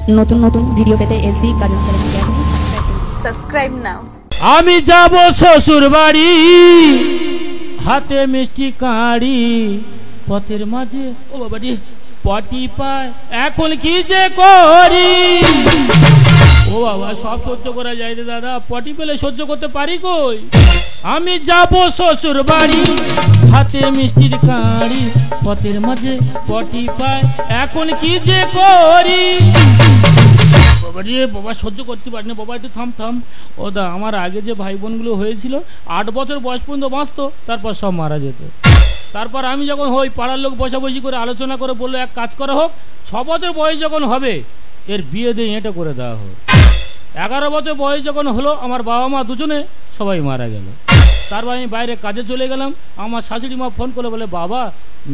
নতুন নতুন ভিডিও পেতে এসবি কাজল চ্যানেলকে এখনই সাবস্ক্রাইব নাও। আমি যাব শ্বশুর বাড়ি, হাতে মিষ্টি কাঁড়ি, পথের মাঝে ও বাবারি পটি পায়, এখন কি যে করি। ও বাবা, সব সহ্য করা যায় রে দাদা, পটি পেলে সহ্য করতে পারি কই। আমি যাব শ্বশুর বাড়ি, হাতে মিষ্টির কাঁড়ি, পথের মাঝে পটি পায়, এখন কি যে করি। বাবা রে বাবা, সহ্য করতে পারি না বাবা, একটু থাম থাম। ও দা, আমার আগে যে ভাই বোনগুলো হয়েছিল 8 বছর বয়স পর্যন্ত বাঁচতো, তারপর সব মারা যেত। তারপর আমি যখন হই, পাড়ার লোক বসাবসি করে আলোচনা করে বললো এক কাজ করা হোক, 6 বছর বয়স যখন হবে এর বিয়ে দিয়ে এটা করে দেওয়া হোক। 11 বছর বয়স যখন হলো, আমার বাবা মা দুজনে সবাই মারা গেল। তারপর আমি বাইরে কাজে চলে গেলাম। আমার শাশুড়ি মা ফোন করে বলে, বাবা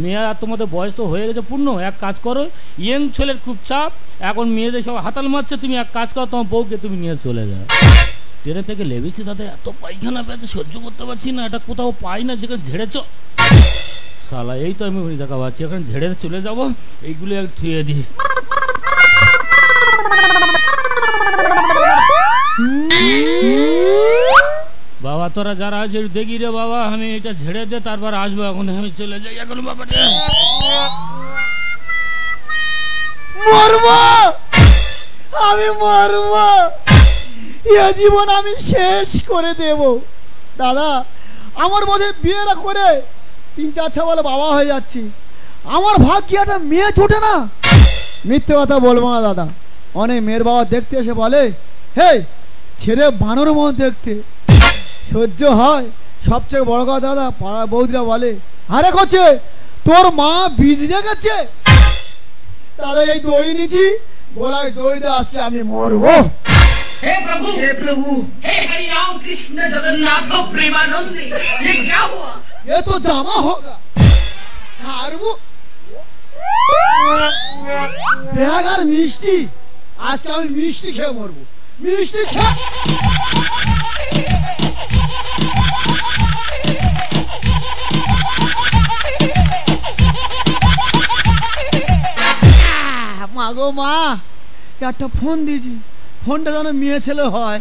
মেয়ে আর তোমাদের বয়স তো হয়ে গেছে পূর্ণ, এক কাজ করো, ইয়ং ছেলের খুব চাপ, এখন মেয়েদের সব হাতাল মারছে, তুমি এক কাজ করো, তোমার বউকে তুমি নিয়ে চলে যাও। ট্রেনে থেকে লেবেছি দাদা, এত পায়খানা পেয়েছে সহ্য করতে পারছি না, এটা কোথাও পাই না যেখানে ঝেড়েছ শালা। এই তো আমি দেখা পাচ্ছি, এখন ঝেড়ে চলে যাবো, এইগুলো এক ধুয়ে দিই। বাবা তোরা যারা আছে দেখি রে বাবা, আমি এটা ঝেড়ে দে, তারপর আসবো, এখন আমি চলে যাই এখন। বাবা রে মরবো, আমি মরবো, এ জীবন আমি শেষ করে দেব। দাদা, আমার বোধে বিয়েরা করে 3-4 বলে বাবা হয়ে যাচ্ছি, আমার ভাগ্যে একটা মেয়ে ছোটে না। মিথ্যে কথা বলবো না দাদা, অনেক মেয়ের বাবা দেখতে এসে বলে, হে ছেলে বানর মন দেখতে, সহ্য হয়। সবচেয়ে বড় কথা দাদা, পাড়া বৌদিরা বলে, আরে করছে তোর মা বীজ রেখেছে। দাদা এই দড়ি নিচ্ছি, গোলায় দড়ি দিয়ে আজকে আমি মরবো। हे प्रभु, हे प्रभु, हे हरि राम कृष्ण जगन्नाथ प्रेमानंद, ये क्या हुआ? ये तो जामा होगा। हारबो बेगार मिष्टी, आज के আমি মিষ্টি খেয়ে মরবো, মিষ্টি খেয়ে। মা গো মা, একটা ফোন দিয়েছি, ফোনটা যেন মেয়ে ছেলে হয়।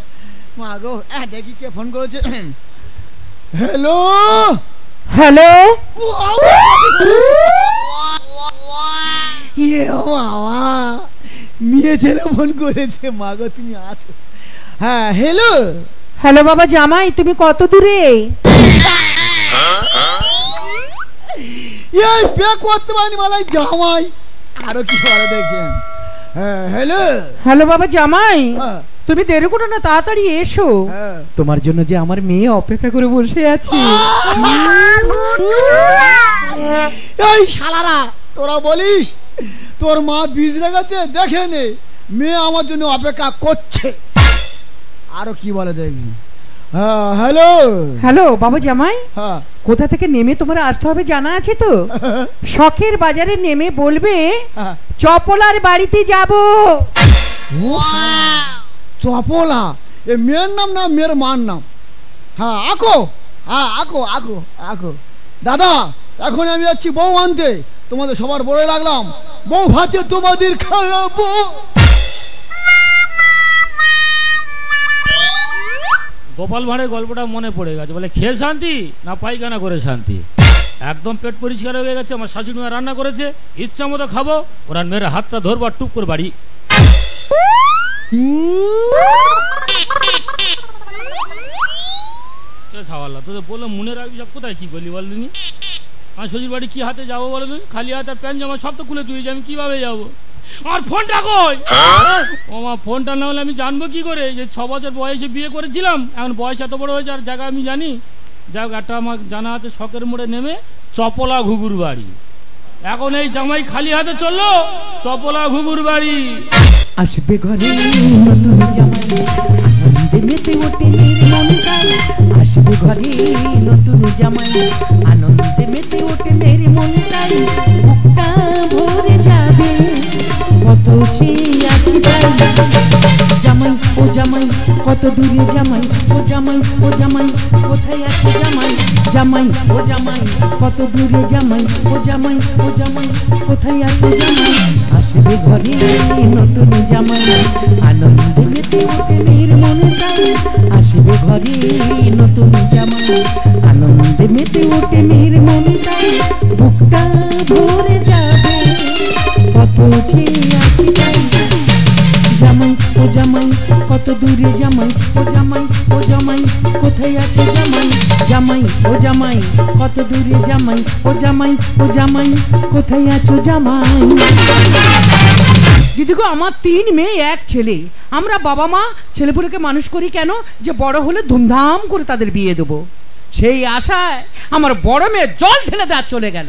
মা গো, দেখি কে ফোন করেছে। হ্যালো হ্যালো, মেয়ে ছেলে ফোন করেছে। মা গো তুমি আছো? হ্যাঁ হ্যালো। হ্যালো বাবা জামাই, তুমি কত দূরে? এই বে করতে পারিনি মালাই জামাই, আরো কি বলে দেখেন। হ্যাঁ হ্যালো। হ্যালো বাবা জামাই, হ্যাঁ তুমি দেরি করো না, তাড়াতাড়ি এসো, হ্যাঁ। তোমার জন্য যে আমার মেয়ে অপেক্ষা করে বসে আছে। এই শালারা, তোরা বলিস তোর মা বীজ রেখেছে, দেখে নে, মেয়ে আমার জন্য অপেক্ষা করছে। আরো কি বলে দেখবি। হ্যাঁ হ্যালো। হ্যালো বাবা জামাই, হ্যাঁ কোথা থেকে নেমে তোমার আসতে হবে জানা আছে তো? শখের বাজারে নেমে বলবে হ্যাঁ। চপলার বাড়িতে যাব। চপলা এ মেয়ের নাম না মেয়ের মার নাম? হ্যাঁ আকো, হ্যাঁ আকো আকো আকো। দাদা এখন আমি যাচ্ছি বউ আনতে, তোমাদের সবার বলে লাগলাম, বউ ভাতে তোমাদের খাওয়াবো। গোপাল ভাঁড়ের গল্পটা মনে পড়ে গেছে, বলে খেয়ে শান্তি না পায়খানা করে শান্তি। একদম পেট পরিষ্কার হয়ে গেছে, আমার শাশুড়ি মা রান্না করেছে, ইচ্ছা মতো খাবো, ওরা মেয়ের হাতটা ধরবো আর টুক করে বাড়ি। খাওয়ালা তোদের বললো মনে রাখবি সব, কোথায় কি বলি বলিনি। আমার শ্বশুর বাড়ি কি হাতে যাবো বলো তুমি? খালি হাত আর প্যান্ট জামা সব তো খুলে তুই, আমি কিভাবে যাবো? আমার ফোনটা কই? ও মা, ফোনটা না হলে আমি জানবো কি করে যে 6 বছর বয়সে বিয়ে করেছিলাম, এখন বয়স এত বড় হয়েছে আর জায়গা আমি জানি। যাক, একটা আমার জানা আছে, শখের মোড়ে নেমে চপলা ঘুঘুর বাড়ি। এখন এই জামাই খালি হাতে চললো, চপলা ঘুঘুর বাড়ি। আসবে ঘরে নতুন জামাই, আনন্দে মেতে ওঠে মেয়ের মনটাই। আসবে ঘরে নতুন জামাই, আনন্দে মেতে ওঠে মেয়ের মনটাই। বুকটা ভরে যাবে কত চেয়ে আছি তাই। জামাই ও জামাই, কত কত দূরে জামাই ও জামাই ও জামাই কোথায় আছো জামাই জামাই ও জামাই কত দূরে জামাই ও জামাই ও জামাই কোথায় আছো জামাই আসবে ঘরে নতুন জামাই আনন্দে মেতে ওঠে মেয়ের মনে তাই আসবে ঘরে নতুন জামাই আনন্দে মেতে ওঠে মেয়ের মনে তাই বুকটা ভরে যাবে কত চেয়ে আছি তাই জামাই ও জামাই কত দূরে জামাই ও জামাই ও জামাই কোথায় আছে জামাই জামাই ও জামাই কত দূরে জামাই ও জামাই ও জামাই কোথায় আছো জামাই দিদি গো আমার 3 মেয়ে 1 ছেলে আমরা বাবা মা ছেলেপুলেকে মানুষ করি কেন যে বড় হলে ধুমধাম করে তাদের বিয়ে দেবো সেই আশায় আমার বড় মেয়ে জল ঢেলে দেওয়া চলে গেল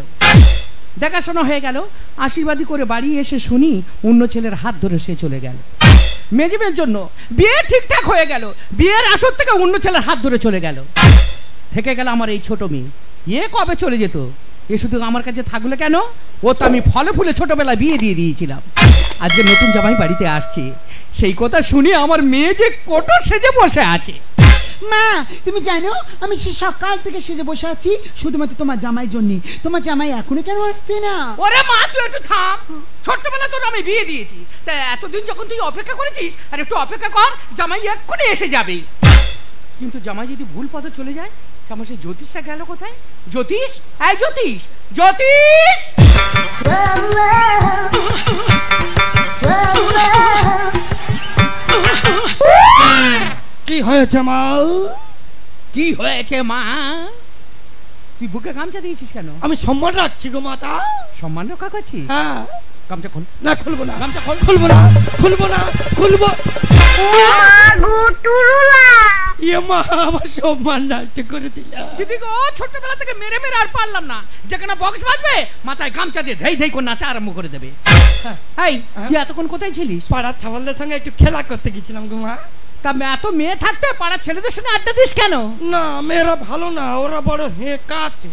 দেখাশোনা হয়ে গেল আশীর্বাদী করে বাড়ি এসে শুনি অন্য ছেলের হাত ধরে সে চলে গেল মেজিমের জন্য বিয়ে ঠিকঠাক হয়ে গেল বিয়ের আসর থেকে অন্য ছেলের হাত ধরে চলে গেল থেকে গেল আমার এই ছোট মেয়ে এ কবে চলে যেত এ শুধু আমার কাছে থাকলে কেন ও তো আমি ফলে ফুলে ছোটবেলায় বিয়ে দিয়ে দিয়েছিলাম আজকে নতুন জামাই বাড়িতে আসছে সেই কথা শুনে আমার মেয়ে যে কোটো সেজে বসে আছে মা তুমি জানো আমি সে সকাল থেকে সেজে বসে আছি শুধুমাত্র তোমার জামাইয়ের জন্য তোমার জামাই এখনো কেন আসছে না ওরে মা তুই একটু থাম ছোটবেলা তোর আমি বিয়ে দিয়েছি তা এতদিন যখন তুই অপেক্ষা করেছিস আর একটু অপেক্ষা কর জামাই এক্ষুনি এসে যাবে কিন্তু জামাই যদি ভুল পথে চলে যায় আমার সেই জ্যোতিষটা গেল কোথায় জ্যোতিষ এই জ্যোতিষ জ্যোতিষ কি হয়েছে মা কি হয়েছে মা তুই বুকে গামছা দিয়েছিস কেন আমি সম্মান রাখছি গো মাতা সম্মান রক্ষা করছিস হ্যাঁ গামছা খোল না খুলবো না গামছা খোল খুলবো না খুলবো না খুলবো ইয়ে মা আমার সম্মান নষ্ট করে দিলা দিদি গো ছোটবেলা থেকে মেরে মেরে আর পারলাম না যেখানে বক্স বাজবে মাথায় গামছা দিয়ে ধেই ধেই করে নাচা আরম্ভ করে দেবে এই তুই এতক্ষণ কোথায় ছিলিস পাড়ার ছাওয়ালদের সঙ্গে একটু খেলা করতে গেছিলাম গো মা তা এত মেয়ে থাকতে পাড়ার ছেলেদের সঙ্গে আড্ডা দিস কেন না মেয়েরা ভালো না ওরা বড় হেঁকাতে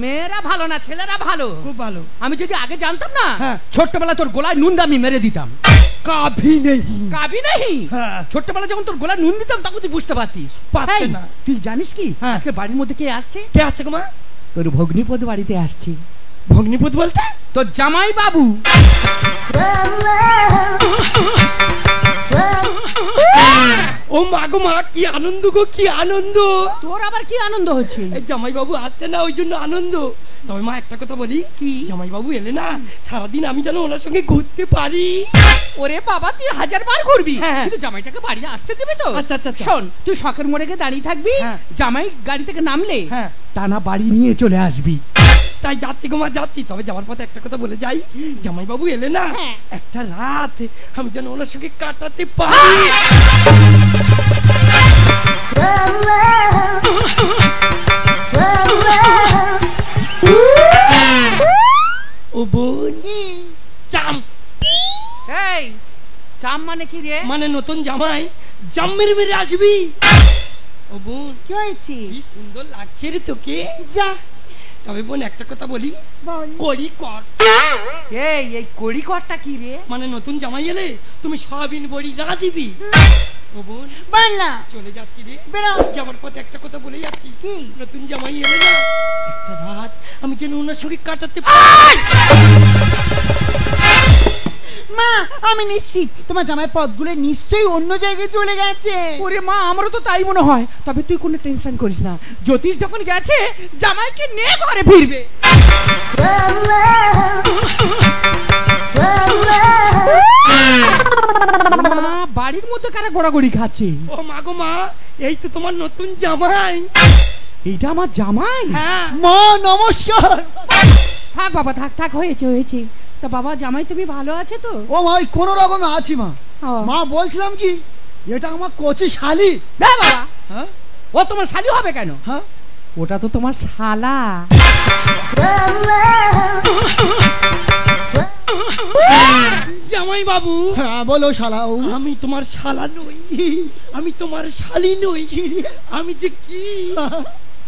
মেয়েরা ভালো না ছেলেরা ভালো খুব ভালো আমি যদি আগে জানতাম না হ্যাঁ। ছোট্টবেলা তোর গোলায় নুন দামি মেরে দিতাম কাভি নেই কাবি নেই হ্যাঁ। ছোট্টবেলা যখন তোর গোলায় নুন দিতাম তখন তুই বুঝতে পারতিস পারতে এই, না। তুই জানিস কি হ্যাঁ। আজকে বাড়ির মধ্যে কে আসছে কে আছে গো মা তোর ভগ্নিপদ বাড়িতে আসছে ভগ্নিপতি বলতে তোর জামাই বাবু ও মা গো মা কি আনন্দ গো কি আনন্দ তোর আবার কি আনন্দ হচ্ছে এই জামাই বাবু আসছে না ওই জন্য আনন্দ তবে মা একটা কথা বলি কি? জামাই বাবু এলে না সারাদিন আমি যেন ওনার সঙ্গে ঘুরতে পারি ওরে বাবা তুই 1000 বার ঘুরবি হ্যাঁ। কিন্তু জামাইটাকে বাড়ি আসতে দিবি তো আচ্ছা, আচ্ছা, আচ্ছা। শোন তুই শখের মোড়ে গিয়ে দাঁড়িয়ে থাকবি হ্যাঁ। জামাই গাড়ি থেকে নামলে হ্যাঁ। টানা বাড়ি নিয়ে চলে আসবি তাই যাচ্ছি গো মা যাচ্ছি তবে যাওয়ার পথে একটা কথা বলে যাই জামাই বাবু এলে না হ্যাঁ। একটা রাত আমি যেন ওনার সঙ্গে কাটাতে পারি ও বোন চাম এই চাম মানে কি রে মানে নতুন জামাই জাম মেরে মেরে আসবি ও বোন কি হয়েছে কি সুন্দর লাগছে রে তোকে যা তবে বোন একটা কথা বলি বল করি কর এই কড়িকরটা কি রে মানে নতুন জামাই এলে তুমি সয়াবিন বড়ি না দিবি ও বোন বল না চলে যাচ্ছি রে বেরো যাবার পথে একটা কথা বলে যাচ্ছি কি? নতুন জামাই এলে না একটা রাত আমি যেন ওনার সঙ্গে কাটাতে পারি মা আমি নিশ্চিত তোমার জামাই পথগুলো নিশ্চয়ই অন্য জায়গায় চলে গেছে ওরে মা আমারও তো তাই মনে হয় তবে তুই কোনো টেনশন করিস না জ্যোতিষ যখন গেছে জামাইকে নিয়ে ঘরে ফিরবে মা, বাড়ির মধ্যে কারা গোড়াগড়ি খাচ্ছে ও মা গো মা এই তো তোমার নতুন জামাই এইটা আমার জামাই হ্যাঁ মা নমস্কার থাক বাবা থাক থাক হয়েছে হয়েছে তা বাবা জামাই তুমি ভালো আছে তো ও ভাই কোন রকমে আছি মা ও। মা বলছিলাম কি এটা আমার কচি শালি না বাবা হ্যাঁ ও তোমার শালি হবে কেন হ্যাঁ ওটা তো তোমার শালা জামাই বাবু হ্যাঁ বলো শালা ও আমি তোমার শালা নই আমি তোমার শালি নই আমি যে কি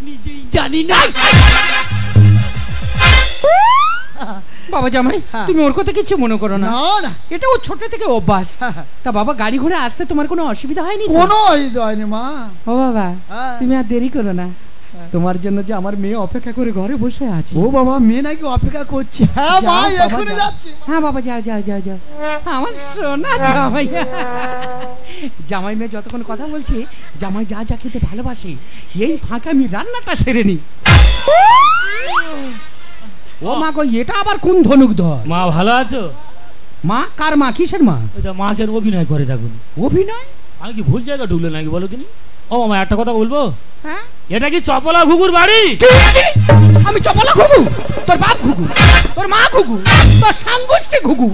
নিজেই জানি না বাবা জামাই হ্যাঁ। তুমি ওর কথা কিছু মনে করো না, না না এটা ও ছোট থেকে অভ্যাস। তা বাবা গাড়ি ঘোড়ে আসতে তোমার কোনো অসুবিধা হয়নি তো? কোনো অসুবিধা হয়নি মা। ও বাবা হ্যাঁ। তুমি আর দেরি করো না, তোমার জন্য যে আমার মেয়ে অপেক্ষা করে ঘরে বসে আছে। ও বাবা মেয়ে নাকি অপেক্ষা করছে? হ্যাঁ মা যাও বাবা, এখনই যাও। যাচ্ছি। হ্যাঁ বাবা যাও যাও যাও যাও, আমার সোনা জামাই। জামাই মেয়ে যতক্ষণ কথা বলছি, জামাই যা যা খেতে ভালোবাসে, এই ফাঁকে আমি রান্নাটা সেরে নি। ও মা গো, এটা আবার কোন ধনুক ধর? মা ভালো আছো? মা কার মা? কিসের মা? ওইটা মাকে অভিনয় করে থাকুন। অভিনয়? আমি কি ভুল জায়গা ঢুকলে নাকি বলো তিনি? ও মামা একটা কথা বলবো, হ্যাঁ এটা কি চপলা ঘুঘুর বাড়ি? আমি চপলা ঘুঘু? তোর বাপ ঘুঘু, তোর মা ঘুঘু, তোর সাংগোষ্ঠী ঘুঘু।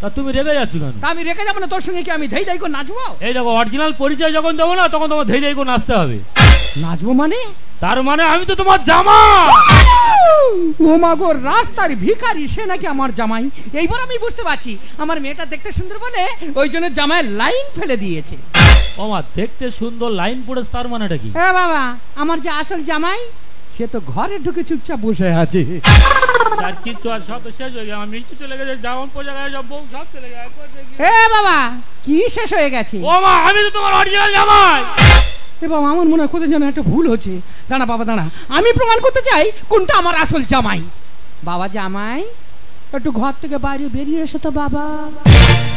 তা তুমি রেগে যাচ্ছ কেন? তা আমি রেখে যাবো না, তোর সঙ্গে কি আমি ধেই ধেই করে নাচবো? এই দেখো, অরিজিনাল পরিচয় যখন দেবো না, তখন তোমার ধেই ধেই করে নাচতে হবে। নাচবো মানে? তার মানে আমি তো তোমার জামা। ও মা গো, রাস্তার ভিখারি সে নাকি আমার জামাই। এইবার আমি বুঝতে পারছি, আমার মেয়েটা দেখতে সুন্দর বলে ওই জন্য জামাই লাইন ফেলে দিয়েছে। ও মা, দেখতে সুন্দর লাইন পড়েছে, তার মানেটা কি? হ্যাঁ বাবা, আমার যে আসল জামাই সে তো ঘরে ঢুকে চুপচাপ বসে আছে। আর কিচ্ছু আর সব তো শেষ হয়ে গেছে, আমার মিষ্টি চলে গেছে, জামন পোজা গেছে, সব বউ সব চলে গেছে। এ বাবা, কি শেষ হয়ে গেছে? ও মা, আমি তো তোমার অরিজিনাল জামাই। এ বাবা, আমার মনে হয় কোথায় যেন একটা ভুল হচ্ছে। দাঁড়া বাবা দাঁড়া, আমি প্রমাণ করতে চাই কোনটা আমার আসল জামাই। বাবা জামাই, একটু ঘর থেকে বাইরে বেরিয়ে এসো তো বাবা।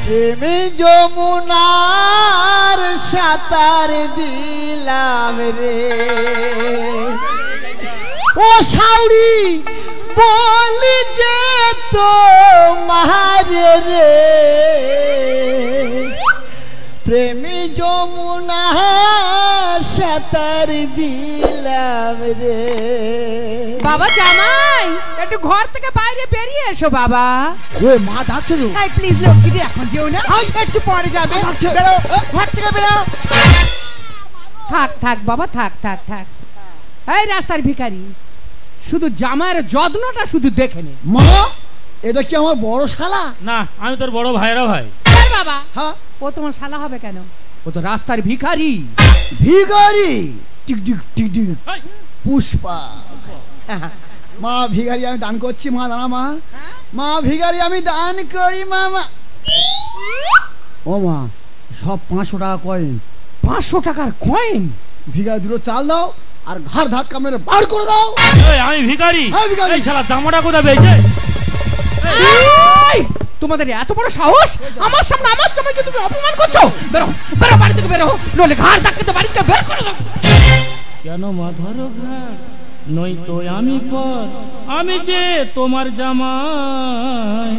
প্রেমে যমুনার সাঁতার দিলাম রে, ও সাউরি বলি যে তো মারে রে, প্রেমে যমুনার সাঁতার দিলাম রে। বাবা জামাই, একটু ঘর থেকে বাইরে বেরিয়ে এসো বাবা। ওই মা ডাকছে তো। এই প্লিজ লক্ষ্মী এখন যেও না, একটু পরে যাবে। বেরো, ঘর থেকে বেরো। থাক থাক বাবা, থাক থাক থাক। এই রাস্তার ভিখারি, শুধু জামাইয়ের যত্নটা শুধু দেখে নে। মা, এটা কি আমার বড় শালা? না, আমি তোর বড় ভাইরা ভাই। এই বাবা, হ্যাঁ, ও তোমার শালা হবে কেন? ও তো রাস্তার ভিখারি। ভিখারি। টিক টিক টিক টিক এই, পুষ্পা। মা ভিখারি আমি দান করছি। মা দাঁড়া মা, মা ভিখারি আমি দান করি মামা। ও মা, সব 500 টাকা কয়েন। 500 টাকার কয়েন? ভিখারি দুটো চাল দাও আর ঘাড় ধাক্কা মেরে বার করে দাও। এই, আমি ভিখারি। হ্যাঁ, ভিখারি। এই শালা জামাটা কোথায় পেয়েছে? এই, তোমাদের এত বড় সাহস, আমার সামনে আমার জামাইকে তুমি অপমান করছো? বেরো বেরো, বাড়ি থেকে বেরো, নইলে ঘাড় ধাক্কা তো বাড়ি থেকে বের করে দাও। কেন মা ধরো ঘাট, নই তো আমি পর, আমি যে তোমার জামাই।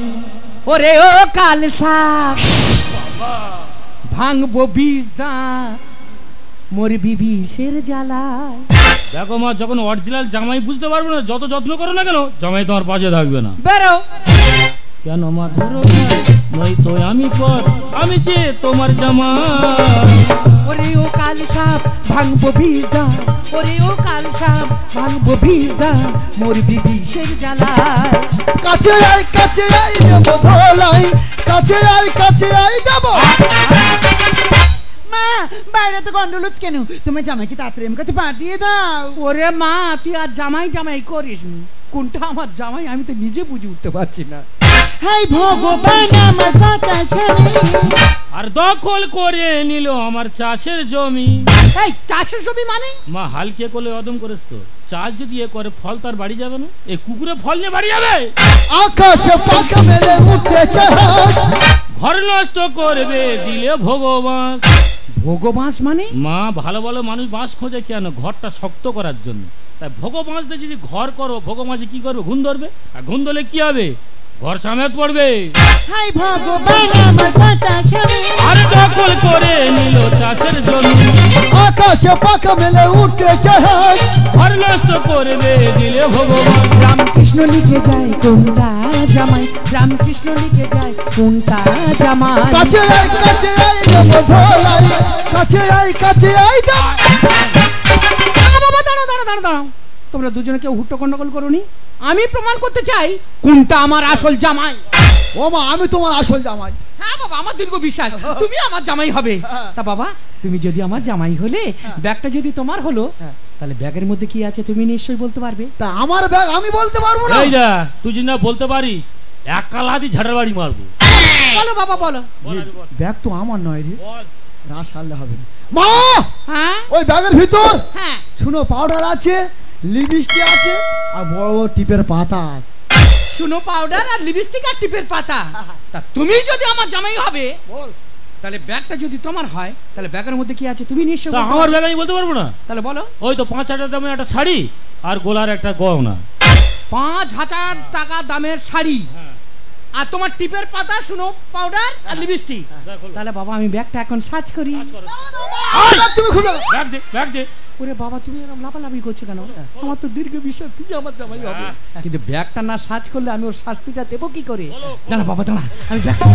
ওরে ও কালসা, ভাঙবো বিষ দাঁত, মরবি বিষের জ্বালায়। দেখো মা, যখন অরিজিনাল জামাই বুঝতে পারবে না, যত যত্ন করো না কেন, জামাই তোমার পাশে থাকবে না। বেরো। কেন মা ধরো ঘাট, নই তো আমি পর, আমি যে তোমার জামাই। ওরে ও কালসা, ভাঙবো বিষ দাঁত, ওরে ও কালসা, ভাঙবো বিষ দাঁত, মরবি বিষের জ্বালায়। কাছে আই দেবো ধলাই, কাছে আই দেবো। মা, বাইরে তো গন্ডল হচ্ছে কেন? তোমার জামাইকে তাড়াতাড়ি আমার কাছে পাঠিয়ে দাও। ওরে মা, তুই আর জামাই জামাই করিস নি, কোনটা আমার জামাই আমি তো নিজে বুঝে উঠতে পারছি না। হাই ভগবান, আমার কাকা স্বামী। আর দখল করে নিল আমার চাষের জমি। এই চাষের জমি মানে? মা হালকে করলে অদম করেছ তো, চাষ যদি এ করে ফল তার বাড়ি যাবে না? এই কুকুরে ফল নিয়ে বাড়ি যাবে? আকাশে পাকা মেলে উঠতে চায়, ঘর নষ্ট করবে দিলে ভগবান। ভগবাস মানে? মা, ভালো ভালো মানুষ বাঁশ খোঁজে কেন? ঘরটা শক্ত করার জন্য। তাই ভগবাঁশতে যদি ঘর করো, ভগবাঁশে কি করবে? ঘুণ ধরবে, আর ঘুণ ধরলে কি হবে? ঘর সামেত পড়বে। হাই ভগবান, আমার কাকা স্বামী। আর দখল করে নিল চাষের জমি। আকাশে পাকা মেলে উঠতে চায়, ঘর নষ্ট করবে দিলে ভগবান। রামকৃষ্ণ লিখে যায় কোনটা জামাই, রামকৃষ্ণ লিখে যায় কোনটা জামাই। কাছে আই দেবো ধলাই, কাছে আই দাও। বাবা দাঁড়াও দাঁড়াও দাঁড়াও দাঁড়াও, তোমরা দুজনে কেউ হুট্টো গন্ডগোল করোনি। আমি প্রমাণ করতে চাই কোনটা আমার আসল জামাই। ও মা, আমি তোমার আসল জামাই। হ্যাঁ বাবা, আমার দীর্ঘ বিশ্বাস তুমি আমার জামাই হবে। তা বাবা, তুমি যদি আমার জামাই হলে, ব্যাগটা যদি তোমার হলো, তাহলে ব্যাগের মধ্যে কি আছে তুমি নিশ্চয়ই বলতে পারবে। তা আমার ব্যাগ আমি বলতে পারবো না। এই যা, তুই যদি না বলতে পারি, এক কালাদি ঝাড়ার বাড়ি মারবো। বলো বাবা বলো। ব্যাগ তো আমার নয় রে, বল। রাস সারলে হবে না। মা, হ্যাঁ ওই ব্যাগের ভিতর হ্যাঁ শুনো পাউডার আছে, লিপস্টিক আছে, আর বড় বড় টিপের পাতা আছে। শুনো পাউডার আর লিপস্টিক আর টিপের পাতা। তা তুমি যদি আমার জামাই হবে বল। তাহলে ব্যাগটা যদি তোমার হয় তাহলে ব্যাগের মধ্যে কি আছে তুমি নিশ্চয়ই তা বলতে আমার পারবে। ব্যাগ আমি বলতে পারবো না। তাহলে বলো। ওই তো 5,000 দামের একটা শাড়ি আর গোলার একটা গহনা। 5,000 টাকা দামের শাড়ি আর তোমার টিপের পাতা, শুনো পাউডার আর লিপস্টিক। তাহলে বাবা আমি ব্যাগটা এখন সার্চ করি। তুমি খুলে দাও। ব্যাগ দে, ব্যাগ দে। ওরে বাবা তুমি এরকম লাফালাফি করছো কেন? আমার তো দীর্ঘ বিশ্বাস তুমি আমার জামাই হবে, কিন্তু ব্যাগটা না সার্চ করলে আমি ওর শাস্তিটা দেবো কি করে? দাঁড়া বাবা দাঁড়া, আমি ব্যাগটা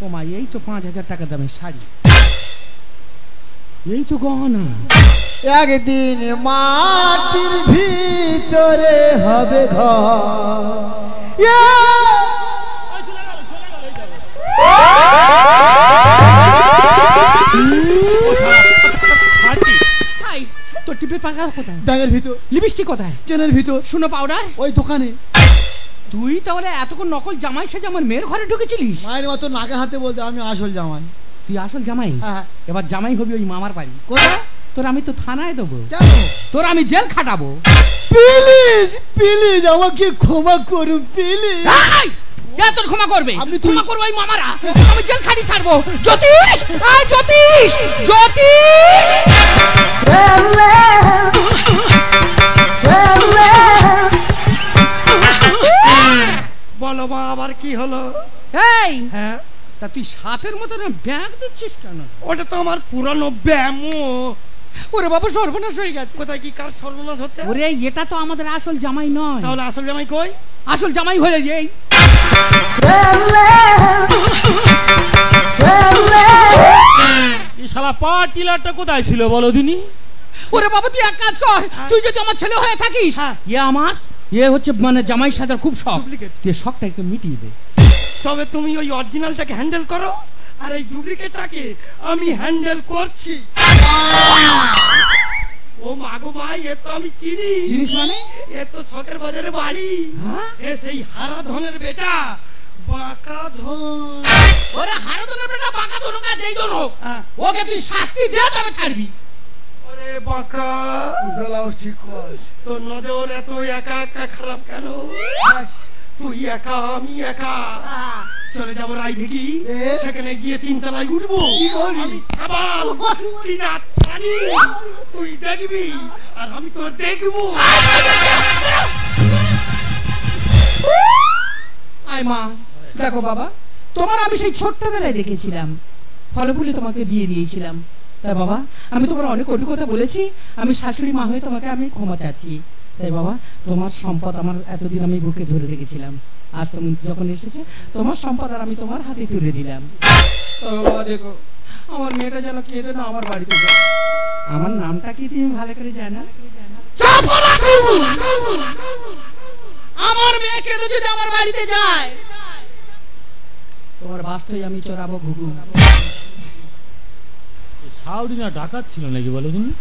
ও মা, এই তো 5,000 টাকা দামের শাড়ি, এই তো গহনা। একদিন মাটির ভিতরে হবে ঘর। শাড়ি। হাই, তোর টিপের পাতা কোথায়? ব্যাগের ভিতর। লিপস্টিক কোথায়? ট্রেনের ভিতর। শুনো পাউডার, ওই দোকানে। তুই তাহলে এতক্ষণ নকল জামাই সেজে আমার মেয়ের ঘরে ঢুকেছিলিস? মায়ের মতো নাকে হাতে বলতে আমি আসল জামাই। তুই আসল জামাই? হ্যাঁ। এবার জামাই হবি ওই মামার বাড়ি। কোথায়? তোর আমি তো থানায় দেবো, কেন? তোর আমি জেল খাটাবো। প্লিজ প্লিজ আমাকে ক্ষমা করুন প্লিজ। এই, কে তোর ক্ষমা করবে? আপনি ক্ষমা করবো ওই মামারা, আমি জেল খাটি ছাড়বো। জ্যোতিষ, এই জ্যোতিষ, জ্যোতিষ। বলো মা, আবার কি হলো? এই, হ্যাঁ, তা তুই সাপের মতো ব্যাগ দিচ্ছিস কেন? ওটা তো আমার পুরানো ব্যামো। ওরে বাবা সর্বনাশ হয়ে গেছে। কোথায় কি কার সর্বনাশ হচ্ছে? ওরে এটা তো আমাদের আসল জামাই নয়। তাহলে আসল জামাই কই? আসল জামাই হয়ে এই এই শালা পা টিলারটা কোথায় ছিল বলো দিনি? ওরে বাবা তুই এক কাজ কর, তুই যদি আমার ছেলে হয়ে থাকিস, আমার হচ্ছে মানে জামাই সাথে খুব শখ, Duplicate। তুই শখটা একটু মিটিয়ে দে। তবে তুমি ওই অরিজিনালটাকে হ্যান্ডেল করো, আর এই ডুপ্লিকেটটাকে আমি হ্যান্ডেল করছি। ও মাগো মা, এ তো আমি চিনি। জিনিস মানে? এ তো শখের বাজারে বাড়ি। হ্যাঁ? এ সেই হারা ধনের বেটা, বাঁকা ধন। ওরে হারাধনের বেটা বাঁকা ধনুক আর যেই ধনুক, হ্যাঁ। ওকে তুই শাস্তি দে তবে ছাড়বি। ওরে বাঁকা, তোর নজর এত একা একা খারাপ কেন? তুই একা, আমি একা। চলে যাবো রায়দিঘি, সেখানে গিয়ে 3 তলায় উঠবো। আমি খাবার কি না জানি, তুই দেখবি আর আমি তোর দেখবো। আয় মা, দেখো বাবা, তোমার আমি সেই ছোট্টবেলায় দেখেছিলাম, ফলে ফুলে তোমাকে বিয়ে দিয়েছিলাম। তাই বাবা আমি তোমার অনেক কটু কথা বলেছি, আমি শাশুড়ি মা হয়ে তোমাকে আমি ক্ষমা চাচ্ছি। তাই বাবা তোমার সম্পদ আমার এতদিন আমি বুকে ধরে রেখেছিলাম, আজ তুমি যখন এসেছে তোমার সম্পদ আর আমি তোমার হাতে তুলে দিলাম। তবে বাবা দেখো, আমার মেয়েটা যেন কেঁদে না আমার বাড়িতে যায়। আমার নামটা কি তুমি ভালো করে জানো? আমার মেয়ে কেঁদে যদি আমার বাড়িতে যায়, তোমার বাস্তবে আমি চড়াবো ঘুঘু। সাউরি না ডাকাত ছিল নাকি বলো দিনি?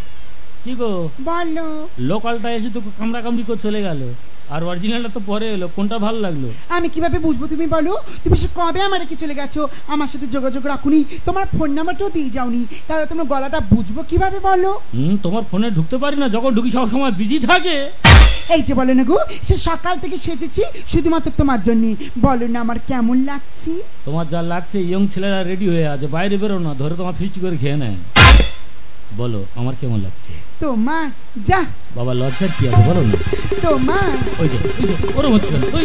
কি গো বলো। লোকালটা এসে তো কামড়া কামড়ি করে চলে গেল, আর অরিজিনালটা তো পরে এলো, কোনটা ভালো লাগলো? আমি কিভাবে বুঝবো তুমি বলো? তুমি সে কবে আমার রেখে চলে গেছো, আমার সাথে যোগাযোগ রাখুনি, তোমার ফোন নাম্বারটাও দিয়ে যাওনি, তাহলে তোমার গলাটা বুঝবো কিভাবে বলো? তোমার ফোনে ঢুকতে পারি না, যখন ঢুকি সব সময় বিজি থাকে। এই যে বলে না গো, সে সকাল থেকে সেজেছি শুধুমাত্র তোমার জন্য, বলো না আমার কেমন লাগছে? তোমার যা লাগছে, ইয়ং ছেলেরা রেডি হয়ে আছে, বাইরে বেরো না, ধরে তোমার ফিস্ট করে খেয়ে নেয়। বলো আমার কেমন লাগছে? তোমার যা বাবা লজ্জার কি আছে বলো না? তোমার ওই যে ওরম হচ্ছে কেন? ওই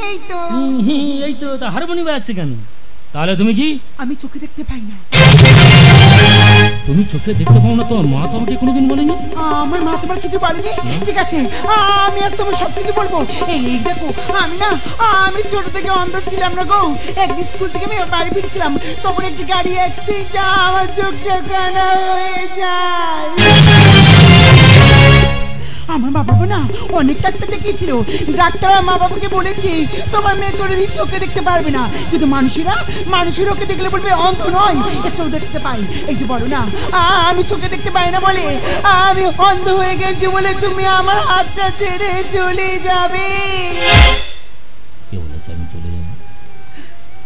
এই তো এই তো তা হারমোনি বাজাচ্ছে কেন? তাহলে তুমি কি? আমি চোখে দেখতে পাই না। তুমি চোখে দেখতে পাও না? তোমার মা তোমাকে কোনোদিন বলেনি? আমার মা তোমার কিছু বলেনি? ঠিক আছে, আমি আজ তোমার সবকিছু বলবো। এই দেখো, আমি ছোট থেকে অন্ধ ছিলাম না গো। একদিন স্কুল থেকে আমি বাড়ি ফিরছিলাম, তখন একটি গাড়ি অ্যাক্সিডেন্ট, আমার চোখটা কানা হয়ে যায়। আমার মা বাবা না অনেক ডাক্তার দেখিয়েছিল, ডাক্তার মা বাবাকে বলেছে তোমার মেয়ে কোনোদিন চোখে দেখতে পারবে না, কিন্তু মানুষের ওকে দেখলে বলবে অন্ধ নয়, এ চোখ দেখতে পাই। এই যে বলো না আমি চোখে দেখতে পাই না বলে আমি অন্ধ হয়ে গেছি বলে তুমি আমার হাতটা ছেড়ে চলে যাবে। কে বলেছে আমি চলে যাব?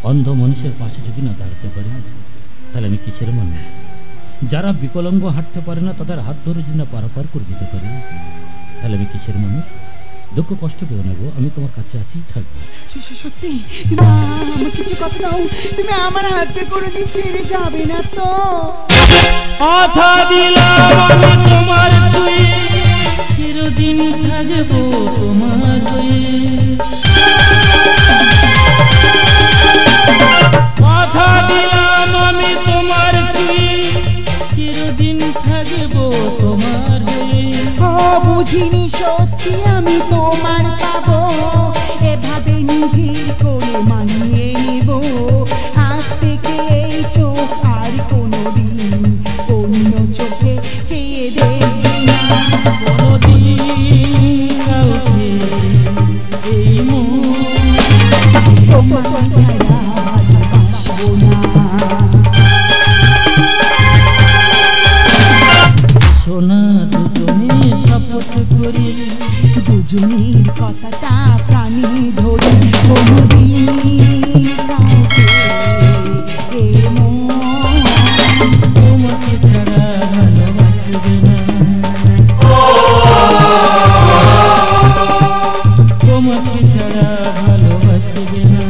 অন্ধ মানুষের পাশে যদি না দাঁড়াতে পারি তাহলে আমি কিসের মানুষ? যারা বিকলাঙ্গ হাঁটতে পারে না তাদের হাত ধরে যদি না পারাপার করে দিতে পারি তাহলে আমি কিসের মানুষ? দুঃখ কষ্ট পেও না গো, আমি তোমার কাছে আছি, থাকবো। সত্যি তুমি আমার কিছু কথা দাও, তুমি আমার হাতটা কোনোদিন ছেড়ে যাবে না তো? কথা দিলাম আমি তোমার ছুঁয়ে চিরদিন থাকবো তোমার হয়ে। কথা দিলাম আমি তোমার ছুঁয়ে চিরদিন থাকবো তোমার হয়ে। বুঝিনি সত্যি আমি তোমার পাবো, এভাবে নিজের করে মানিয়ে নেব। আজ থেকে এই চোখ আর কোনোদিন অন্য চোখে চেয়ে দেখবে না। কোনোদিন কাউকে এই মন তোমার ছাড়া ভালোবাসবো না। সোনা দুজনে শপথ করি, দুজনের কথাটা প্রাণে ধরি, কোনোদিন কাউকে এ মন তোমাকে ছাড়া ভালোবাসবে না, তোমাকে ছাড়া ভালোবাসবে না,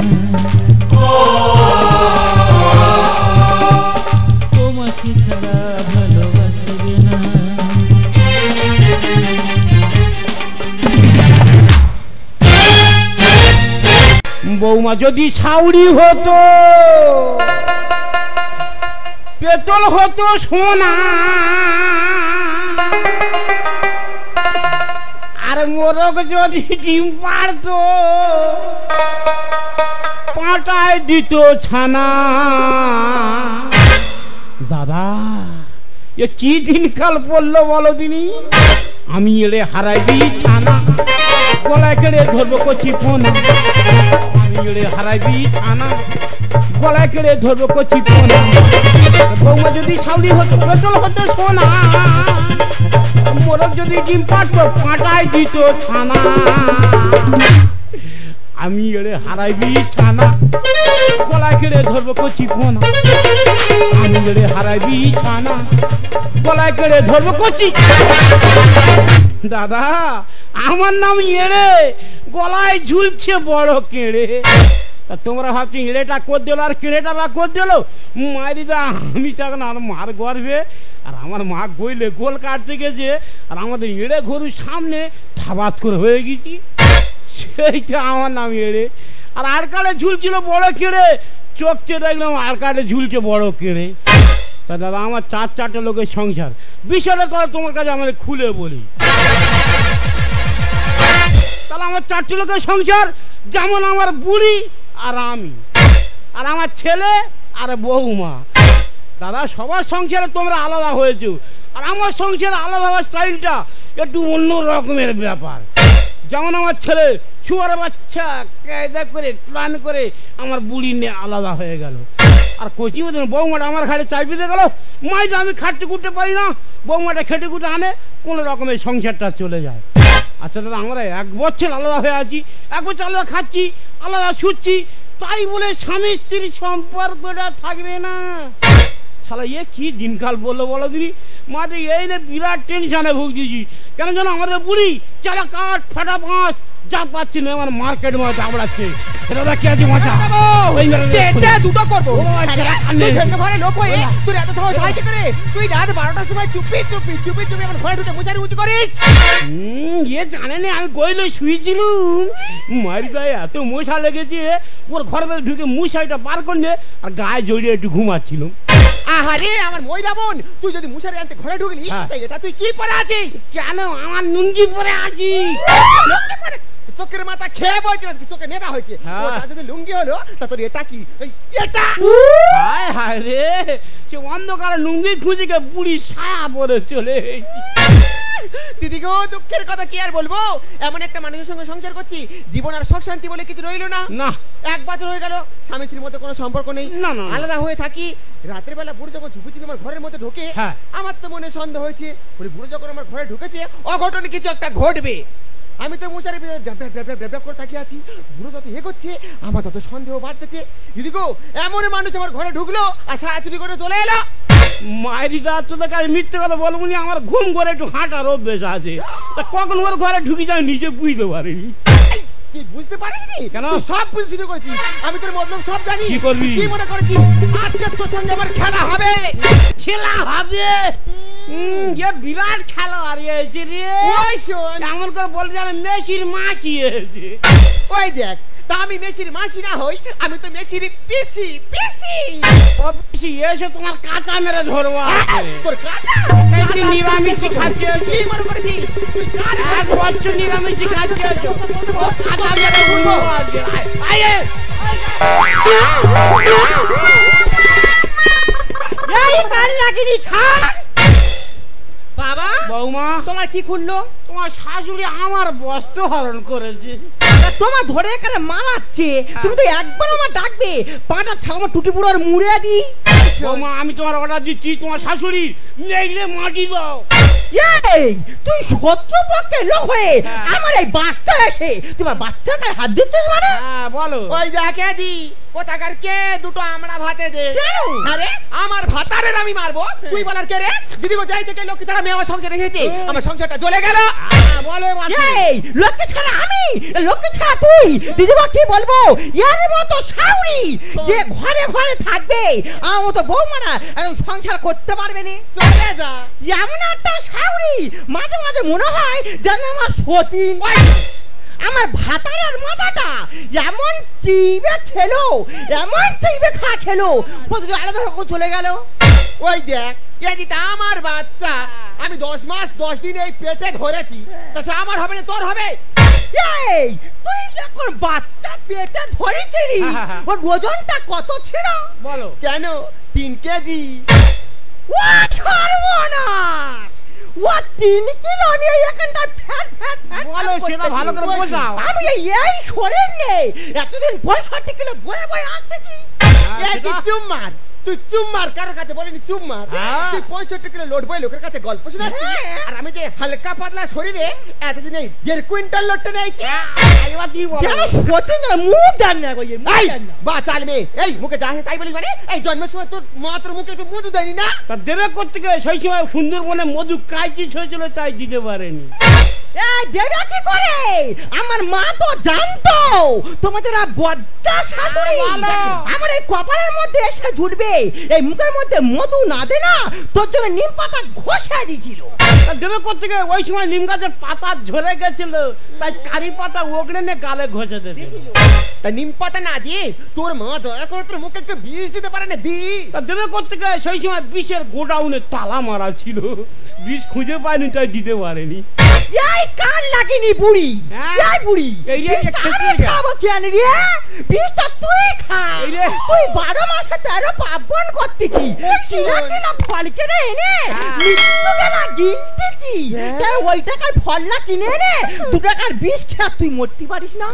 তোমাকে ছাড়া ভালোবাসবে না। বৌমা যদি সাউরি হতো, পেতল হতো সোনা, আর মোরগ যদি ডিম পারতো পাটায় দিত ছানা। দাদা এ কি দিনকাল পড়লো বলো দিনি, আমি এড়ে হারাইবি ছানা, গলায় কেড়ে ধরবো কচি ফোনা। আমি এড়ে হারাইবি ছানা, গলায় কেড়ে ধরবো কচি ফোনা। বৌমা যদি সাউরি হতো, পেটল হতো সোনা, মোরগ যদি ডিম পারতো পাটায় দিত ছানা। আমি এড়ে হারাইবি ছানা, গলায় কেড়ে ধরবো কচি ফোনা। আমি এড়ে হারাইবি ছানা, গলায় কেড়ে ধরবো কচি। দাদা আমার নাম এড়ে, গলায় ঝুলছে বড় কেড়ে। তা তোমরা ভাবছি এড়েটা কর দিল আর কেড়েটা বা কর দিল। মারিদা আমি তখন আর মার গর্বে, আর আমার মা গইলে গোল কাটতে গেছে, আর আমাদের এড়ে গরুর সামনে থাবাত করে হয়ে গেছি। সেইটা আমার নাম এড়ে। আর আর কালে ঝুলছিল বড় কেড়ে, চোখ চেয়ে দেখলাম আর কালে ঝুলছে বড় কেড়ে। তা দাদা আমার চারটে লোকের সংসার, বিষয়টা তাহলে তোমার কাছে আমার খুলে বলি। তাহলে আমার 4টি লোকের সংসার, যেমন আমার বুড়ি আর আমি আর আমার ছেলে আর বৌমা। দাদা সবার সংসারে তোমরা আলাদা হয়েছো, আর আমার সংসারে আলাদা হওয়ার স্টাইলটা একটু অন্য রকমের ব্যাপার। যেমন আমার ছেলে শুয়ার বাচ্চা কায়দা করে প্ল্যান করে আমার বুড়ি নিয়ে আলাদা হয়ে গেল, আর কচি মতন বৌমাটা আমার ঘাড়ে চাই পেতে গেল। মাইটা আমি খাটতে কুটতে পারি না, বৌমাটা খেটে কুটে আনে, কোনো রকমের সংসারটা চলে যায়। আচ্ছা দাদা আমরা 1 বছর আলাদা হয়ে আছি, 1 বছর আলাদা খাচ্ছি, আলাদা শুচ্ছি, তাই বলে স্বামী স্ত্রীর সম্পর্কটা থাকবে না? শালা এ কি দিনকাল বললো বলো দিদি। মাঝে এই না বিরাট টেনশনে ভুগতেছি, কেন যেন আমাদের বুড়ি চালা কাঠ ফাটা বাঁশ যা পাচ্ছি না, আমার মার্কেট মাছ আবড়াচ্ছে। দাদা কি আছে মাছা দুটো করবো ঘরে লোক হয়ে তুই এত সময় সাহায্য করে তুই রাত 12টার সময় চুপি আমার ঘরে ঢুকে মুচারি উঁচু করিস। এ জানে না আমি গইলে শুয়েছিলুম, মারি গায়ে এত মশা লেগেছে, ওর ঘরে ঢুকে মশাইটা বার করলে আর গায়ে জড়িয়ে একটু ঘুমাচ্ছিলুম। আহারে আমার ময়রা বোন, তুই যদি মুশারি আনতে ঘরে ঢুকলি, এটা তুই কি পরে আছিস? কেন আমার লুঙ্গি পরে আছি। চোখের মাথা খেয়ে বলছে না, চোখে নেবা হয়েছে। হ্যাঁ। ওটা যদি লুঙ্গি হলো তা তোর এটা কি? এই এটা হায় হায় রে, সে অন্ধকারে লুঙ্গি খুঁজিকে বুড়ি ছায়া পরে চলে এসেছি। দিদি গো, দুঃখের কথা কি আর বলবো, এমন একটা মানুষের সঙ্গে সংসার করছি, জীবন আর সুখ শান্তি বলে কিছু রইলো না। না, 1 বছর হয়ে গেল, স্বামী স্ত্রীর মধ্যে কোনো সম্পর্ক নেই, না, না। আলাদা হয়ে থাকি। রাতের বেলা বুড়ো যখন চুপি চুপি আমার ঘরের মধ্যে ঢোকে, হ্যাঁ। আমার তো মনে সন্দেহ হয়েছে, ওই বুড়ো যখন আমার ঘরে ঢুকেছে অঘটন কিছু একটা ঘটবে। আমি তো মশারি ড্যাব করে তাকিয়ে আছি, বুড়ো যত এগোচ্ছে আমার তত সন্দেহ বাড়তেছে। দিদি গো, এমন মানুষ আমার ঘরে ঢুকলো আর সায়া চুরি করে চলে এলো। মায়েরি দা তোদের কাছে মিথ্যে কথা বলবো নি, আমার ঘুম করে একটু হাঁটার অভ্যেস আছে, তা কখন ওর ঘরে ঢুকি যাবে নিজে বুঝতে পারিনি। তুই বুঝতে পারিসনি? কেন? তুই সব বুঝতে শুরু করেছিস, আমি তোর মতলব সব জানি। কি করবি? কি মনে করেছিস আজকে তোর সঙ্গে আমার খেলা হবে? খেলা হবে? এ বিরাট খেলা হারিয়েছে রে। ওই শোন, এমন করে বলে যেন মেসির মাসি এসেছে। ওই দেখ, তা আমি মেসির মাসি না হই, আমি তো মেসির পিসি। পিসি অফিসে এসে তোমার কাঁচা মেরে ধরবো আজকে। তোর কাটা এই যে নিরামিষি খাচ্ছে, কি মনে করেছিস তুই কাটা? 1 বছর নিরামিষি খাচ্ছে, ও কাঁচা মেরে ধরবো আজকে। আয় এই কাল লাগিনি ছাড়। বাবা, বৌমা, তোমার কি খুললো? তোমার শাশুড়ি আমার বস্ত্র হরণ করেছে। তোমার ধরে এখানে মারাচ্ছে, তুমি তো একবার আমার ডাকবে, পাটা ছাগল টুটি পুরোর মুড়ে দি। বৌমা, আমি তোমার অর্ডার দিচ্ছি, তোমার শাশুড়ি নেগড়ে মাটি দাও। এই তুই শত্রুপক্ষে লোক হয়ে আমার এই বাচ্চা এসে তোমার বাচ্চাকে হাত দিচ্ছিস মানে? হ্যাঁ বলো। ওই দেখে দি কোথাকার কে দুটো আমরা ভাতে দে। আরে আমার ভাতারের আমি মারবো, তুই বলার কে রে? দিদি গো, যাই থেকে লক্ষ্মী ছাড়া মেয়ে আমার সংসারে এসেছে, আমার সংসারটা চলে গেল। বলো এই লক্ষ্মী ছাড়া আমি, লক্ষ্মী ছাড়া তুই, দিদিগো কি বলবো, এর মতো শাউরি যে ঘরে ঘরে থাকবে আমার মতো বৌমারা একদম সংসার করতে পারবে না। চলে যা। এমন একটা শাউরি মাঝে মাঝে মনে হয় যেন আমার সতীন। আমার ভাতারের মাথাটা এমন চিবে খেলো, এমন চিবে খা খেলো, প্রতিদিন আলাদা হয়ে চলে গেল। ওই দেখ, এদিকে আমার বাচ্চা, আমি 10 মাস 10 দিন এই পেটে ধরেছি, তা সে আমার হবে না তোর হবে? এই তুই যখন বাচ্চা পেটে ধরেছিলি ওর ওজনটা কত ছিল বলো। কেন 3 কেজি? ও সর্বনাশ, ও 3 কিলো নিয়ে এখানটা ফ্যাট ফ্যাট ফ্যাট বলো, সেটা ভালো করে বোঝাও। আমি এই শরীর নেই এতদিন 65 কিলো বয়ে বয়ে আসতেছি। এই তুই চুপ মার, তুই চুপ মার, কারোর কাছে বলিনি চুপ মার। হ্যাঁ। তুই 65 কিলো লোড বই লোকের কাছে গল্প শোনাচ্ছিস, আর আমি যে হালকা পাতলা শরীরে এতদিনে 1.5 কুইন্টাল লোডটা নিয়েছি। এবার তুই বলো। যেন সত্যি যেন মুখ দেন না গো, মুখ এই দেন না। বা চাল মেয়ে, এই মুখে যা আসে তাই বলিস মানে? এই জন্মের সময় তোর মা তোর মুখে একটু মধু দেয়নি না? তা দেবে করতে গেলে সেই সময় সুন্দরবনে মধু ক্রাইসিস হয়েছিল, তাই দিতে পারেনি। এই দেবে কি করে? আমার মা তো জানতো তোমাদের বদ্দা শাশুড়ি আমার এই কপালের মধ্যে এসে জুটবে, এই মুখের মধ্যে মধু না দে না তোর জন্য নিম পাতা ঘষে দিয়েছিল। তা দেবে করতে গেলে ওই সময় নিম গাছের পাতা ঝরে গেছিল, তাই কারি পাতা ওগড়ে নিয়ে গালে ঘষে দিয়েছিল। তা নিম পাতা না দিয়ে তোর মা দয়া করে তোর মুখে একটু বিষ দিতে পারে না? বিষ তা দেবে করতে গেলে সেই সময় বিষের গোডাউনে তালা মারা ছিল, বিষ খুঁজে পায়নি, তাই দিতে পারেনি। এই কান লাগেনি বুড়ি, হ্যাঁ। এই বুড়ি এই রে, বিষটা খেতে আমি যা। খাবো কেন রে? বিষটা তুই খা, এই রে। তুই 12 মাসে 13 পার্বণ করতেছি, কিলা কিলা ফল কিনে এনে মৃত্যু গেলা গিনতেছি, কেন ওই টাকায় ফলটা কিনে এনে 2 টাকার বিষ খেয়ে তুই মরতে পারিস না?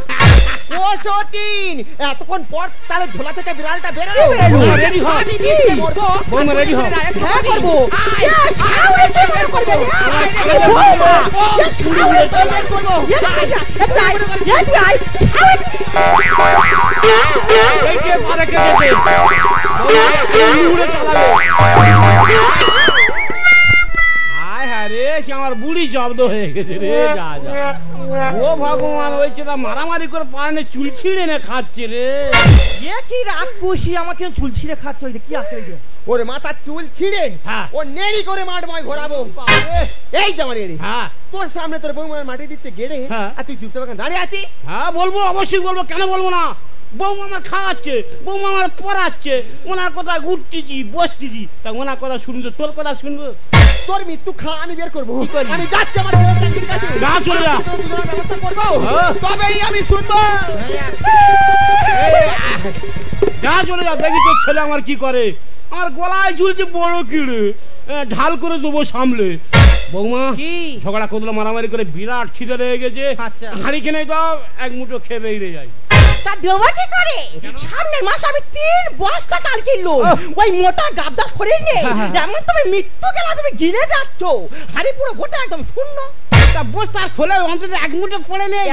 ও সতীন, এতক্ষণ পর তাহলে ঝোলা থেকে বিড়ালটা বেরোলো। কি বেরোলো? রেডি হ। আমি বিষে মরবো। বৌমা, রেডি হ। হ্যাঁ করবো। এ শাউরি কি মনে করবে রে? এ বৌমা, এ শাউরি কি মনে করবো? এ তুই যা, এ তুই আয়, এ তুই আয়, শাউরি। এইকে পারে কে যেতে? উড়ে চালাবে। হায় হায় রে, সে আমার বুড়ি জব্দ হয়ে গেছে রে। যা যা, ও ভগবান, ওই চেতা মারামারি করে পারে চুল ছিঁড়ে নে খাচ্ছে রে। এ কি রাত বসি আমাকে চুল ছিঁড়ে খাচ্ছে, ওই কি আঁকড়ে গিয়ে ওর মাথার চুল ছিঁড়ে হ্যাঁ। ও নেড়ি করে মাঠময় ঘোরাবো। এই যেমন নেড়ি, হ্যাঁ তোর সামনে তোর বৌমার মাটি দিচ্ছে গেড়ে, হ্যাঁ। আর তুই চুপচাপ এখানে দাঁড়িয়ে আছিস। হ্যাঁ বলবো, অবশ্যই বলবো, কেন বলবো না। বৌমা আমার খাওয়াচ্ছে, বৌমা আমার পড়াচ্ছে, ওনার কথা উঠতেছি বসতেছি, তা ওনার কথা শুনবো তোর কথা শুনবো? তোর মৃত্যু খা আমি বের করবো। কি করবি? আমি যাচ্ছি আমার ছেলের চাকরির কাছে। না, চলে যা। দুজনের ব্যবস্থা করবো, তবেই আমি শুনবো। যা চলে যা, দেখি তোর ছেলে আমার কি করে। আমার গলায় ঝুলছে বড় কিড়ে, ঢাল করে দেবো সামলে। বৌমা কি ঝগড়া করলো, মারামারি করে বিরাট খিদে লেগে গেছে। আচ্ছা। হাঁড়ি কিনে দাও, এক মুঠো খেয়ে বেরিয়ে যাই। তা দেওয়া কি করে? সামনের মাসে আমি 3 বস্তা চাল কিনলো, ওই মোটা গাবদা করে নিয়ে এমন তুমি মৃত্যু গেলা তুমি গিলে যাচ্ছ, হাড়ি পুরো গোটা একদম শূন্য। তা বস্তা খোলে অন্তত এক মুঠো পড়ে নেই,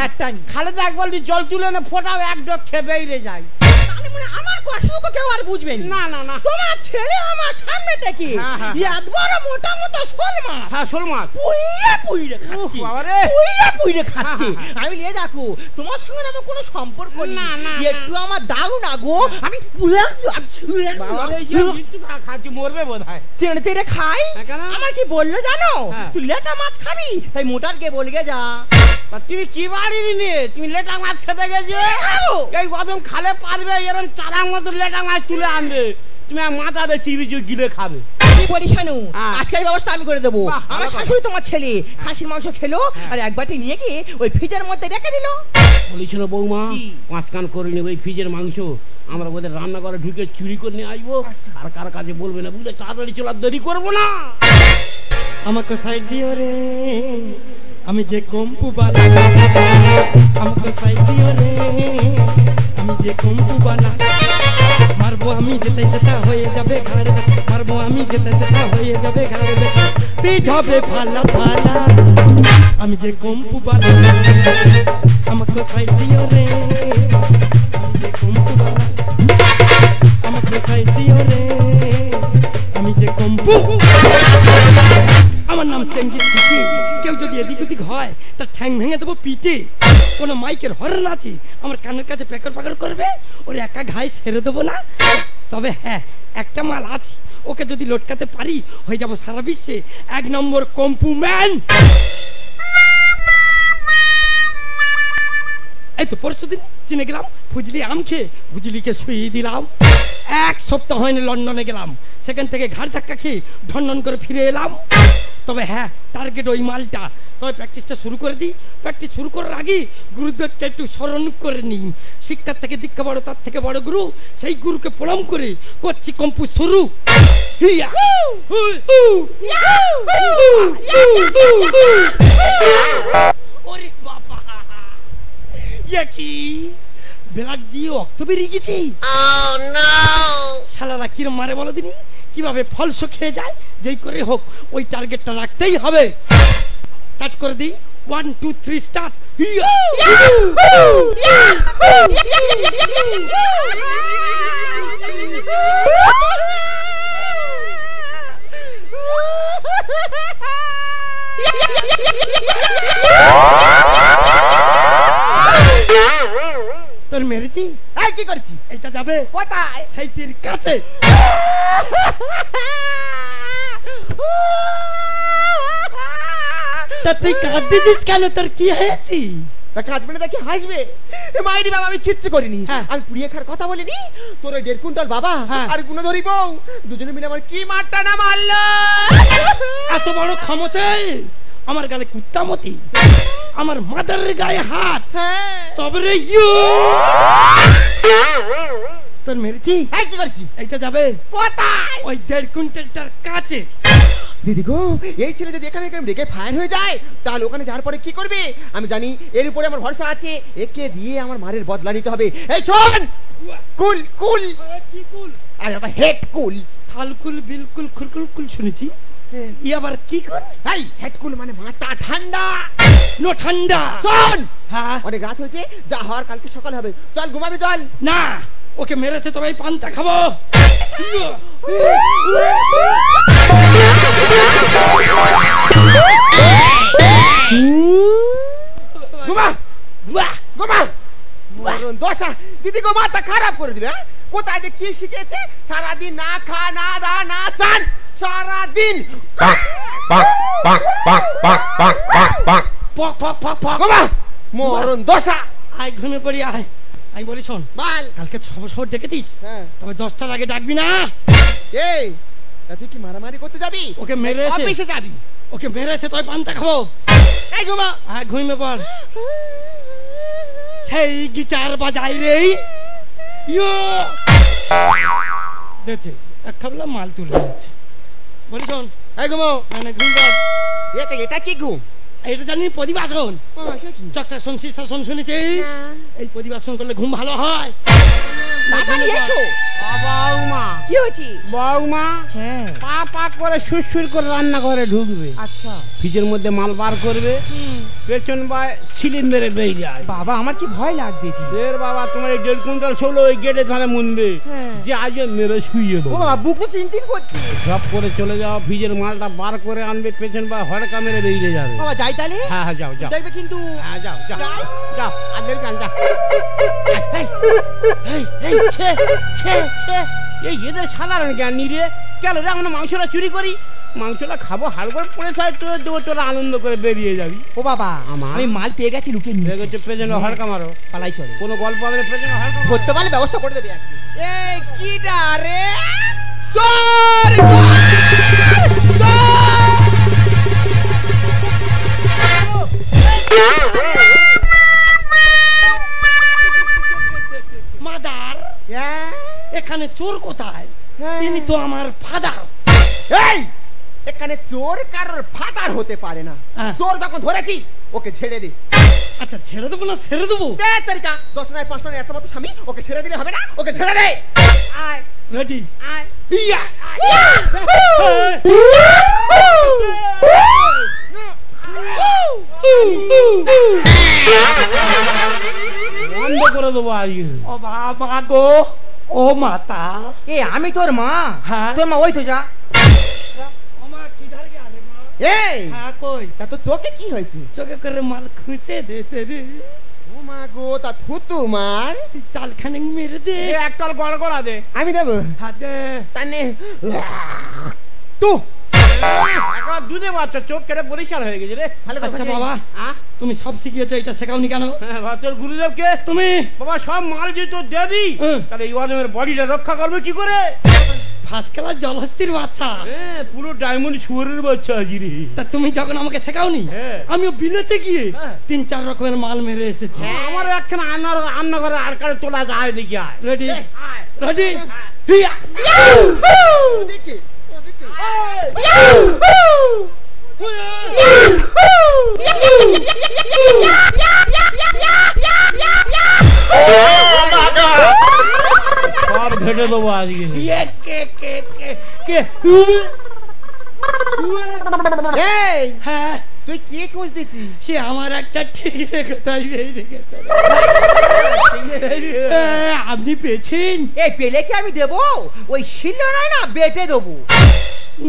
খালে তো এক বালতি জল তুলে এনে ফোটাও, এক ডক খেয়ে বেরিয়ে যায়। তাহলে মনে আমার কষ্ট কেউ আর বুঝবে না না না, তোমার ছেলে আমার সামনে থেকে এত বড় মোটা মোটা শোল মাছ, হ্যাঁ শোল মাছ পুইরে পুইরে খাচ্ছে, বাবারে পুইরে পুইরে খাচ্ছে। আমি নিয়ে দেখো তোমার সঙ্গে আমার কোনো সম্পর্ক নেই, না, না, একটু আমার দাও না গো, আমি পুরা বাবারে মৃত্যু খাচ্ছি, মরবে বোধহয়। চেড়ে চেড়ে খাই। কেন? আমার কি বললো জানো, হ্যাঁ। তুই লেটা মাছ খাবি, তাই মোটার কে বলগে যা। তা তুমি কি বাড়ি নিলে, তুমি লেটা মাছ খেতে গেছে? এই কদম খালে পারবে এরকম চারার মতো লেটা মাছ তুলে আনবে, তুমি মাথাতে চিবি চিবি গিলে খাবে। কি বলিস শানু, আজকের ব্যবস্থা আমি করে দেবো। বাহ, আমার ভালো শাশুড়ি তোমার ছেলে খাসির মাংস খেলো আর এক বাটি নিয়ে গিয়ে ওই ফ্রিজের মধ্যে রেখে দিল। বলেছিল বৌমা কি? পাঁচ কান করে নিবে ওই ফ্রিজের মাংস, আমরা ওদের রান্নাঘরে ঢুকে চুরি করে নিয়ে আসবো, আর কার কাছে বলবে না, বুঝলে তাড়াতাড়ি চলার দেরি করবো না। আমাকে সাইড দিও রে, আমি যে কম্পু বালা, আমাকে সাইড দিও রে, আমি যে কম্পু বালা, মারবো আমি যেতে সেটা হয়ে যাবে ঘাড়ে, মারবো আমি যেতে সেটা হয়ে যাবে ঘাড়ে, পিঠ হবে ফালা ফালা, আমি যে কম্পু বালা, আমাকে সাইড দিও রে, আমি যে কম্পু বালা, আমাকে সাইড দিও রে, আমি যে কম্পু। আমার নাম চেঙ্গিস পিটি, কেউ যদি এদিক ওদিক হয় তার ঠ্যাং ভেঙে দেবো পিটে। কোনো মাইকের হর্ন আছে আমার কানের কাছে প্যাকর প্যাকর করবে, ওর একা ঘাই সেরে দেবো না। তবে হ্যাঁ, একটা মাল আছে, ওকে যদি লটকাতে পারি হয়ে যাব সারা বিশ্বে 1 নম্বর কম্পু ম্যান। এই তো পরশুদিন চিনে গেলাম ফুজলি আম খেয়ে, ফুজলিকে শুয়ে দিলাম। 1 সপ্তাহ হয়নি লন্ডনে গেলাম, সেখান থেকে ঘাড় ধাক্কা খেয়ে ঢনঢন করে ফিরে এলাম। তবে হ্যাঁ, টার্গেট ওই মালটা। তবে প্র্যাকটিসটা শুরু করে দিই। প্র্যাকটিস শুরু করার আগে গুরুদেবকে একটু স্মরণ করে নিই। শিক্ষার থেকে দীক্ষা বড়, তার থেকে বড় গুরু, সেই গুরুকে প্রণাম করে করছি কম্পু শুরু। ওরে বাবা, কি ব্লাড দিয়ে রক্ত বেরিয়ে গেছে। শালারা কিরম মারে বলো দিনি, কিভাবে ফলস খেয়ে যায়। যেই করে হোক ওই টার্গেটটা রাখতেই হবে। স্টার্ট করে দিই, 1 2 3 স্টার্ট। তোর মেরেছি, এই কি করছি? এটা যাবে কোথায়? সেই তীর কাছে। তা তুই কাঁদছিস কেন, তোর কি হয়েছি? তা কাঁদবে না, দেখি হাসবে। মাইরি বাবা, আমি কিচ্ছু করিনি। আমি পুড়িয়ে খাওয়ার কথা বলিনি। তোর ওই 1.5 কুইন্টাল বাবা আর গুণধরী বউ দুজনে মিলে আমার কি মারটা না মারলো। এত বড় ক্ষমতা আমার গালে কুত্তামতি, আমার মাদারের গায়ে হাত। তবে রে তোর মেরেছি, কি করছি? এইটা যাবে কোথায়? ওই 1.5 কুইন্টালটার কাছে। দিদি গো, এই ছেলে যদি এখানে রেখে ফায়ার হয়ে যায় তাহলে ওখানে যাওয়ার পরে কি করবে? আমি জানি এর উপরে আমার ভরসা আছে, একে দিয়ে আমার মারের বদলা নিতে হবে। এই শোন, কুল কুল কি কুল? আরে বাবা, হেড কুল। থালকুল বিলকুল খুরকুল কুল শুনেছি, ই আবার কি কুল? এই হেড কুল মানে মাথা ঠান্ডা। নো ঠান্ডা। শোন, হ্যাঁ অনেক রাত হয়েছে, যা হওয়ার কালকে সকাল হবে। চল ঘুমাবি, চল। না, ওকে মেরেছে তবে এই পান্তা খাবো। ঘুমা ঘুমা। দশা দিদি গো, মাথা খারাপ করে দিলে। কোথায় যে কি শিখেছে? সারাদিন না খা না দা না চান, সারাদিন মরণ দশা। আয় ঘুমে পড়ি, আয় আমি বলি শোন, বল। কালকে সব ডেকেছিস, হ্যাঁ। তবে 10টার আগে ডাকবি না। এই তা তুই কি মারামারি করতে যাবি? ওকে মেরে এসে অফিসে যাবি? ওকে মেরে এসে তুই পান্তা খাবো। এই ঘুমা। হ্যাঁ ঘুমিয়ে পড়। সেই গিটার বাজাই রে ইয়ো দেখছে একটা বলে মাল তুলে নিয়েছে। বলি শোন, এই ঘুমো। মানে ঘুম পড়। এটা কি ঘুম? এটা জানি প্রতিবাসন। সে কি? চক্রাসন শীর্ষাসন শুনেছিস? এই প্রতিবাসন করলে ঘুম ভালো হয়। বাবা নিয়ে এসো। বৌমা কি হয়েছে? বৌমা পা পা করে সুরসুর করে রান্না করে ঢুকবে, আচ্ছা ফ্রিজের মধ্যে মাল বার করবে, পেছন বা সিলিন্ডারে বেরিয়ে যায়। বাবা আমার কি ভয় লাগতেছে। বাবা তোমার এই 1.5 কুইন্টাল ষোলো ওই গেটে ধারে মুনবে, যে আজ মেরে শুয়ে ও দেবো। বাবা বুক তো চিনচিন করছে। সব করে চলে যাও, ফ্রিজের মালটা বার করে আনবে, পেছন বা হড়কা মেরে বেরিয়ে যাবে। বাবা যাই তাহলে? হ্যাঁ হ্যাঁ যাও যাও। দেখবে কিন্তু। হ্যাঁ যাও যাও যাই? যাও। আদের গান যা। এই এদের সাধারণ জ্ঞান নি রে। কেন রে আমরা মাংসটা চুরি করি, মাংসটা খাবো, হাড় করে পড়ে থাকে, তোরা আনন্দ করে বেরিয়ে যাবি। ও বাবা আমি মাল পেয়ে গেছি, লুকিয়ে নিয়ে পেছনে হড়কা মারো, পালাই চলে। কোনো গল্প হবে পেছনে হড়কা মারো। ধরতে পারলে ব্যবস্থা করে দেবে। এই কি ডারে? চোর! মাদার, এখানে চোর কোথায়? তিনি তো আমার ফাদার। এই এখানে চোর কারোর ফাদার হতে পারে না। চোর যখন ধরেছি ওকে ছেড়ে দে। আচ্ছা ছেড়ে দেবো না ছেড়ে দেবো? 10 নয় 5 নয় এত মতো স্বামী, ওকে ছেড়ে দিলে হবে না, ওকে ছেড়ে দে। আয় রেডি? আয়। ইয়া বন্ধ করে দেবো আজকে। ও বাবা গো, ও মাতা। এ আমি তোর মা। হ্যাঁ তোর মা ওই তো যা। এই হ্যাঁ কই? তা তো চোখে কি হয়েছে? চোখে করে মাল খুঁজে দেতে রে। ও মা গো, তা থুতু মার। তালখানে মেরে দে। একটাল গড়গড়া দে। আমি দেবো হাতে তানে তু একবার দুধে বাচ্চা চোখ কেটে পরিষ্কার হয়ে গেছে রে। আচ্ছা বাবা, তুমি সব শিখিয়েছো, এটা শেখাওনি কেন? তোর গুরুদেবকে তুমি বাবা সব মাল যে তোর দিয়ে দিই, তাহলে এই ওয়াজমের বডিটা রক্ষা করবে কি করে? ফার্স্ট ক্লাস জলহস্তির বাচ্চা, পুরো ডায়মন্ড শুয়োরের বাচ্চা আছি রে। তা তুমি যখন আমাকে শেখাওনি, আমিও বিলেতে গিয়ে 3-4 রকমের মাল মেরে এসেছি। আমার একখানা রান্না করে আর কারে তোলা যায় দেখি। আয় রেডি রেডি। ওদিকে সব ঘেটে দেবো আজকে। এই হ্যাঁ তুই কি খোঁজ দিচ্ছিস? সে আমার একটা ঠিক কোথায় রেখেছে। আপনি পেয়েছেন? এই পেলে কি আমি দেবো? ওই শিলনোড়ায় না বেটে দেবো।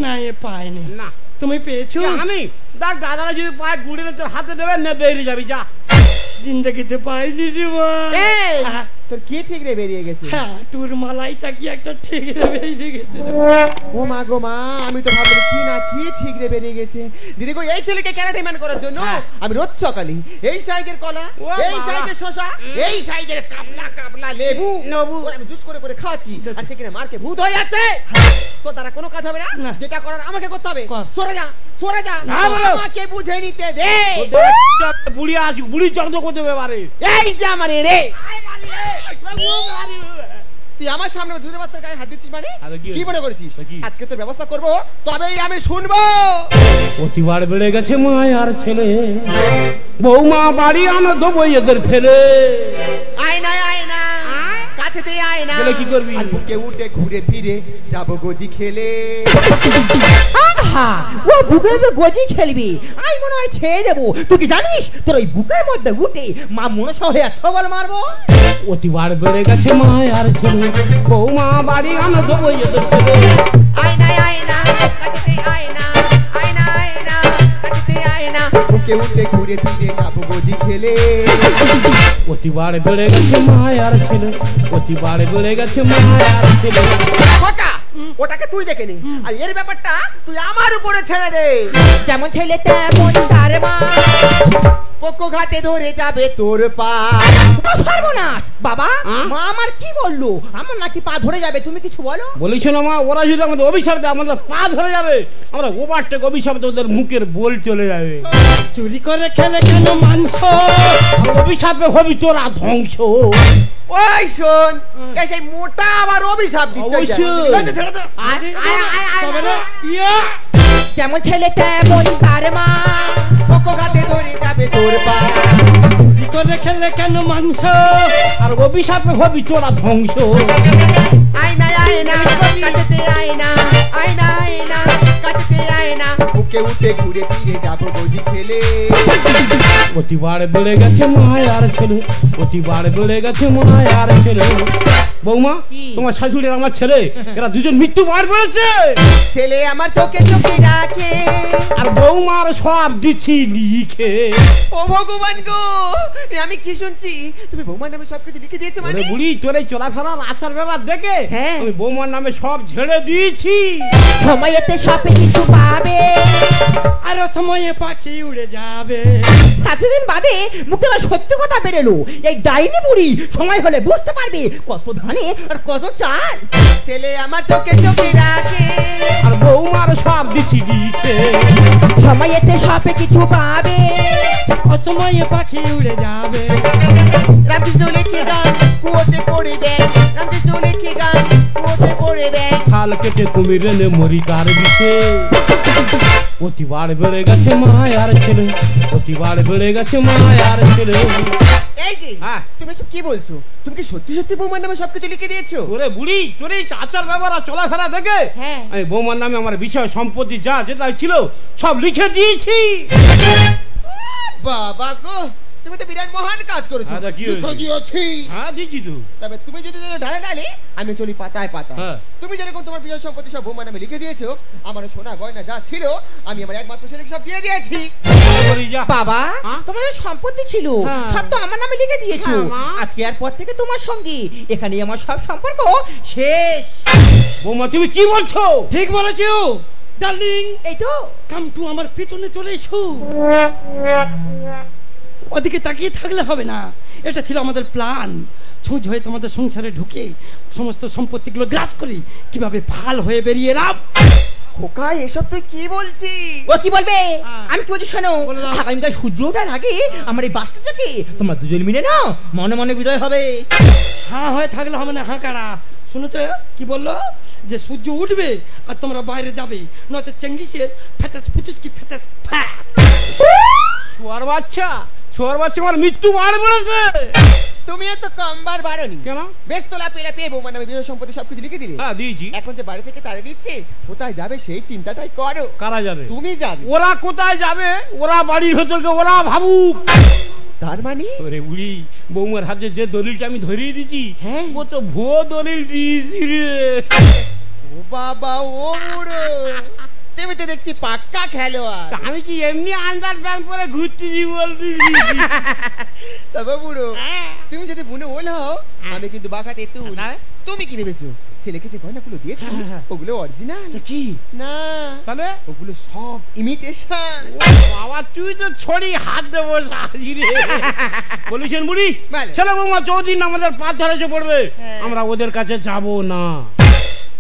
না এ পায়নি। না তুমি পেয়েছো? আমি দেখ দাদারা যদি পায় গুড়িয়ে তোর হাতে দেবে না, বেরিয়ে যাবি যা। জিন্দগিতে পাইনি রে মা। এই তোর কি ঠিক রে বেরিয়ে গেছে? হ্যাঁ তোর মালাই চাকি একটা ঠিক রে বেরিয়ে গেছে। ও মা গো মা, আমি তো ভাবলাম কি না কি ঠিক রে বেরিয়ে গেছে। দিদি গো, এই ছেলেকে ক্যারাটে ম্যান করার জন্য আমি রোজ সকালে এই সাইজের কলা, এই সাইজের শসা, এই সাইজের কাবলা লেবু ওর আমি জুস করে করে খাওয়াচ্ছি, আর সেখানে মারকে ভূত হয়ে যাচ্ছে। তো তারা কোনো কাজ হবে না, যেটা করার আমাকে করতে হবে। সরে যা সরে যা, আমাকে বুঝে নিতে দে। বুড়ি আসি, বুড়ি চন্দ্র করতে হবে এবারে। এই যা মানে রে, তুই আমার সামনে দুধের বাচ্চার গায়ে হাত দিচ্ছিস মানে কি মনে করেছিস? আজকে তোর ব্যবস্থা করবো, তবেই আমি শুনবো। প্রতিবার বেড়ে গেছে মায়ার ছেলে, বৌমা বাড়ি আনো দেবো এদের ফেলে। আয়না আয়না কাছেতে আয়না, কি করবি? বুকে উঠে ঘুরে ফিরে যাবো গজি খেলে। ও বুকে গজি খেলবি, আমি মনে হয় ছেড়ে দেবো। তুই কি জানিস তোর ওই বুকের মধ্যে উঠে মা মনসা হয়ে এত বল মারবো। প্রতিবার বেড়ে গেছে মায়ার ছেলে, বৌমা বাড়ি আনো দেবো এদের ফেলে। আয়না আয়না কাছেতে আয়না, আয়না আয়না কাছেতে আয়না, বুকে উঠে ঘুরে ফিরে যাবো গজি খেলে। প্রতিবার বেড়ে গেছে মায়ার ছেলে, প্রতিবার বেড়ে গেছে মায়ার ছেলে। ওটাকে তুই দেখে নি, আর এর ব্যাপারটা তুই আমার উপরে ছেড়ে দে। যেমন ছেলে তেমন তার মা, পক্ষ ঘাতে ধরে যাবে তোর পা। সর্বনাশ বাবা, মা আমার কি বললো? আমার নাকি পা ধরে যাবে, তুমি কিছু বলো। বলিস না মা, ওরা যদি আমাদের অভিশাপ দেয় আমাদের পা ধরে যাবে, আমরা ওভারটেক অভিশাপ দেয় ওদের মুখের বোল চলে যাবে। চুরি করে খেলে কেন মাংস, অভিশাপে হবি তোরা ধ্বংস। ওই শোন, সেই মোটা আবার অভিশাপ দিচ্ছে। যেমন ছেলে তেমন তার মা, হাতে ধরে যাবে তোর পা। চুরি করে খেলে কেন মাংস, আর অভিশাপে হবি তোরা ধ্বংস। আয়না আয়না কাটতে আয়না, আয়না আয়না কাটতে আয়না, বুকে উঠে ঘুরে ফিরে যাবো বজি খেলে। অতিবার বেড়ে গেছে মায়ার ছেলে, অতিবার বেড়ে গেছে মায়ার ছেলে। বৌমা, তোমার শাশুড়ি আর আমার ছেলে এরা দুজন মৃত্যু বার পেয়েছে। ছেলে আমার চোখে চোখে রাখে, আর বৌমার সব দিচ্ছি লিখে। ও ভগবান গো, আমি কি শুনছি? তুমি বৌমার নামে সবকিছু লিখে দিয়েছো মানে? বুড়ি, তোর এই চলাফেরার আচার ব্যবহার দেখে হ্যাঁ, আমি বৌমার নামে সব ঝেড়ে দিয়েছি। সময়েতে সবে কিছু পাবে, আরো সময়ে পাখি উড়ে যাবে। 7 দিন বাদে মুখে সত্যি কথা বেরোলো। এই ডাইনি বুড়ি সময় হলে বুঝতে পারবে কত ধানে আর কত চাল। ছেলে আমার চোখে চোখে রাখে, আর বৌমার সব দিচ্ছি লিখে। সময়েতে সবে কিছু পাবে, অসময়ে পাখি উড়ে যাবে। রামকৃষ্ণ লিখে গান কুয়োতে পড়বে, রামকৃষ্ণ লিখে গান কুয়োতে পড়বে। খাল কেটে কুমির এনে মরি তার বিষে। অতিবার বেড়ে গেছে মায়ার ছেলে, অতিবার বেড়ে গেছে মায়ার ছেলে। এই যে তুমি সব কি বলছো? তুমি কি সত্যি সত্যি বৌমার নামে সবকিছু লিখে দিয়েছো? ওরে বুড়ি, তোর এই আচার ব্যবহার আর চলাফেরা দেখে আমি বৌমার নামে আমার বিষয় সম্পত্তি যা যেটা ছিল সব লিখে দিয়েছি। বাবা গো, তুমি তো বিরাট মহান কাজ করেছো। হ্যাঁ দিয়েছি তো। তবে তুমি যদি ঢালে ঢালে আমি চলি পাতায় পাতায়। তুমি যেরকম তোমার বিষয় সম্পত্তি সব বৌমার নামে লিখে দিয়েছো, আমার সোনা গয়না যা ছিল আমি আমার একমাত্র ছেলেকে সব দিয়ে দিয়েছি। বাবা, তোমার যে সম্পত্তি ছিল সব তো আমার নামে লিখে দিয়েছো। আজকে আর পর থেকে তোমার সঙ্গে এখানেই আমার সব সম্পর্ক শেষ। বৌমা তুমি কি বলছো? ঠিক বলেছো ডার্লিং। এই তো কামটু আমার পেছনে চলে এসো। ওদিকে তাকিয়ে থাকলে হবে না, এটা ছিল আমাদের প্ল্যান। ছুঁচ হয়ে তোমাদের সংসারে ঢুকে সমস্ত সম্পত্তিগুলো গ্রাস করি কিভাবে ফাল হয়ে বেরিয়ে এলাম। খোকা, এসব তুই কি বলছিস? ও কি বলবে? আমি কি বলছি শোনো, আগামীকাল সূর্য ওঠার আগে আমার এই বাসটা থেকে তোমরা দুজন মিলে না মনে মনে বিজয় হবে। হ্যাঁ হয়ে থাকলে হবে না, হাঁ কারা শুনেছ কি বললো? যে সূর্য উঠবে আর তোমরা বাইরে যাবে, নয়তো চেঙ্গিসের ফেচাস ফুচুস কি ফেচাস ফ্যা। শোয়ার বাচ্চা, শোয়ার বাচ্চা আমার মৃত্যু বার বেড়েছে। তুমি এত কমবার বারোনি কেন? বেশ তোলা পেলা পেয়ে বৌমার নামে বিষয় সম্পত্তি সবকিছু লিখে দিলে। হ্যাঁ দিয়েছি। এখন যে বাড়ি থেকে তাড়িয়ে দিচ্ছে, কোথায় যাবে সেই চিন্তাটাই করো। কারা যাবে? তুমি যাবে। ওরা কোথায় যাবে? ওরা বাড়ির ভেতরকে ওরা ভাবুক। তার মানে ওরে বুড়ি, বৌমার হাতে যে দলিলটা আমি ধরিয়ে দিচ্ছি ও তো ভুয়ো দলিল দিয়েছি রে। ও বাবা, ও বুড়ো, তুমি তো দেখছি পাক্কা খেলোয়াড়। আমি কি এমনি আন্ডার প্যান্ট পরে ঘুরতেছি বলতেছি? তবে বুড়ো, তুমি যদি বুনে ওল হও, আমি কিন্তু বাঁকাতে তুল। তুমি কি ভেবেছো ছেলেকে যে গয়নাগুলো দিয়েছি ওগুলো অরিজিনাল কি না? তাহলে ওগুলো সব ইমিটেশন। বাবা তুই তো ছড়ি হাত দেবো সাজি রে। বলিসেন বুড়ি, ছেলে বৌমা চৌদিন আমাদের পা ধরেছে পড়বে, আমরা ওদের কাছে যাব না।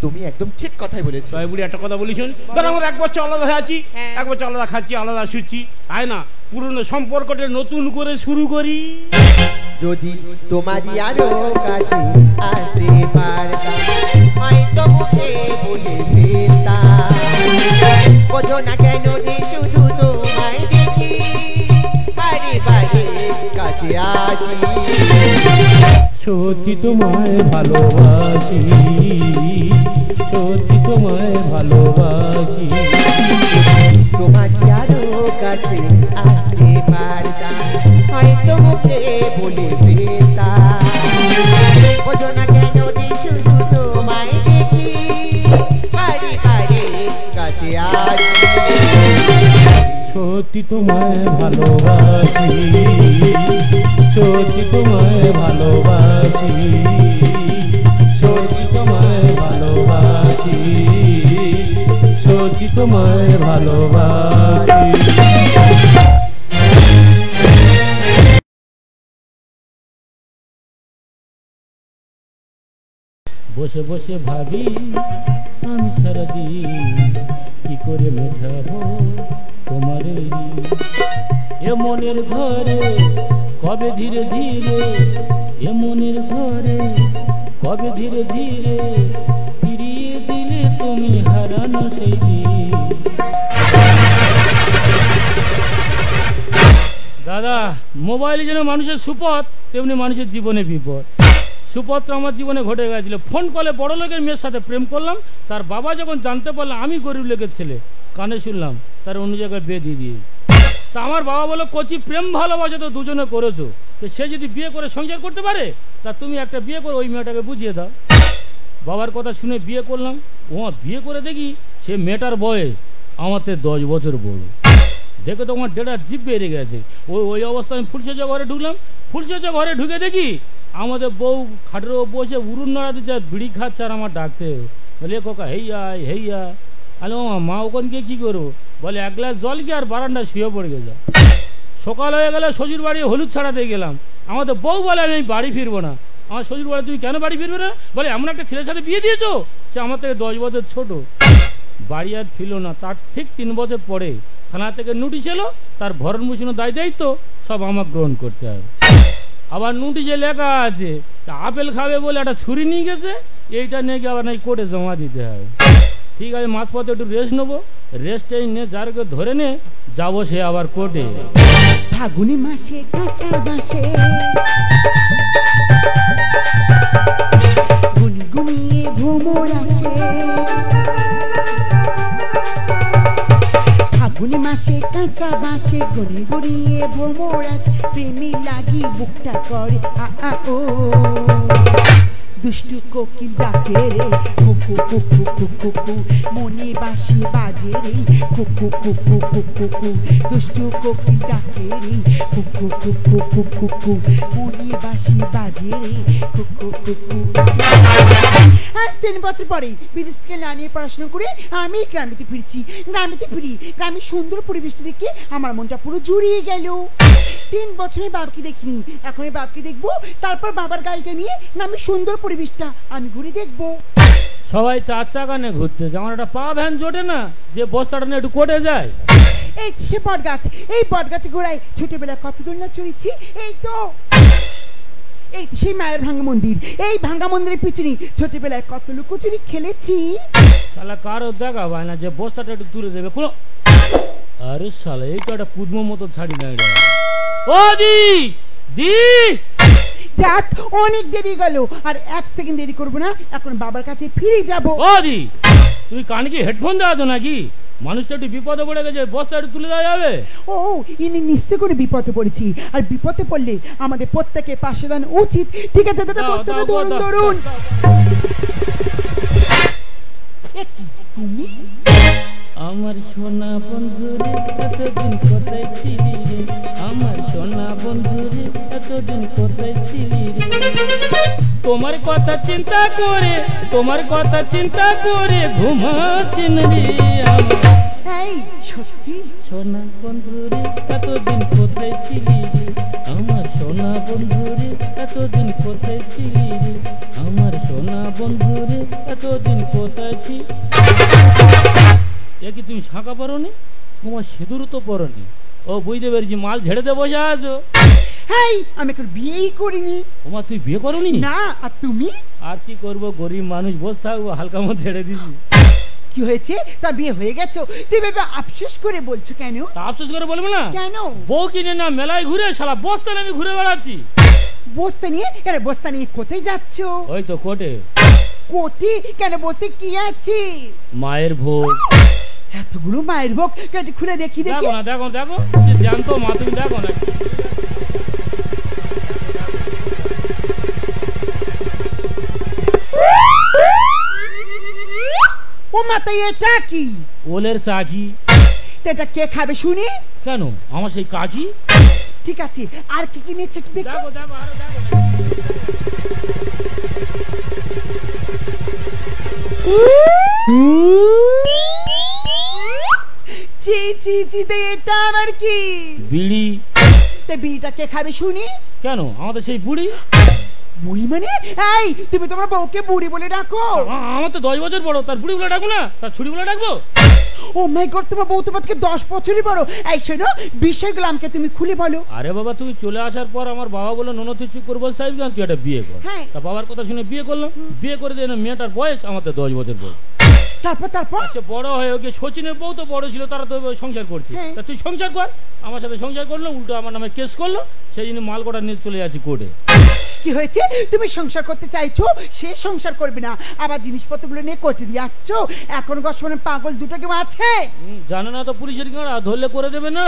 তুমি একদম ঠিক কথাই বলেছো। তাই বুড়ি একটা কথা বলিসেন, ধর আমরা 1 বছর আলাদা হয়ে আছি, 1 বছর আলাদা খাচ্ছি, আলাদা শুচ্ছি, আয় না পুরনো সম্পর্কটা নতুন করে শুরু করি। যদি তোমারই আরো কাছে আসতে পারতাম, হয়তো মুখে বলে ফেলতাম, বোঝো না কেন যে শুধু তোমায় দেখি, বারে বারে কাছে আসি। সত্যি তোমায় ভালোবাসি, সত্যি তোমায় ভালোবাসি। তোমারই আরো কাছে আসতে পারতাম, হয়তো মুখে বলে ফেলতাম, বোঝো না কেন যে শুধু তোমায় দেখি, বারে বারে কাছে আসি। সত্যি তোমায় ভালোবাসি, সত্যি তোমায় ভালোবাসি, সত্যি তোমায় ভালোবাসি, সত্যি তোমায় ভালোবাসি। বসে বসে ভাবি আমি সারাদিন কি করে মেটাবো তোমার এই এ মনের ঘরে কবে ধীরে ধীরে এ মনের ঘরে কবে ধীরে ধীরে ফিরিয়ে দিলে তুমি হারানো সেই দিন। দাদা মোবাইলে যেন মানুষের সুপথ তেমনি মানুষের জীবনে বিপদ। সুপথটা আমার জীবনে ঘটে গেছিল। ফোন কলে বড় লোকের মেয়ের সাথে প্রেম করলাম, তার বাবা যখন জানতে পারলো আমি গরিব লোকের ছেলে, কানে শুনলাম তার অন্য জায়গায় বিয়ে দিয়ে দিয়ে। তা আমার বাবা বললো কচি প্রেম ভালোবাসা তো দুজনে করেছো, তো সে যদি বিয়ে করে সংসার করতে পারে তা তুমি একটা বিয়ে করে ওই মেয়েটাকে বুঝিয়ে দাও। বাবার কথা শুনে বিয়ে করলাম। ও বিয়ে করে দেখি সে মেয়েটার বয়স আমার থেকে 10 বছর বড়। দেখে তো আমার ডেটার জিভ বেড়ে গেছে। ওই অবস্থায় আমি ফুলসজ্জা ঘরে ঢুকলাম। ফুলসজ্জা ঘরে ঢুকে দেখি আমাদের বউ খাটের বসে উড়ুন নড়াতে যা বিড়ি খাচ্ছে আর আমার ডাকতে বলে কোকা হেইয়া হেইয়া। আরে মা ওখানে গিয়ে কী করবো? বলে 1 গ্লাস জল গিয়ে আর বারান্দায় শুয়ে পড়ে গেছে। সকাল হয়ে গেলে শ্বশুর বাড়ি হলুদ ছাড়াতে গেলাম। আমাদের বউ বলে আমি বাড়ি ফিরবো না। আমার শ্বশুর বাড়ি তুমি কেন বাড়ি ফিরবে না? বলে এমন একটা ছেলের সাথে বিয়ে দিয়েছো সে আমার থেকে 10 বছর ছোট। বাড়ি আর ফিরল না। তার ঠিক 3 বছর পরে থানা থেকে নোটিশ এলো, তার ভরণ পোষণ দায় দায়িত্ব সব আমার গ্রহণ করতে হবে। আবার নোটিশে লেখা আছে আপেল খাবে বলে একটা ছুরি নিয়ে গেছে, এইটা নিয়ে গিয়ে আবার নাকি কোর্টে জমা দিতে হবে। ঠিক আছে মাঝপথে একটু রেস্ট নেবো, রেস্টে নিয়ে যারকে ধরে নে যাবো সে আবার কোর্টে। ফাগুনি মাসে কাঁচা বাসে গুনগুনিয়ে ভ্রমর আসে, ফাগুনি মাসে কাঁচা বাসে গুনগুনিয়ে ভ্রমর আসে, প্রেমী লাগি বুকটা করে আ আ ও, দুষ্টু কোকিল ডাকে রে কুকু কুকু কুকু কু, মনে বাঁশি বাজে রে কুকু কুকু কুকু কু, দুষ্টু কোকিল ডাকে রে কুকু কুকু কুকু কু, মনে বাঁশি বাজে রে কুকু কুকু। আজ 3 বছর পরে বিদেশ থেকে না নিয়ে পড়াশোনা করে আমি গ্রামেতে ফিরছি। গ্রামেতে ফিরি গ্রামের সুন্দর পরিবেশটা দেখে আমার মনটা পুরো জুড়িয়ে গেল। 3 বছরে বাপকে দেখিনি, এখন বাপকে দেখবো, তারপর বাবার গাড়িটা নিয়ে গ্রামের সুন্দর পরিবেশটা আমি ঘুরে দেখবো। সবাই 4 চাকা নিয়ে ঘুরতে, যেমন একটা পা ভ্যান জোটে না যে বস্তাটা নিয়ে একটু কোটে যায়। এই সে বট গাছ, এই বট গাছে ঘোড়ায় ছোটবেলায় কত দোলনা চড়েছি। এই তো সেই মায়ের ভাঙ্গা মন্দির, এই ভাঙ্গা মন্দিরের পিছনে ছোটবেলায় কত লুকোচুরি খেলেছি। শালা কারো দেখা পায় না যে বস্তাটা একটু দূরে দেবে কোনো। আরে শালা এই তো একটা পুদমো মতো ছাড়ি না। ও দি দি যাক অনেক দেরি গেল, আর 1 সেকেন্ড দেরি করবো না, এখন বাবার কাছে ফিরে যাবো। ও দি তুমি কানে কি হেডফোন দেওয়া তো নাকি? মানুষটা একটু বিপদে পড়ে গেছে, বস্তা একটু তুলে দেওয়া যাবে? ও ইনি নিশ্চয় করে বিপদে পড়েছি, আর বিপদে পড়লে আমাদের প্রত্যেকে পাশে দাঁড়ানো উচিত। ঠিক আছে দাদা, বস্তাটা ধরুন ধরুন। তুমি আমার সোনা বন্ধুরে এতদিন কোথায় ছিলি রে, আমার সোনা বন্ধুরে এতদিন কোথায় ছিলি রে, তোমার কথা চিন্তা করে, তোমার কথা চিন্তা করে ঘুমাসিন রে আমার। এই সত্যি সোনা বন্ধুরে এতদিন কোথায় ছিলি রে, আমার সোনা বন্ধুরে এতদিন কোথায় ছিলি রে, আমার সোনা বন্ধুরে এতদিন কোথায় ছিলি। এ কি তুমি শাঁখা পরনি? তোমার সিঁদুর তো পরনি। ও বুঝতে পেরেছি, মাল ঝেড়ে দিয়ে বসে আছো। হেই আমি এখন বিয়েই করিনি। তোমার তুই বিয়ে করনি? না। আর তুমি? আর কি করবো, গরিব মানুষ, বসে থাকবো, হালকা মত ছেড়ে দিছি। কি হয়েছে? তা বিয়ে হয়ে গেছো, তুই ভেবে আফসোস করে বলছো কেন? আফসোস করে বলবো না কেন? বউ কিনে না মেলায় ঘুরে, শালা বস্তা নিয়ে আমি ঘুরে বেড়াচ্ছি। বস্তা নিয়ে? কেন বস্তা নিয়ে কোথায় যাচ্ছো? ওই তো কোটে। কোটি? কেন বসতে কি আছে? মায়ের ভোগ। এতগুলো মায়ের ভোগ কেটে খুলে দেখি দেখি। দেখো না, দেখো দেখো জানতো মা, তুমি দেখো না। ও মাতা, এটা কি? ওলের চাকি। এটা কে খাবে শুনি? কেন, আমার সেই কাকি। ঠিক আছে, আর কি কি নিয়েছে একটু দেখো। দেখো দেখো আরো দেখো। চি চি চি, এটা আবার কি? বিড়ি। তে বিড়িটা কে খাবে শুনি? কেন, আমাদের সেই বুড়ি। বুড়ি মানে? এই তুমি তোমার বউকে বুড়ি বলে ডাকো? আমার তো 10 বছর বড়, তার বুড়ি বলে ডাকবো না, তার ছুরি বলে ডাকবো? ও মাই গড, তোমার বউ তোমাকে 10 বছরই বড়। এই শোনো, বিষয়গুলো আমাকে তুমি খুলে বলো। আরে বাবা, তুমি চলে আসার পর আমার বাবা বললো নন তুই চুপ করে বসে থাকবি, তুই একটা বিয়ে কর। হ্যাঁ। তা বাবার কথা শুনে বিয়ে করলাম। বিয়ে করে দিয়ে মেয়েটার বয়স আমার তো 10 বছর বয়স। তারপর সে বড় হয়ে ওকে, সচিনের বউ তো বড় ছিল, তারা তো সংসার করছে। হ্যাঁ। তা তুই সংসার কর, আমার সাথে সংসার করলো, উল্টো আমার নামে কেস করলো, সেই জন্য মাল কটা নিয়ে চলে যাচ্ছি কোর্টে। কি হয়েছে? তুমি সংসার করতে চাইছো, সে সংসার করবে না, আবার জিনিসপত্রগুলো নিয়ে কোর্টে দিয়ে আসছো। এখন গসমানে পাগল দুটো কেউ আছে? জানো না তো পুলিশের গাড়া ধরলে করে দেবে না।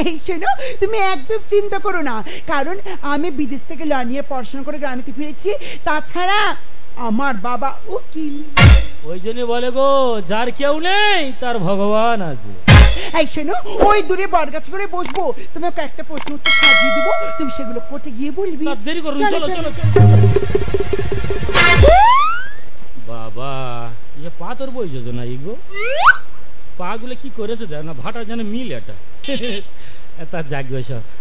এই শোনো, তুমি একদম চিন্তা করো না, কারণ আমি বিদেশ থেকে ল নিয়ে পড়াশোনা করে গ্রামেতে ফিরেছি। তাছাড়া আমার বাবা উকিল। ওই জন্য বলে গো, যার কেউ নেই তার ভগবান আছে। এই শোনো, ওই দূরে বটগাছ করে বসবো, তোমাকে একটা প্রশ্ন উত্তর সাজিয়ে দেবো, তুমি সেগুলো কোর্টে গিয়ে বলবি। দেরি করুন, চলো চলো। বাবা, ইয়ে পাথর বইছে তো না গো, পা গুলো কি করেছে দেখ না, ভাটা যেন মিল এটা। তার জাগ্য।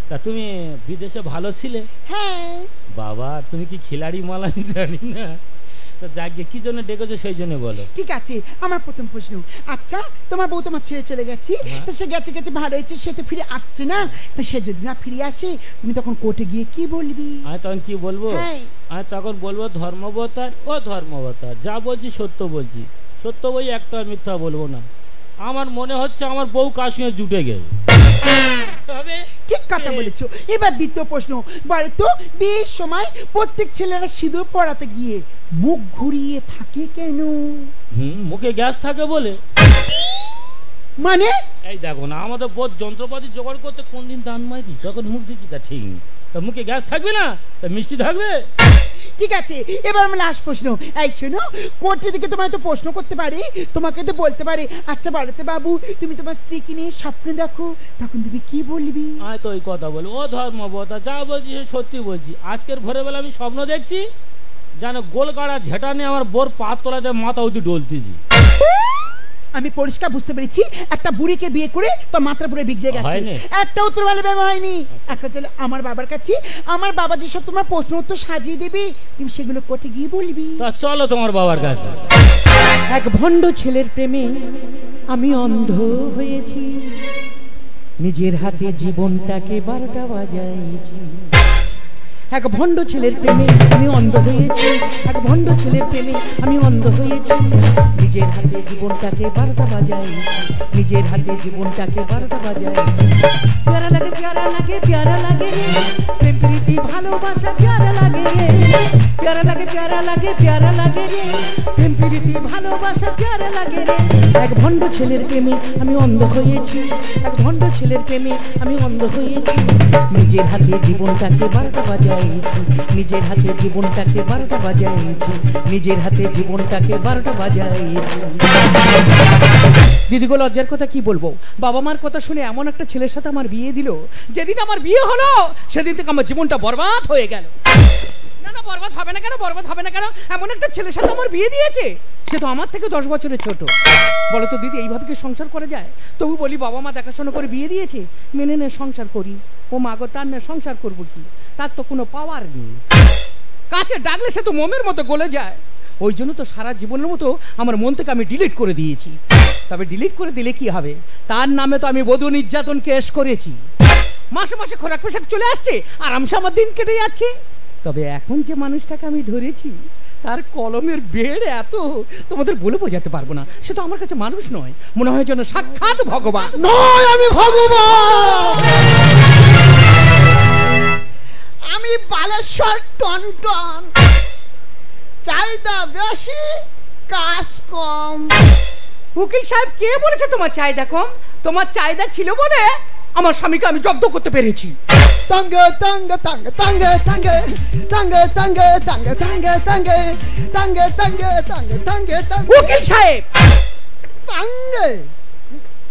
তা তুমি বিদেশে ভালো ছিলে? হ্যাঁ। বাবা, তুমি কি খিলাড়ি মাল আমি জানি না, তো যাকে কি জন্য ডেকেছো সেই জন্য বলো। ঠিক আছে, আমার প্রথম প্রশ্ন, আচ্ছা তোমার বউ তোমার ছেড়ে চলে গেছে, তো সে গেছে ভালো হয়েছে, সে তো ফিরে আসছে না, তো সে যদি না ফিরে আসে তুমি তখন কোর্টে গিয়ে কি বলবি? আমি তখন কি বলবো? আমি তখন বলবো ধর্মাবতার, ও ধর্মাবতার, যা বলছি সত্য বলছি, সত্য বই একটা মিথ্যা বলবো না। আমার মনে হচ্ছে আমার বউ কার সঙ্গে জুটে গেছে। ঠিক কথা বলেছো। এবার দ্বিতীয় প্রশ্ন, বলো তো বিয়ের সময় প্রত্যেক ছেলেরা সিঁদুর পরাতে গিয়ে মুখ ঘুরিয়ে থাকে কেন? মুখে গ্যাস থাকে বলে। মানে? এই দেখো না, আমাদের বোধ যন্ত্রপাতি জোগাড় করতে কোন দিন দান মারি, তখন মুখ দিচ্ছি, তা ঠিক নেই। তা মুখে গ্যাস থাকবে না, তা মিষ্টি থাকবে। ঠিক আছে, এবার আমার লাস্ট প্রশ্ন। এই শোনো, কোর্টে দিকে তোমায় তো প্রশ্ন করতে পারি, তোমাকে তো বলতে পারে, আচ্ছা বাড়িতে বাবু তুমি তোমার স্ত্রীকে নিয়ে স্বপ্নে দেখো, তখন তুমি কি বলবি? আমি তো ওই কথা বলি, ও ধর্মবতা, যা বলছি সত্যি বলছি। আজকের ভোরবেলা আমি স্বপ্ন দেখছি, যেন গোলগাড়া ঝেঁটা নিয়ে আমার বোর পা তোলাতে মাথা অবধি ডলতেছি। আমি পরিষ্কার বুঝতে পেরেছি, একটা বুড়িকে বিয়ে করে তো মাত্রা পুরো বিগড়ে গেছে। একটা উত্তর ভালো ব্যবহার হয়নি। একটা চলে আমার বাবার কাছে, আমার বাবা যেসব তোমার প্রশ্ন উত্তর সাজিয়ে দেবে, তুমি সেগুলো কোর্টে গিয়ে বলবি। তা চলো তোমার বাবার কাছে। এক ভণ্ড ছেলের প্রেমে আমি অন্ধ হয়েছি, নিজের হাতে জীবনটাকে 12টা বাজাইছি। এক ভণ্ড ছেলের প্রেমে আমি অন্ধ হয়েছি, এক ভণ্ড ছেলের প্রেমে আমি অন্ধ হয়েছি, নিজের হাতে জীবনটাকে 12টা বাজাইছি, নিজের হাতে জীবনটাকে 12টা বাজাইছি। প্যারা লাগে প্যারা লাগে প্যারা লাগে রে, প্রেম প্রীতি ভালোবাসা প্যারা লাগে রে, প্যারা লাগে প্যারা লাগে প্যারা লাগে রে, প্রেম প্রীতি ভালোবাসা প্যারা লাগে রে। এক ভণ্ড ছেলের প্রেমে আমি অন্ধ হয়েছি, এক ভণ্ড ছেলের প্রেমে আমি অন্ধ হয়েছি, নিজের হাতে জীবনটাকে 12টা বাজাইছি, নিজের হাতে জীবনটাকে 12টা বাজাইছি, নিজের হাতে জীবনটাকে 12টা বাজাইছি। দিদিগো, লজ্জার কথা কি বলবো, বাবা মার কথা শুনে এমন একটা ছেলের সাথে আমার বিয়ে দিল, যেদিন আমার বিয়ে হলো সেদিন থেকে আমার জীবনটা বরবাদ হয়ে গেল। না না, বরবাদ হবে না কেন, বরবাদ হবে না কেন, এমন একটা ছেলের সাথে আমার বিয়ে দিয়েছে, সে তো আমার থেকে 10 বছরের ছোট। বলো তো দিদি, এইভাবে কি সংসার করা যায়? তবু বলি বাবা মা দেখাশোনা করে বিয়ে দিয়েছে, মেনে নে সংসার করি। ও মা গো, তার না সংসার করবো কি, তার তো কোনো পাওয়ার নেই, কাছে ডাকলে সে তো মোমের মতো গলে যায়। ওই জন্য তো সারা জীবনের মতো আমার মন থেকে আমি ডিলিট করে দিয়েছি। তবে ডিলিট করে দিলে কি হবে, তার নামে তো আমি বধূ নির্যাতন কেস করেছি, মাসে মাসে খোরাক পোশাক চলে আসছে, আরামসে আমার দিন কেটে যাচ্ছে। তবে এখন যে মানুষটাকে আমি ধরেছি, তার কলমের বেড় এত তোমাদের বলে বোঝাতে পারবো না। সে তো আমার কাছে মানুষ নয়, মনে হয় যেন সাক্ষাৎ ভগবান। নয়, আমি ভগবান। আমি বালেশ্বর টনটন, চাহিদা বেশি কাজ কম। উকিল সাহেব, কে বলেছে তোমার চাহিদা কম? তোমার চাহিদা ছিল বলে আমার স্বামীকে আমি জব্দ করতে পেরেছি। তাঙ্গে তাঙ্গে তাঙ্গে তাঙ্গে তাঙ্গে তাঙ্গে তাঙ্গে তাঙ্গে তাঙ্গে তাঙ্গে তাঙ্গে তাঙ্গে তাঙ্গে তাঙ্গে তাঙ্গে। উকিল সাহেব, তাঙ্গে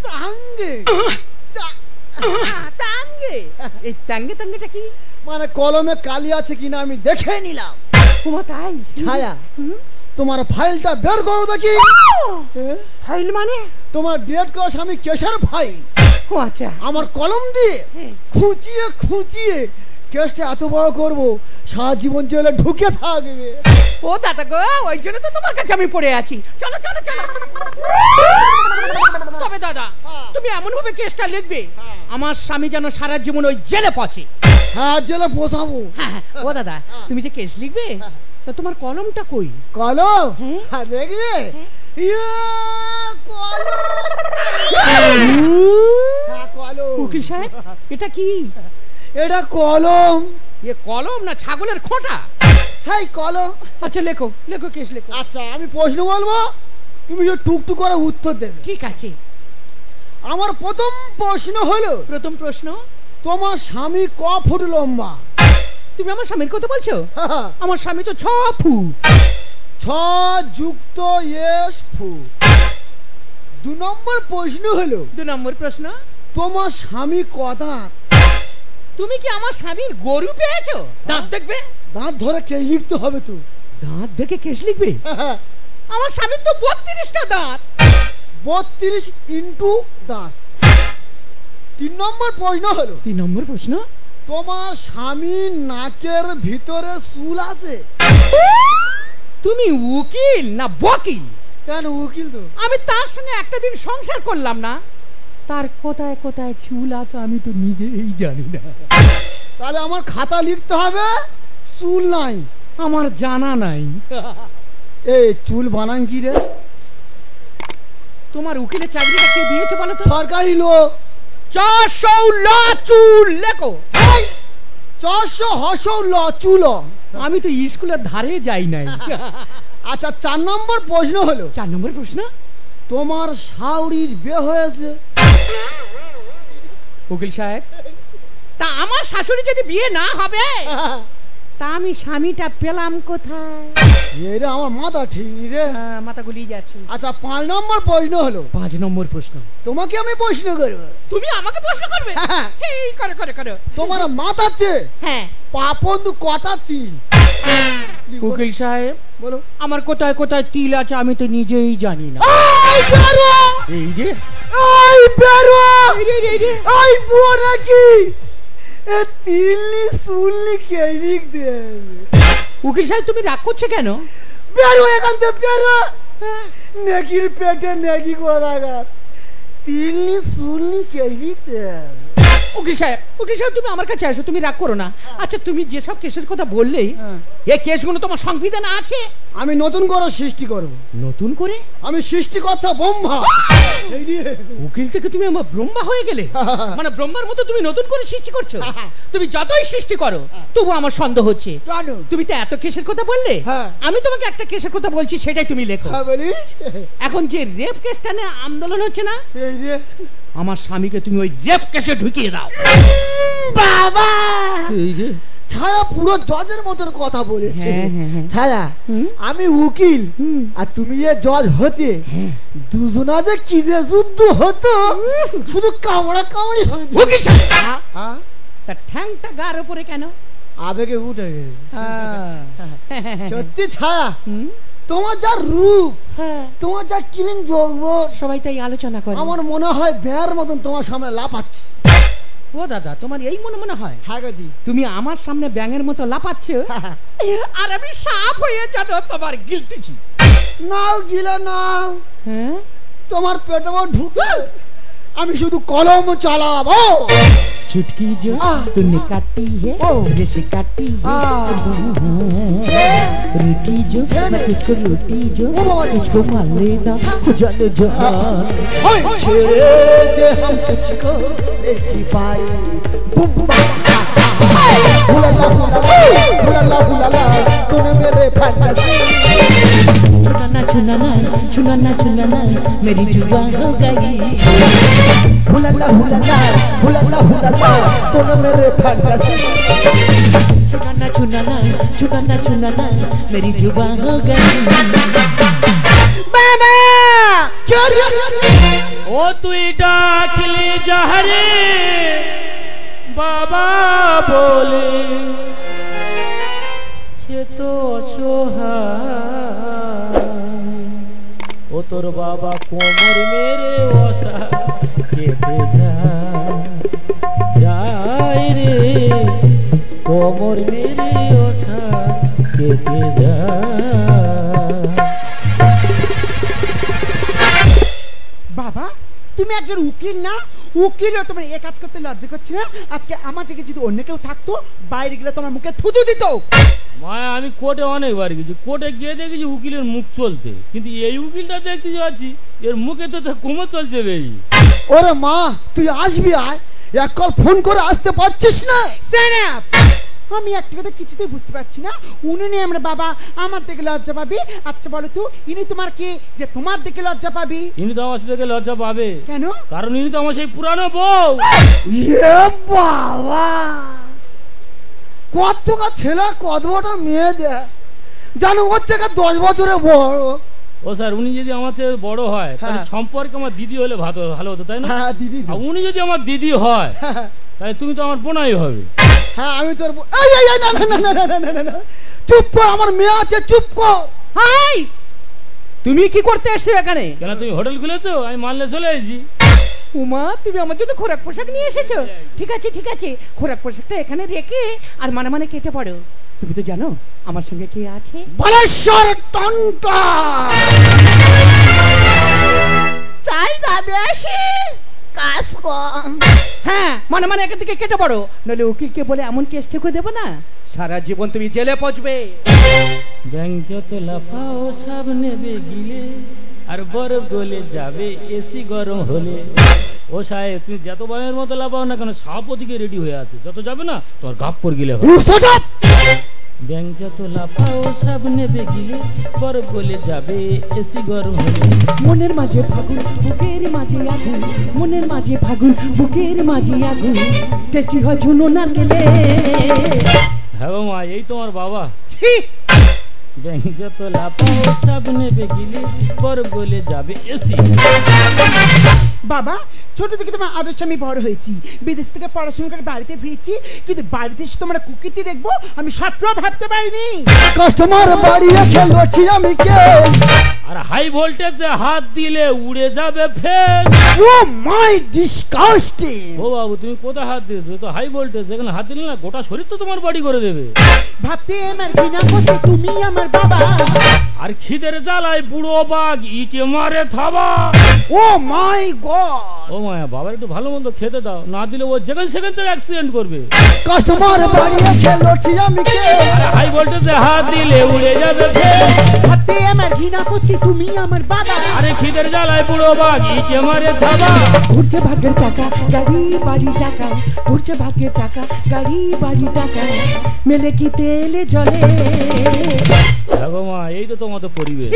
তাঙ্গে তাঙ্গে, এই তাঙ্গে তাঙ্গেটা কি? মানে কলমে কালি আছে কিনা আমি দেখে নিলাম। তোমার তাই? ছায়া, তোমার ফাইলটা বের করো দেখি। ফাইল মানে? তোমার ডেট করা স্বামী কেসের ফাইল। ও আচ্ছা। আমার কলম দিয়ে খুঁচিয়ে খুঁচিয়ে কেসটা এত বড় করব সারা জীবন জেলে ঢুকে থাকবে। ও দাদা গো, ওই জন্য তো তোমার কাছে আমি পড়ে আছি। চলো চলো চলো। তবে দাদা, তুমি এমন ভাবে কেসটা লিখবে আমার স্বামী যেন সারা জীবন ওই জেলে পচে। হ্যাঁ, জেলে পোষাবো। ও দাদা, তুমি যে কেস লিখবে তা তোমার কলমটা কই? কলম? হ্যাঁ, দেখবে উকিল সাহেব, এটা কি? এটা কলম। এ কলম না ছাগলের খোঁটা? হ্যাঁ, কলম। আচ্ছা লেখো লেখো, কেস লেখো। আচ্ছা, আমি প্রশ্ন বলবো, তুমি যে টুকটুক করে উত্তর দেবে। ঠিক আছে। আমার প্রথম প্রশ্ন হলো, প্রথম প্রশ্ন, তোমার স্বামী ক ফুট লম্বা? তুমি আমার স্বামীর কথা বলছো? আমার স্বামী তো 6 ফুট। 6 যুক্ত এস ফুট। 2 নম্বর প্রশ্ন হলো, 2 নম্বর প্রশ্ন, তোমার স্বামী ক দাঁত? তুমি কি আমার স্বামীর গরু পেয়েছো? দাঁত দেখবে? দাঁত ধরে কে লিখতে হবে তো? দাঁত দেখে কেস লিখবে? আমার স্বামীর তো 32টা দাঁত। 32 ইন্টু দাঁত। 3 নম্বর প্রশ্ন হলো, 3 নম্বর প্রশ্ন, তোমার স্বামীর নাকের ভিতরে চুল আছে? তুমি উকিল না বকিল? কেন উকিল তো? আমি তার সঙ্গে একটা দিন সংসার করলাম না, তার কোথায় কোথায় চুল আছে আমি তো নিজেই জানি না। তাহলে আমার খাতা লিখতে হবে চুল নাই। আমার জানা নাই। এই চুল বানান কি রে? তোমার উকিলের চাকরিটা কে দিয়েছে বলো তো? সরকারি লোক। 400 ল চুল লেখো। 400 হসৌ ল চুল। আমি তো স্কুলের ধারে যাই নাই। আচ্ছা, 4 নম্বর প্রশ্ন হলো, 4 নম্বর প্রশ্ন, তোমার শাওরির বিয়ে হয়েছে? উকিল সাহেব, তা আমার শাশুড়ি যদি বিয়ে না হবে তা আমি স্বামীটা পেলাম কোথায়? এরে আমার মাথা ঠিক নেই রে, মাথা গুলিয়ে যাচ্ছে। আচ্ছা, 5 নম্বর প্রশ্ন হলো, 5 নম্বর প্রশ্ন, তোমাকে আমি প্রশ্ন করব। তুমি আমাকে প্রশ্ন করবে? এই করে করে করে। তোমার মাথাতে হ্যাঁ পাপন্দ কটা তিল? উকিল সাহেব, বলো। আমার কোথায় কোথায় তিল আছে আমি তো নিজেই জানি না। এই যে এই বেরো, এই বুয়া নাকি এ তিলনি সুলনি কে লিখ দে? উকিল সাহেব, তুমি রাগ করছো কেন? বেরো এখান থেকে, বেরো। নেকির পেটে নেকি কোথাকার তিলনি সুলনি কে লিখ দে? উকিল সাহেব, উকিল সাহেব, তুমি আমার কাছে আসো, তুমি রাগ করো না। আচ্ছা, তুমি যেসব কেসের কথা বললেই এই কেসগুলো তোমার সংবিধানে আছে? আমি নতুন করে সৃষ্টি করব। নতুন করে? আমি সৃষ্টিকর্তা ব্রহ্মা। উকিল থেকে তুমি আমার ব্রহ্মা হয়ে গেলে? মানে ব্রহ্মার মতো তুমি নতুন করে সৃষ্টি করছো? তুমি যতই সৃষ্টি করো তবু আমার সন্দেহ হচ্ছে। তুমি তো এত কেসের কথা বললে, আমি তোমাকে একটা কেসের কথা বলছি, সেটাই তুমি লেখো। এখন যে রেপ কেসটা নিয়ে আন্দোলন হচ্ছে না, এই যে আমার স্বামীকে তুমি ওই রেপ কেসে ঢুকিয়ে দাও। বাবা, এই যে ছায়া পুরো জজের মতন কথা বলেছে। ছায়া, আমি উকিল আর তুমি এ জজ হতে, দুজনা যে কি যে যুদ্ধ হতো, শুধু কামড়া কামড়ি হতো। তার ঠ্যাংটা গার উপরে কেন? আবেগে উঠে গেছে। সত্যি ছায়া, তোমার যা রূপ, তোমার যা কিলিং যোগ্য, সবাই তাই আলোচনা করে। আমার মনে হয় বেয়ার মতন তোমার সামনে লাফাচ্ছে। ও দাদা, তোমার এই মনে হয়? হ্যাঁ গদি, তুমি আমার সামনে ব্যাঙের মতো লাফাচ্ছ আর আমি সাপ হয়ে জানো তোমার গিলতেছি। নাও গিলে নাও। হ্যাঁ, তোমার পেটে ঢুকে আমি শুধু কলম চালাবো। चुटकी जो तूने काटी है, जैसे काटी है, रोटी जो मैं तुझको रोटी जो तुझको मान लेना जाने जहान। छेड़े दे हम तुझको देखी पाई, बुम हुलाला हुलाला हुलाला तूने मेरे फैंटेसी। छुनाना छुनाना छुनाना छुनाना मेरी जुबान हो गई। हुलाला हुलाला हुलाला हुलाला तूने मेरे फैंटेसी। छुनाना छुनाना छुनाना छुनाना मेरी जुबान हो गई। मामा क्या रे? ओ तुई डाकली जहरे बाबा बोले সে তো অসহায়। ও তোর বাবা কোমর মেরে বসা কেটে যায় রে, কোমর মেরে ওঠা কেটে যায়। বাবা তুমি একজন উকিল না? উকিল তোমার এ কাজ করতে লজ্জা করছে না? আজকে আমার জায়গায় যদি অন্য কেউ থাকতো, বাইরে গেলে তোমার মুখে থুতু দিত। মায়া আমি কোর্টে অনেকবার গেছি, কোর্টে গিয়ে দেখেছি উকিলের মুখ চলতে, কিন্তু এই উকিলটা দেখতে যাচ্ছি এর মুখে তো কোমর চলছে বেই। ওরে মা তুই আসবি, আয়, এক কল ফোন করে আসতে পারছিস না? আমি একটা কথা কিছুতেই বুঝতে পারছি না। উনি নেই আমরা বাবা, আমার দিকে লজ্জা পাবি? আচ্ছা বলো তো, ইনি তোমার কে যে তোমার দিকে লজ্জা পাবি? ইনি তো আমার থেকে লজ্জা পাবে। কেন? কারণ ইনি তো আমার সেই পুরানো বউ। বাবা কত ছেলে কতটা মেয়ে দে জানো, ওর থেকে 10 বছরের বড়। ও স্যার, উনি যদি আমার থেকে বড় হয় তাহলে সম্পর্কে আমার দিদি হলে ভালো হতো, তাই না? হ্যাঁ দিদি। আর উনি যদি আমার দিদি হয় তাহলে তুমি তো আমার বোনাই হবে। হ্যাঁ আমি তোর না চুপ কর, আমার মেয়ে আছে, চুপ কর। হাই, তুমি কি করতে এসছো এখানে? কেন তুমি হোটেল খুলেছো? আমি মানলে চলে এসেছি। উমা, তুমি আমার জন্য খোরাক পোশাক নিয়ে এসেছো? ঠিক আছে ঠিক আছে, খোরাক পোশাকটা এখানে রেখে আর মানে কেটে পড়ো। তুমি তো জানো আমার সঙ্গে কে আছে? বলেশ্বর টন্টা। চাহিদা বেশি, কাজ কম। হ্যাঁ, মানে এখান থেকে কেটে পড়ো, নইলে উকিলকে বলে এমন কেস ঠেকে দেবো না, সারা জীবন তুমি জেলে পচবে। ব্যাংক যত লাফাও সব নেবে গিলে, আর বরফ গলে যাবে এসি গরম হলে। ও সাহেব, তুমি যত বামের মতো লাফাও না কেন, সাপ ওদিকে রেডি হয়ে আছে, যত যাবে না তোমার গাপ পর গিলে হবে। ব্যাংক যত লাফাও সব নেবে গিলে, বরফ গলে যাবে এসি গরম হলে। মনের মাঝে ফাগুন, বুকের মাঝে আগুন, মনের মাঝে ফাগুন, বুকের মাঝে আগুন, টেস্টি হয় ঝুনো নারকেলে। হ্যাঁ গো মা, এই তোমার বাবা। ব্যাংক যত লাফাও সব নেবে গিলে, বরফ গলে যাবে এসি। বাবা ছোট থেকে তোমার আদর্শ আমি বড় হয়েছি, বিদেশ থেকে পড়াশোনা করে বাড়িতে ফিরেছি, কিন্তু বাড়িতে এসে তোমার কুকিতে দেখবো আমি স্বপ্নও ভাবতে পারিনি। কাস্টমার বাড়ি রেখে লড়ছি আমি কে, আর হাই ভোল্টেজে হাত দিলে উড়ে যাবে ফেস। O my disgusting. ও বাবু, তুমি কোথায় হাত দিয়েছো? তো হাই ভোল্টেজ, যেখানে হাত দিলে না গোটা শরীর তো তোমার বডি করে দেবে। ভাবতে আমার ঘৃণা করছে, তুমি আমার বাবা। আর খিদের জ্বালায় বুড়ো বাঘ ইটে মারে থাবা। ও মাই গড। ও মায়া, বাবার একটু ভালো মন্দ খেতে দাও, না দিলে ও যেখানে সেখান থেকে অ্যাক্সিডেন্ট করবে। কাস্টমার বাড়ি রেখে লড়ছি আমি কে, আর হাই ভোল্টেজে হাত দিলে উড়ে যাবে ফেস। ভাবতে আমার ঘৃণা করছে, তুমি আমার বাবা। আরে খিদের জ্বালায় বুড়ো বাঘ ইটে মারে থাবা। ঘুরছে ভাগ্যের চাকা, গাড়ি বাড়ি টাকা, ঘুরছে ভাগ্যের চাকা, গাড়ি বাড়ি টাকা, মেলে কি তেলে জলে। দেখো মা, এই তো তোমাদের পরিবেশ।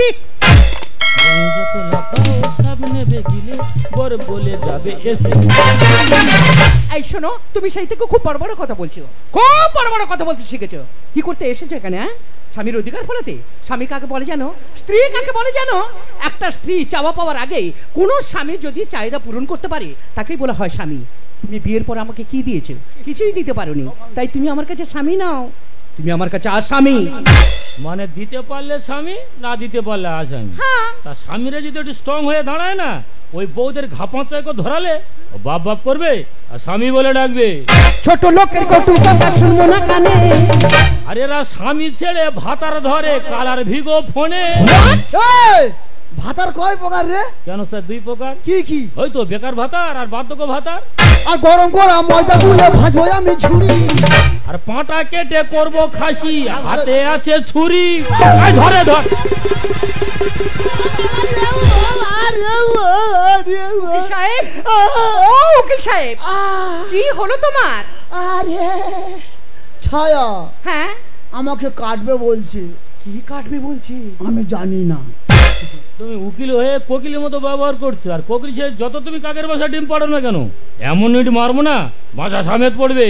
যত লাফাও সব নেবে গিলে, বরফ গলে যাবে এসি। এই শোনো, তুমি সেই থেকে খুব বড় বড় কথা বলছো, খুব বড় বড় কথা বলতে শিখেছো। কি করতে এসেছো এখানে? হ্যাঁ, স্বামীর অধিকার ফলাতে। স্বামী কাকে বলে জানো? স্ত্রী কাকে বলে জানো? একটা স্ত্রী চাওয়া পাওয়ার আগে কোন স্বামী যদি চাহিদা পূরণ করতে পারে তাকেই বলা হয় স্বামী। তুমি বিয়ের পর আমাকে কি দিয়েছো? কিছুই দিতে পারোনি, তাই তুমি আমার কাছে স্বামী নাও। তুমি আমার কাছে আসামি। মানে দিতে পারলে স্বামী, না দিতে পারলে আসামি। তা স্বামীরা যদি একটু স্ট্রং হয়ে দাঁড়ায় না, ওই বউদের ঘাপাচাকে ধরালে বাপ বাপ করবে আর স্বামী বলে ডাকবে। ছোট লোকের কটু কথা শুনবো না কানে। আর এরা স্বামী ছেড়ে ভাতার ধরে কালার ভিগো ফোনে। ভাতার কয় প্রকার রে? কেন স্যার, 2 প্রকার। কি কি? ওই তো বেকার ভাতার আর বার্ধক্য ভাতার। আর গরম করা ময়দা গুলে ভাজবো আমি ঝুড়ি, আর পাঁটা কেটে করবো খাসি, হাতে আছে ছুরি। ধরে ধর। উকিল সাহেব, ও উকিল সাহেব, কি হলো তোমার? আরে ছায়া, হ্যাঁ আমাকে কাটবে বলছে। কি কাটবে বলছি? আমি জানি না। তুমি উকিল হয়ে কোকিলের মতো ব্যবহার করছো, আর কোকিল সে যত তুমি কাকের বাসা ডিম পাড়ো না কেন, এমন ইট মারবো না বাসা সামেত পড়বে।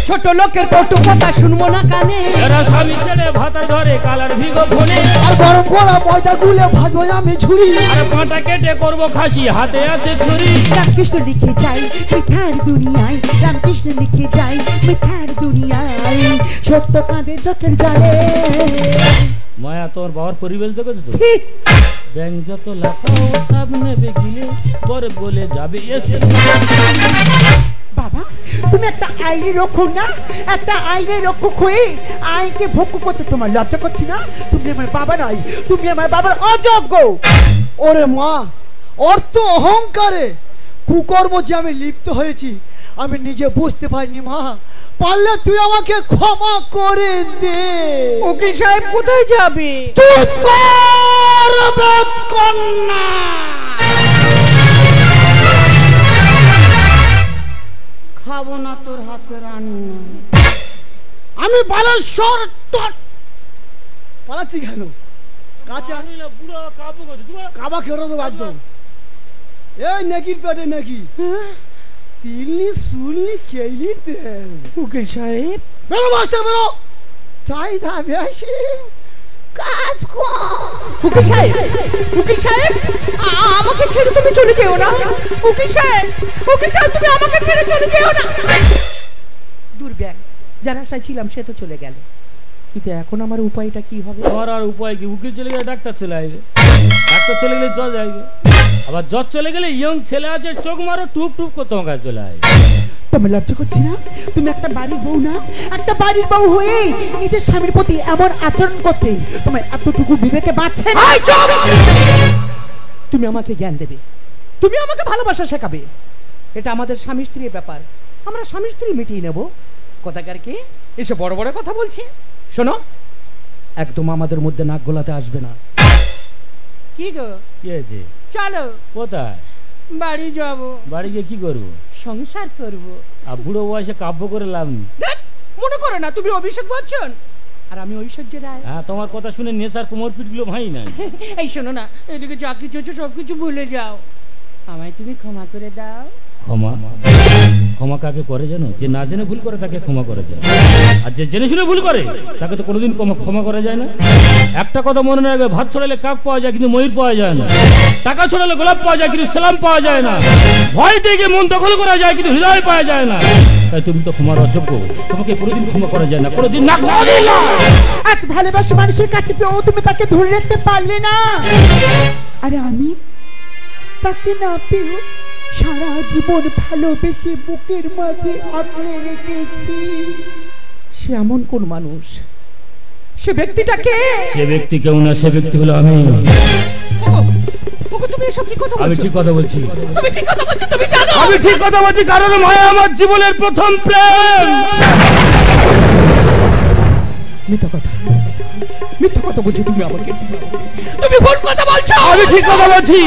ছোট লোকের কটু কথা শুনবো না কানে। এরা স্বামী ছেড়ে ভাতার ধরে কালার ভিগো ফোনে। আর গরম করা ময়দা গুলে ভাজবো আমি ঝুড়ি, আর পাঁটা কেটে করবো খাসি, হাতে আছে ছুরি। রামকৃষ্ণ লিখে যাই মিথ্যার দুনিয়ায়, রামকৃষ্ণ লিখে যাই মিথ্যার দুনিয়ায়, সত্য কাঁদে চোখের জলে। মায়া, তোমার বাবার পরিবেশ দেখেছো তো? ব্যাংক যত লাফাও সব নেবে গিলে, বরফ গলে যাবে এসে। বাবা তুমি একটা আইনের রক্ষক না, একটা আইনের রক্ষক হয়ে আইনকে ভঙ্গ করতে তোমার লজ্জা করছি না? তুমি আমার বাবা নয়, তুমি আমার বাবার অযোগ্য। ওরে মা, অর্থ অহংকারে কুকর্ম যে আমি লিপ্ত হয়েছি আমি নিজে বুঝতে পারিনি মা। পারলে তুই আমাকে ক্ষমা করে দে। উকিল সাহেব কোথায় যাবে? চুপ কর কন্যা। খাবো না তোর হাতে রান্না। আমি বালেশ্বর পালাচ্ছি কেন? কাঁচা বুড়ো কাবু করছে কাবা খেয়ে তো বাধ্য। এই নাকির পেটে নাকি তিলনি সুলনি কেলি তেল। উকিল সাহেব বেরো বাঁচতে বেরো, চাহিদা বেশি কাজ কম। উকিল সাহেব, উকিল সাহেব আমাকে ছেড়ে তুমি চলে যেও না। উকিল সাহেব, উকিল সাহেব তুমি আমাকে ছেড়ে চলে যেও না। দুর্ব্যাগ, যার আশায় ছিলাম সে তো চলে গেল, কিন্তু এখন আমার উপায়টা কি হবে? তোমার আর উপায় কি? উকিল চলে গেলে ডাক্তার চলে আসবে, ডাক্তার চলে গেলে জ্বর আসবে, আবার জ্বর চলে গেলে ইয়ং ছেলে আছে চোখ মারো টুপ টুপ করে তোমার কাছে চলে আসবে। তুমি লজ্জা করছি না? তুমি একটা বাড়ির বউ না, একটা বাড়ির বউ হয়ে নিজের স্বামীর প্রতি এমন আচরণ করতে তোমার এতটুকু বিবেকে বাঁচছে না? তুমি আমাকে জ্ঞান দেবে, তুমি আমাকে ভালোবাসা শেখাবে, এটা আমাদের স্বামী স্ত্রীর ব্যাপার, আমরা স্বামী স্ত্রী মিটিয়ে নেব। কথাকারকে এসে বড় বড় কথা বলছে। শোনো, একদম আমাদের মধ্যে নাক গলাতে আসবে না। কি গো, কি আছে? চলো। কোথায়? বাড়ি যাব। বাড়ি গিয়ে কি করবো? সংসার করব। আর বুড়ো বয়সে কাব্য করে লাভ নেই। মনে করো না তুমি অভিষেক বচ্চন আর আমি ঐশ্বর্য রায়। হ্যাঁ, তোমার কথা শুনে নেশার কোমর পিটগুলো ভাই না। এই শোনো না, এদিকে যা কিছু হচ্ছে সবকিছু ভুলে যাও, আমায় তুমি ক্ষমা করে দাও। ক্ষমা? ক্ষমা কাকে করে জানো? যে না জেনে ভুল করে তাকে ক্ষমা করে যায়, আর যে জেনে শুনে ভুল করে তাকে তো কোনোদিন ক্ষমা করা যায় না। একটা কথা মনে রাখবে, ভাত ছড়ালে কাক পাওয়া যায় কিন্তু ময়ূর পাওয়া যায় না, টাকা ছড়ালে গোলাপ পাওয়া যায় কিন্তু সালাম পাওয়া যায় না, ভয় থেকে মন দখল করা যায় কিন্তু হৃদয় পাওয়া যায় না। তাই তুমি তো ক্ষমার অযোগ্য, তোমাকে কোনোদিন ক্ষমা করা যায় না, কোনোদিন না। আজ ভালোবাসা মানুষের কাছে পেয়েও তুমি তাকে ধরে রাখতে পারলে না, আরে আমি তাকে না পেয়েও সারা জীবন ভালোবেসে বুকের মাঝে আঁকড়ে রেখেছি। সে এমন কোন মানুষ? সে ব্যক্তিটাকে? সে ব্যক্তি কেউ না, সে ব্যক্তি হলো আমি। তুমি এসব কি কথা বলছো? আমি ঠিক কথা বলছি। তুমি ঠিক কথা বলছো, তুমি জানো আমি ঠিক কথা বলছি, কারণ মায়া আমার জীবনের প্রথম প্রেম। মিথ্যা কথা, মিথ্যা কথা বলছো তুমি আমাকে, তুমি ভুল কথা বলছো। আমি ঠিক কথা বলছি।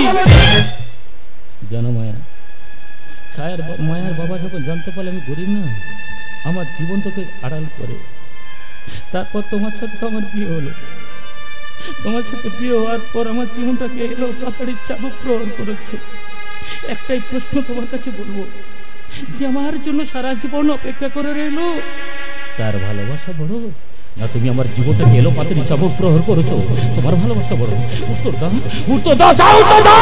জানো মায়া, মায়ার বাবা যখন জানতে পারলে আমি গরিব না, আমার জীবন তোকে আড়াল করে, তারপর তোমার সাথে তো আমার বিয়ে হলো। তোমার সাথে বিয়ে হওয়ার পর আমার জীবনটাকে এলো পাতাড়ির চাবুক প্রহার করেছে। একটাই প্রশ্ন তোমার কাছে বলবো, যে আমার জন্য সারা জীবন অপেক্ষা করে রইলো, তার ভালোবাসা বড় না তুমি আমার জীবনটাকে এলো পাতাড়ি চাবুক প্রহার করেছো? তোমার ভালোবাসা বড়? উত্তর দাও, উত্তর দাও, যাও উত্তর দাও।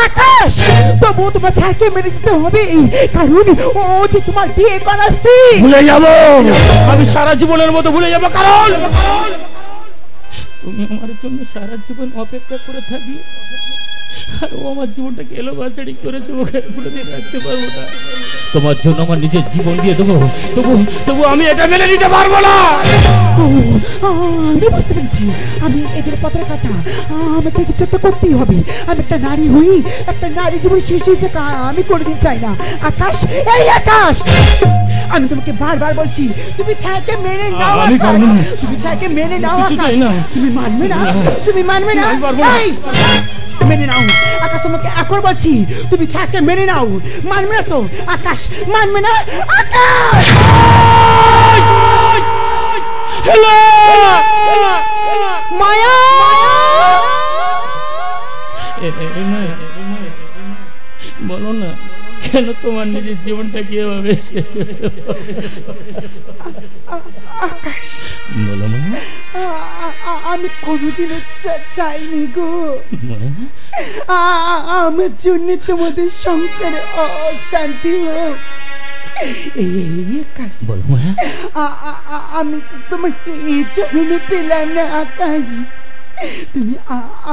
আকাশ, তবুও তোমার ছায়াকে মেরে দিতে হবে, কারণ ও যে তোমার বিয়ে করা স্ত্রী। ভুলে যাবো, আমি সারা জীবনের মতো ভুলে যাবো, কারণ তুমি আমার জন্য সারা জীবন অপেক্ষা করে থাকি, আর ও আমার জীবনটাকে এলো বাছাড়ি করেছে, ওকে কোনোদিন রাখতে পারবো না। তোমার জন্য আমার নিজের জীবন দিয়ে দেবো, তবু আমি এটা মেনে নিতে পারবো না। আমি বুঝতে পেরেছি, আমি এদের পথের কথা, আমাকে কিছু একটা করতেই হবে। আমি একটা নারী হই, একটা নারী জীবন শেষ হয়েছে, আমি কোনোদিন চাই না। আকাশ, এই আকাশ, আমি তোমাকে বারবার বলছি, তুমি ছায়াকে মেনে নাও। তুমি ছায়াকে মেনে নাও আকাশ, তুমি মানবে না, তুমি মানবে না। মেনে নাও আকাশ, তোমাকে এখন বলছি, তুমি ছায়াকে মেনে নাও। মানবে না তো আকাশ, মানবে না আকাশ। মায়া, বলো না, কেন তোমার নিজের জীবনটা কি এভাবে শেষ হয়ে গেল? আকাশ, বলো মা। আমি কোনোদিনও চাইনি গো মনে না আমার জন্য তোমাদের সংসারে অশান্তি হোক। বলো মা। আমি তোমাকে এই জন্মে পেলাম না আকাশ, তুমি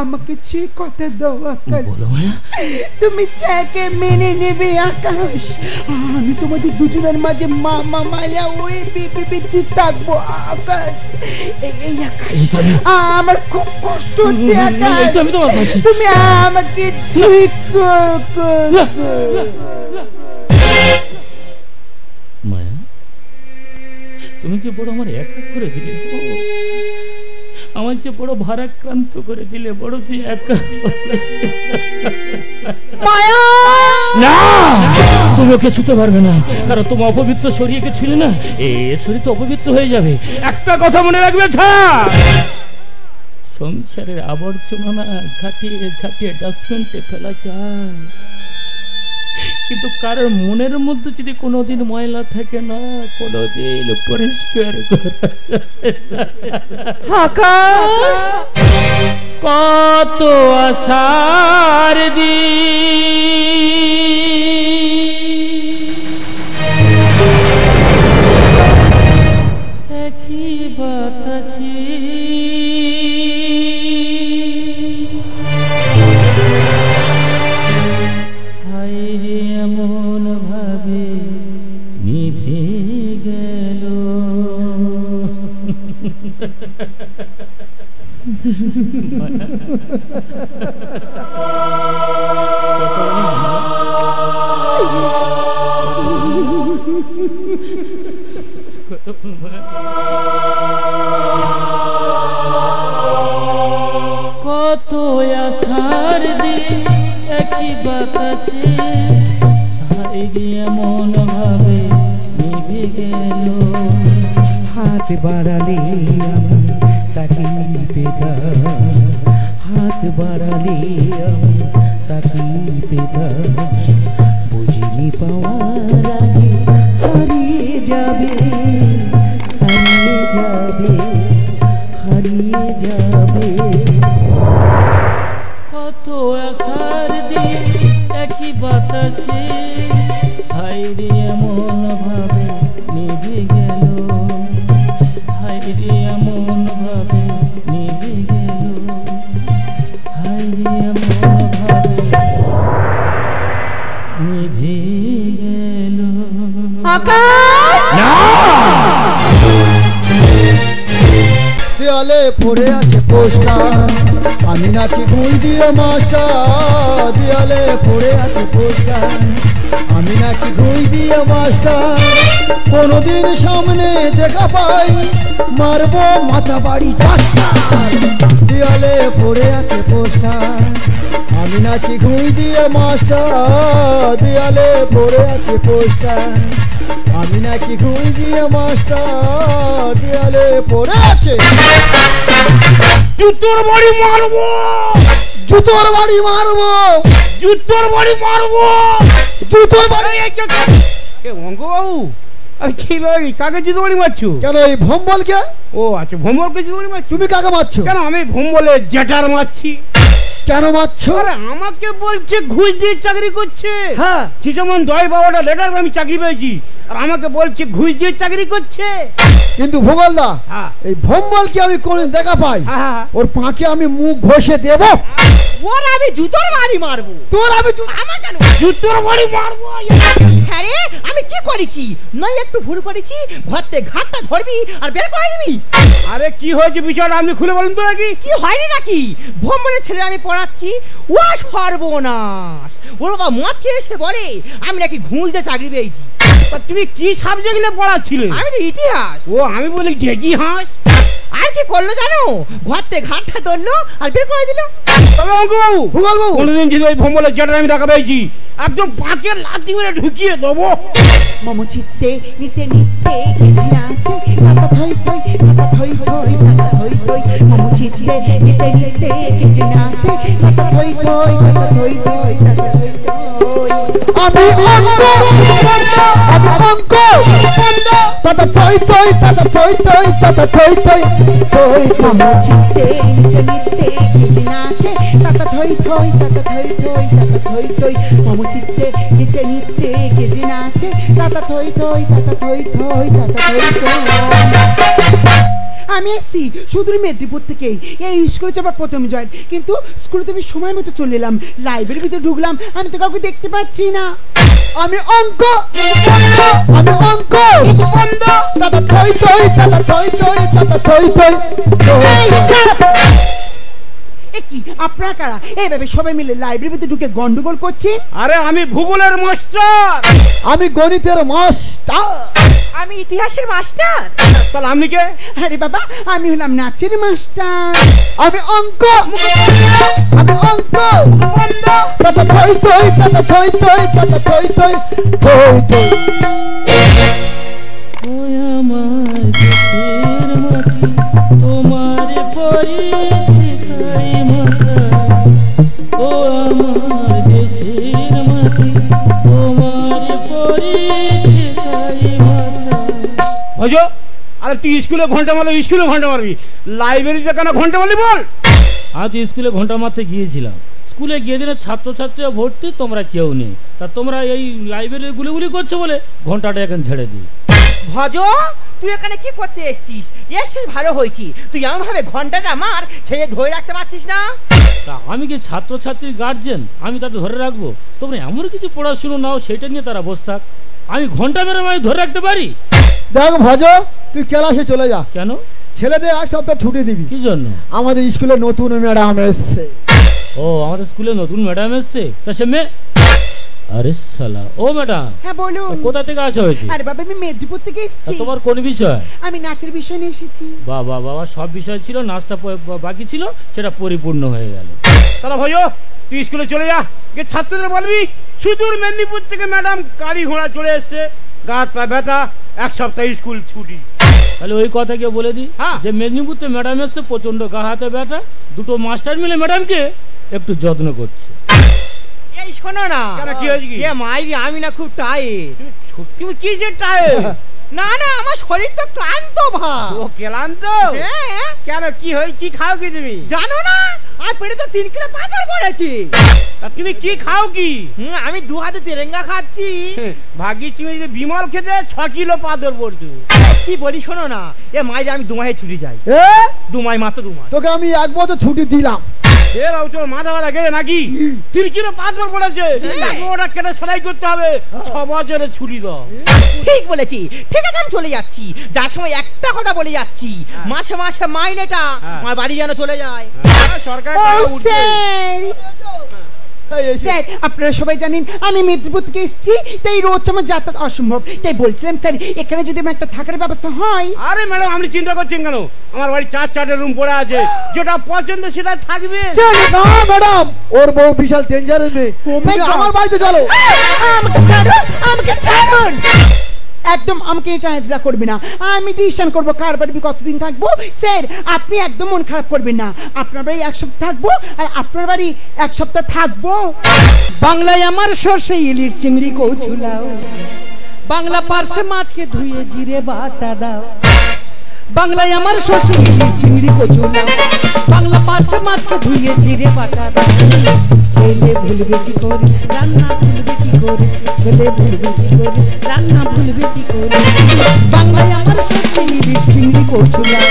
আমাকে যে কথা দাও আকাশ, বলো মায়া। তুমি যাকে মেনে নেবে আকাশ, আমি তোমাদের দুজনের মাঝে মামা মায়া ওই বিচি থাকবো আকাশ। এই আকাশ, আমার খুব কষ্ট হচ্ছে আকাশ, তুমি আমাকে ঠিক মায়া, তুমি যে বড় আমার একা করে দিলে, আমার যে বড় ভারাক্রান্ত করে দিলে, বড় তুই একা। মায়া না, তুমি ওকে ছুতে পারবে না, কারণ তোমার অপবিত্র শরীরকে ছুলে না এ শরীর তো অপবিত্র হয়ে যাবে। একটা কথা মনে রাখবে, সংসারের আবর্জনা না ঝাঁটিয়ে ঝাঁটিয়ে ডাস্টবিনতে ফেলা যায়, কিন্তু কারোর মনের মধ্যে যদি কোনোদিন ময়লা থাকে না, কোনোদিন পরিষ্কার কত আশার একই বাতাসে এমন ভাবে নিভে গেল। কত আশার দিন একই বাতাসে এমন ভাবে নিভে গেল। হাত বাড়ালে আমি তাকিয়ে পেতাম, হাত বাড়ালে আমি তাকিয়ে পেতাম, বুঝিনি পাওয়ার আগে হারিয়ে যাবে, হারিয়ে যাবে, হারিয়ে যাবে। কত আশার দিন একই বাতাসে হায়রে এমন ভাবে নিভে গেল, হায়রে এমন ভাবে নিভে গেল, হায়রে এমন ভাবে নিভে গেল। দেয়ালে পড়ে আছে পোস্টার, আমি নাকি গুল দিয়ে মাস্টার। দেয়ালে পড়ে আছে পোস্টার, আমি নাকি গুল দিয়ে মাস্টার। কোনদিন সামনে দেখা পাই, মারবো মাথা বাড়ি ডাক্তার। দেয়ালে পড়ে আছে পোস্টার, আমি নাকি গুল দিয়ে মাস্টার। দেয়ালে পড়ে আছে পোস্টার, আমি নাকি গুল দিয়ে মাস্টার। দেয়ালে পড়ে আছে। জুতোর বাড়ি মারবো, জুতোর বাড়ি মারবো, জুতোর বাড়ি মারবো, জুতোর বাড়ি। অঙ্কবাবু, আমি কি বলি, কাকে জুতো বাড়ি মারছো? কেন এই ভম্বলকে? ও আচ্ছা, ভম্বলকে জুতো বাড়ি মারছো? তুমি কাকে মারছো? কেন আমি ভম্বলে জেঠার মারছি। কেন মারছো? আরে আমাকে বলছে ঘুষ দিয়ে চাকরি করছে। হ্যাঁ, কি যেমন 10-12টা লেটার আমি চাকরি পেয়েছি, আর আমাকে বলছে ঘুষ দিয়ে চাকরি করছে। কিন্তু ভূগোলদা, এই ভম্বলকে আমি কোনদিন দেখা পাই, ওর পাকে আমি মুখ ঘষে দেব। ওর আমি জুতোর বাড়ি মারবো। তোর আমি আমার কেন জুতোর বাড়ি মারবো? হ্যাঁ রে, আমি কি করেছি? নয় একটু ভুল করেছি, ঘরতে ঘাটটা ধরবি আর বের করে দিবি। আরে কি হয়েছে বিষয়টা আপনি খুলে বলুন তো নাকি। কি হয়নি নাকি? ভ্রমণের ছেলে আমি পড়াচ্ছি, ও সর্বনাশ। ওর বাবা মদ খেয়ে এসে বলে আমি নাকি ঘুষ দিয়ে চাকরি পেয়েছি। তুমি কি সাবজেক্ট নিয়ে পড়াচ্ছিলে? আমি তো ইতিহাস। ও আমি বলি ঢেকি হাঁস। আর কি করলো জানো? ঘরতে ঘাটটা ধরলো আর বের করে দিল। তবে অঙ্কবাবু, ভূগোলবাবু, কোনোদিন যদি ওই ভম্বলের জেঠার আমি দেখা পেয়েছি, একদম পাঁচের লাথি মেরে ঢুকিয়ে দেবো। মম চিত্তে নিতে নিতে কেজি আছে, কাটা থই থই, কাটা থই থই, কাটা থই থই। মম চিত্তে নিতে নিতে কেজি আছে, কাটা থই থই, কাটা থই থই, কাটা থই থই। আমি অঙ্ক, আমি অঙ্ক, কাটা থই থই, কাটা থই থই, কাটা থই থই, থই। মম চিত্তে নিতে নিতে কেজি আছে, কাটা থই থই, কাটা থই থই, কাটা থই থই। মম চিত্তে নিতে নিতে কেজি আছে, কাটা থই থই, কাটা থই থই, কাটা থই থই। আমি এসছি সুদূর মেদিনীপুর থেকে। এই স্কুলে যাবার প্রথম জয়েন, কিন্তু স্কুলে তো আমি সময় মতো চলে এলাম। লাইব্রেরির ভিতরে ঢুকলাম, আমি তো কাউকে দেখতে পাচ্ছি না। আমি অঙ্ক, আমি অঙ্ক দাদা থই থই, দাদা থই থই, দাদা থই থই। কি আপনারা কারা এইভাবে সবাই মিলে লাইব্রেরির ভিতরে ঢুকে গন্ডগোল করছেন? আরে আমি ভূগোলের মাস্টার। আমি গণিতের মাস্টার। আমি ইতিহাসের মাস্টার। তাহলে আপনি কে? আরে বাবা, আমি হলাম নাচের মাস্টার। আমি অঙ্ক, আমি অঙ্ক দাদা থই থই, দাদা থই থই, দাদা থই থই, থই থই। ওই আমার দেশের মাটি তোমার পরিচিতাই মাতা, ও আমার দেশের মাটি তোমার পরিচিতাই মাতা। বুঝো? আরে তুই স্কুলে ঘন্টা মারবি, স্কুলে ঘন্টা মারবি, লাইব্রেরিতে কেন ঘন্টা মারলি বল? আজ স্কুলে ঘন্টা মারতে গিয়েছিলাম। স্কুলে গিয়ে দিনে ছাত্রছাত্রীরা ভর্তি, তোমরা কেউ নেই। তা তোমরা এই লাইব্রেরি গুলিগুলি করছো বলে ঘন্টাটা এখন ছেড়ে দিই। ভজ, তুই এখানে কি করতে এসছিস? এসছিস ভালো হয়েছি, তুই এমন ভাবে ঘন্টাটা মার ছেড়ে ধরে রাখতে পারছিস না। তা আমি কি ছাত্রছাত্রীর গার্জেন? আমি তাদের ধরে রাখবো? তোমরা এমন কিছু পড়াশুনো নাও সেটা নিয়ে তারা বসে থাক। আমি ঘন্টা মেরে আমি ধরে রাখতে পারি? দেখ ভজ, তুই ক্লাসে চলে যা। কেন? ছেলেদের এক সপ্তাহ ছুটি দিবি। কি জন্য? আমাদের স্কুলে নতুন ম্যাডাম এসছে। ও, আমাদের স্কুলে নতুন ম্যাডাম এসছে? তা সে মেয়ে? আরে শালা, ও ম্যাডাম। হ্যাঁ বলুন। কোথা থেকে আসা হয়েছে? আরে বাবা, আমি মেদিনীপুর থেকে এসেছি। তোমার কোন বিষয়? আমি নাচের বিষয় নিয়ে এসেছি। বাবা বাবা, সব বিষয় ছিল, নাচটা বাকি ছিল, সেটা পরিপূর্ণ হয়ে গেল। তাহলে ভাইও তুই স্কুলে চলে যা, গিয়ে ছাত্রদের বলবি সুদূর মেদিনীপুর থেকে ম্যাডাম গাড়ি ঘোড়া চলে এসছে, গা হাত পা ব্যথা, এক সপ্তাহ স্কুল ছুটি। তাহলে ওই কথা গিয়ে বলে দিই যে মেদিনীপুরতে ম্যাডাম এসছে, প্রচন্ড গা হাতে ব্যথা, দুটো মাস্টার মিলে ম্যাডামকে একটু যত্ন করছে। এই শোনো না, কেন, কি হয়েছে? কি মাইরি, আমি না খুব টায়ার্ড। তুমি কিসের টায়ার্ড? না না, আমার শরীর তো ক্লান্ত ভাই। ও ক্লান্ত? হ্যাঁ। কেন, কি হয়? কি খাও কি তুমি? জানো না, আর পেটে তো 3 কিলো পাথর পড়েছে। তুমি কি খাও কি? আমি 2 হাতে তেরেঙ্গা খাচ্ছি। ভাগ্যিস তুমি যদি বিমল খেতে 6 কিলো পাথর পড়তো। কি বলি শোনো না, এ মাইরে আমি 2 মাসে ছুটি যাই। 2 মাস, মাত্র 2 মাস। তোকে আমি 1 বছর ছুটি দিলাম। তোর মাথা ব্যথা গেলে নাকি? 3 কিলো পাথর পড়েছে, ওটা কেটে সেলাই করতে হবে। 6 বছরের ছুটি দাও। ঠিক বলেছি, ঠিক আছে, আমি চলে যাচ্ছি। যার সময় একটা কথা বলে যাচ্ছি, মাসে মাসে মাইনেটা আমার বাড়ি যেন চলে যায়। সরকার স্যার, আপনারা সবাই জানেন আমি মেদিনীপুর থেকে এসেছি, তাই রোজ আমার যাতায়াত অসম্ভব। তাই বলছিলাম স্যার, এখানে যদি আমার একটা থাকার ব্যবস্থা হয়। আরে ম্যাডাম, আপনি চিন্তা করছেন কেন? আমার বাড়ি 4 রুম পড়ে আছে, যেটা পছন্দ সেটা থাকবে। না ম্যাডাম, ওর বউ বিশাল ডেঞ্জারের মেয়ে, তুমি আমার বাড়িতে চলো। আমাকে ছাড়ুন, আমাকে ছাড়ুন। একদম আমাকে এটা আজরা করবে না। আমি ডিসিশন করবো কার বাড়ি কতদিন থাকবো। স্যার, আপনি একদম মন খারাপ করবেন না। আপনার বাড়ি 1 সপ্তাহ থাকবো, আর আপনার বাড়ি 1 সপ্তাহ থাকবো। বাংলায় আমার সর্ষে ইলিশ চিংড়ি কচুলাও, বাংলা পার্শ্বে মাছকে ধুয়ে জিরে বাটা দাও। বাংলায় আমার সর্ষে ইলিশ চিংড়ি কচুলাও, বাংলা পার্শ্বে মাছকে ধুয়ে জিরে বাটা দাও। ছেলে ভুলবে কি করে, রান্না ভুলবে কি করে, ছেলে ভুলবে কি করে, রান্না ভুলবে কি করে। বাংলায় আমার সর্ষে ইলিশ চিংড়ি কচুলাও,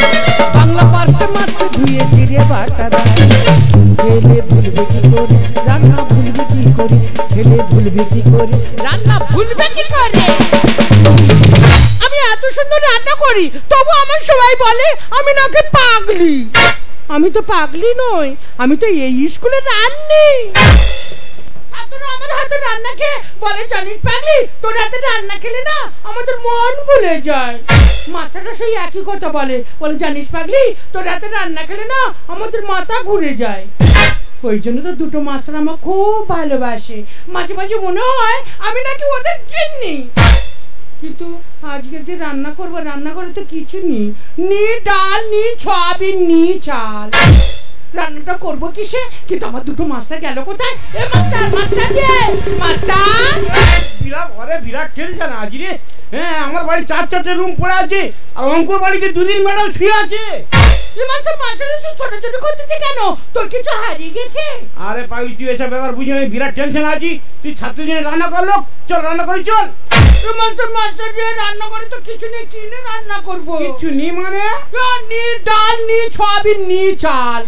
বাংলা পার্শ্বে মাছকে ধুয়ে জিরে বাটা দাও। ছেলে ভুলবে কি করে, রান্না ভুলবে কি করে, ছেলে ভুলবে কি করে, রান্না ভুলবে কি করে। আমি এত সুন্দর রান্না করি, তবু আমার সবাই বলে আমি নাকি পাগলি। আমি তো পাগলি নই, আমি তো এই স্কুলে রান্নি। ছাত্ররা আমার হাতে রান্না খেয়ে বলে, জানিস পাগলি, তোর হাতে রান্না খেলে না আমাদের মন ভুলে যায়। মাস্টাররা সেই একই কথা বলে, জানিস পাগলি, তোর হাতে রান্না খেলে না আমাদের মাথা ঘুরে যায়। ওই জন্য তো 2টো মাস্টার আমার খুব ভালোবাসে। মাঝে মাঝে মনে হয় আমি নাকি ওদের গিন্নি। কিন্তু আজকে যে রান্না করবো, রান্না করে তো কিছু নেই, নি ডাল, নি সয়াবিন, নি চাল। রান্নাটা করবো কিসে? কিন্তু আমার 2টো মাস্টার গেল কোথায়? এ মাস্টার, মাস্টার রে, মাস্টার। বিরাট টেনশন আজ রে। হ্যাঁ, আমার বাড়ি 4 রুম পড়ে আছে, আর অঙ্কুর বাড়িতে 2 দিন ম্যাডাম শুয়ে আছে। মাস্টার, মাস্টার তুই ছোট ছোট করতেছিস কেন? তোর কিছু হারিয়ে গেছে? আরে পাগলি, তুই এসব ব্যাপার বুঝি আমি বিরাট টেনশন আছি। তুই ছাত্র জন্য রান্না করলো, চল রান্না করি চল। মাস্টার মাস্টার যে রান্না করে তো কিছু নেই, কিনে রান্না করবো। কিছু নি মানে? নি ডাল, নি সয়াবিন, নি চাল।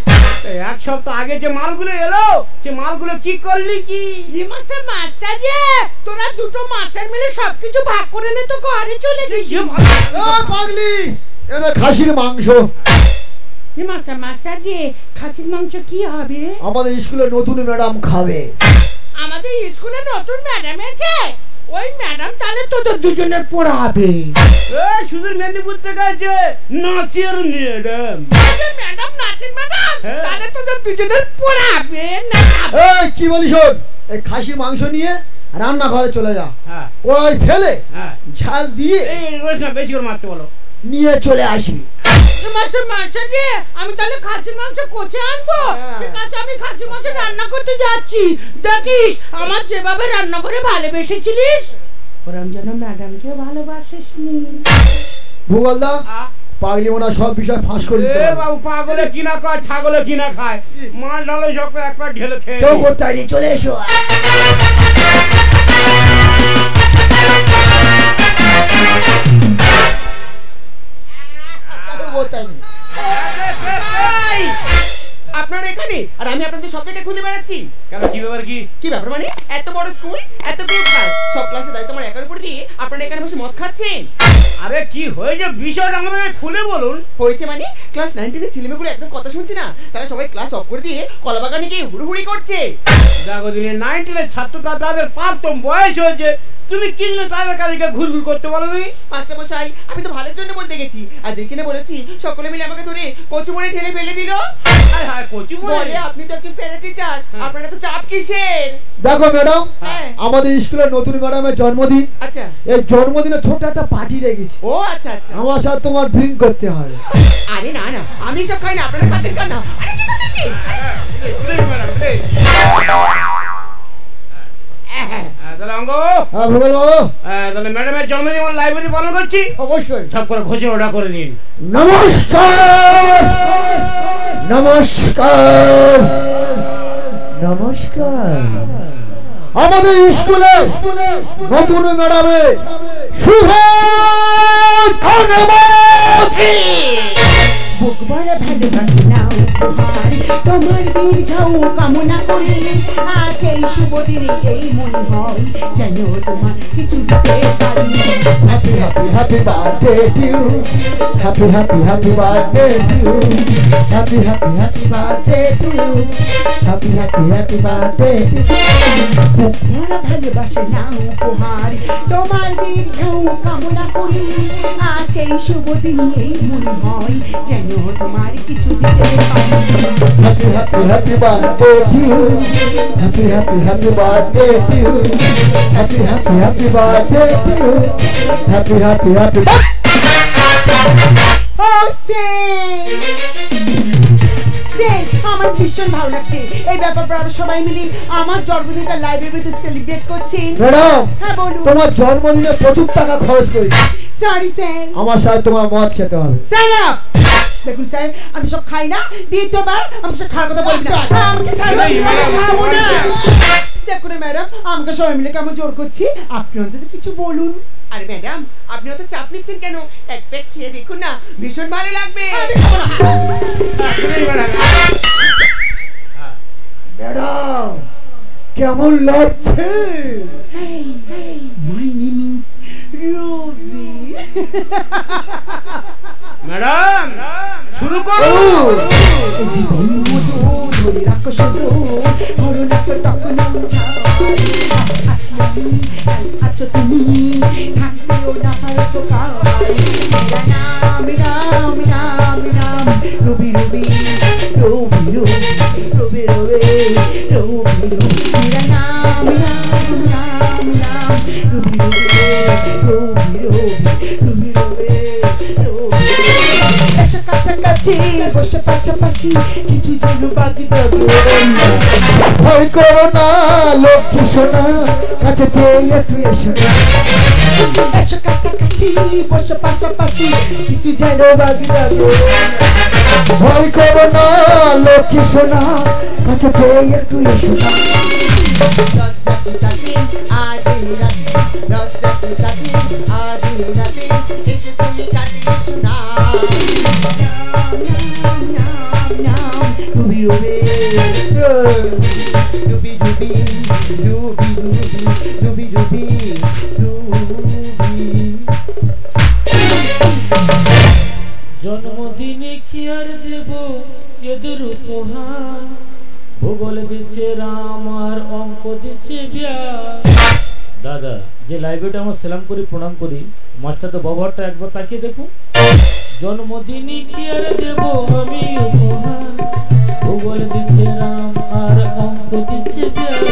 এক সপ্তাহ আগে যে মালগুলো এলো, সে মালগুলো কি করলি কি? মাস্টার মাস্টার যে তোরা দুটো মাস্টার মিলে সবকিছু ভাগ করে নে তো ঘরে চলে গেছি। পাগলি, এটা খাসির মাংস। মাস্টার মাস্টার যে খাসির মাংস কি হবে? আমাদের স্কুলে নতুন ম্যাডাম খাবে। আমাদের স্কুলে নতুন ম্যাডাম আছে? ওই ম্যাডাম তাহলে তোদের দুজনের পড়াবে। সুদূর মেদিনীপুর থেকে আছে নাচের ম্যাডাম। ম্যাডাম নাচের ম্যাডাম, তাহলে তোদের দুজনের পড়াবে না? এই কি বলি শোন, এই খাসির মাংস নিয়ে রান্নাঘরে চলে যা, কড়াই ফেলে ঝাল দিয়ে বেশি করে মারতে বলো, নিয়ে চলে আসবি। মাস্টার মাস্টার যে আমি তাহলে খাসির মাংস কোচে আনবো? ঠিক আছে, আমি খাসির মাংস রান্না করতে যাচ্ছি। দেখিস আমার যেভাবে রান্না করে ভালোবেসেছিলিস, ওরম যেন ম্যাডামকে ভালোবাসিস নি। ভূগোলদা, পাগলি মনে সব বিষয় ফাঁস করে দিতে পারে। বাবু, পাগলে কিনা খায়, ছাগলে কিনা খায়, মাল ডালে সব একবার ঢেলে খেয়ে কেউ করতে হয়নি, চলে এসো। আপনারা এখানে আর আমি আপনাদের সব জায়গায় খুঁজে বেড়াচ্ছি কেন? কি ব্যাপার? কি ব্যাপার মানে? এত বড় স্কুল, এতগুলো ক্লাস, সব ক্লাসে দায়িত্ব আমার একার উপর দিয়ে আপনারা এখানে বসে মদ খাচ্ছেন। আরে কি হয়েছে বিষয়টা আমাদের খুলে বলুন। হয়েছে মানে ক্লাস 9 এর ছেলেমেয়েগুলো একদম কথা শুনছে না, তারা সবাই ক্লাস অফ করে দিয়ে কলাবাগানে গিয়ে হুড়ুহুড়ি করছে। দেখো দিনে 9 এর ছাত্র তাদের প্রাপ্তম বয়স হয়েছে, তুমি কি জন্য তাদের কাছে ঘুরঘুর করতে বলো? মাস্টার মশাই, আমি তো ভালোর জন্য বলতে গেছি, আর যেখানে বলেছি সকলে মিলে আমাকে ধরে কচু বলে ঠেলে ফেলে দিল। বলে আপনি তো একজন প্যারা টিচার, আপনারা তো চাপ কিসের? দেখো ম্যাডাম, আমাদের স্কুলের নতুন ম্যাডামের জন্মদিন। আচ্ছা, এই জন্মদিনে ছোট একটা পার্টি রেখেছি। ও আচ্ছা আচ্ছা, আমার সাথে তোমার ড্রিঙ্ক করতে হবে। আরে না না, আমি সব খাই না, আপনারা খাতেন কেন? ম্যাডামের জন্মদিন লাইব্রেরি পালন করছি, অবশ্যই সব করে ঘষে ওটা করে দিন। নমস্কার নমস্কার নমস্কার। আমাদের স্কুলে নতুন ম্যাডামে শুভ জন্মদিন। বুক ভরে ভালোবাসি নাও তোমার, তোমার দীর্ঘায়ু কামনা করি। আজ এই শুভ দিনে এই মনে হয় যেন তোমার কিছু দিতে পারি। Happy happy happy birthday to you, happy happy happy birthday to you, happy happy happy birthday to you, happy happy happy birthday to you. বুক ভরে ভালোবাসি নাও উপহার, তোমার দীর্ঘায়ু কামনা করি। আজ এই শুভ দিনে এই মনে হয় যেন তোমার কিছু দিতে পারি। Happy happy happy birthday to you, happy happy happy birthday to you, happy happy happy birthday to you, happy happy happy. আমার ভীষণ ভালো লাগছে এই ব্যাপারটা। আমরা সবাই মিলে আমার জন্মদিনটা লাইব্রেরিতে সেলিব্রেট করছি। ম্যাডাম, হ্যাঁ বলুন। তোমার জন্মদিনে প্রচুর টাকা খরচ করেছি। Sorry sir. আমার সাথে তোমার মদ খেতে হবে। স্যার দেখুন স্যার, আমি সব খাই না, দ্বিতীয়বার আমি সব খাওয়ার কথা বলি না। আমাকে ছাড়বেন, খাবো না। দেখুন ম্যাডাম, আমাকে সবাই মিলে কেমন জোর করছি, আপনি অন্তত কিছু বলুন। আরে ম্যাডাম, আপনি অত চাপ নিচ্ছেন কেন? এক প্যাক খেয়ে দেখুন না, ভীষণ ভালো লাগবে। ম্যাডাম, কেমন লাগছে? My name is Ravi. Madam শুরু করুন। জীবন মতো ধরে রাখো শুধু, ধরো না তো তখন আছো তুমি, থাকতেও না পারো তো কাই। নাম নাম নাম নাম রবি রবি রবি রবি রবি রবি রবি রবি। মেরা নাম নাম নাম নাম রবি রবি রবি রবি রবি রবি। এসে কাছাকাছি বসে পাশাপাশি, কিছু যেন বাকি থাকবে। ভয় করো না লক্ষ্মী সোনা, কাছে পেয়ে তুই এসো না। এসে কাছাকাছি বসে পাশাপাশি, কিছু যেন বাকি থাকবে। ভয় করো না লক্ষ্মী সোনা, কাছে পেয়ে একটু এসো না। জন্মদিনে কি আর দেব এদের উপহার, ভূগোল দিচ্ছে রাম আর অঙ্ক দিচ্ছে ব্যাস। দাদা, যে লাইব্রেরিটা আমার সালাম করি প্রণাম করি, মাস্টার তো ব্যবহারটা একবার তাকিয়ে দেখুন। জন্মদিনে কি আর দেব আমি উপহার, ভূগোল দিচ্ছে রাম আর অঙ্ক দিচ্ছে ব্যাস।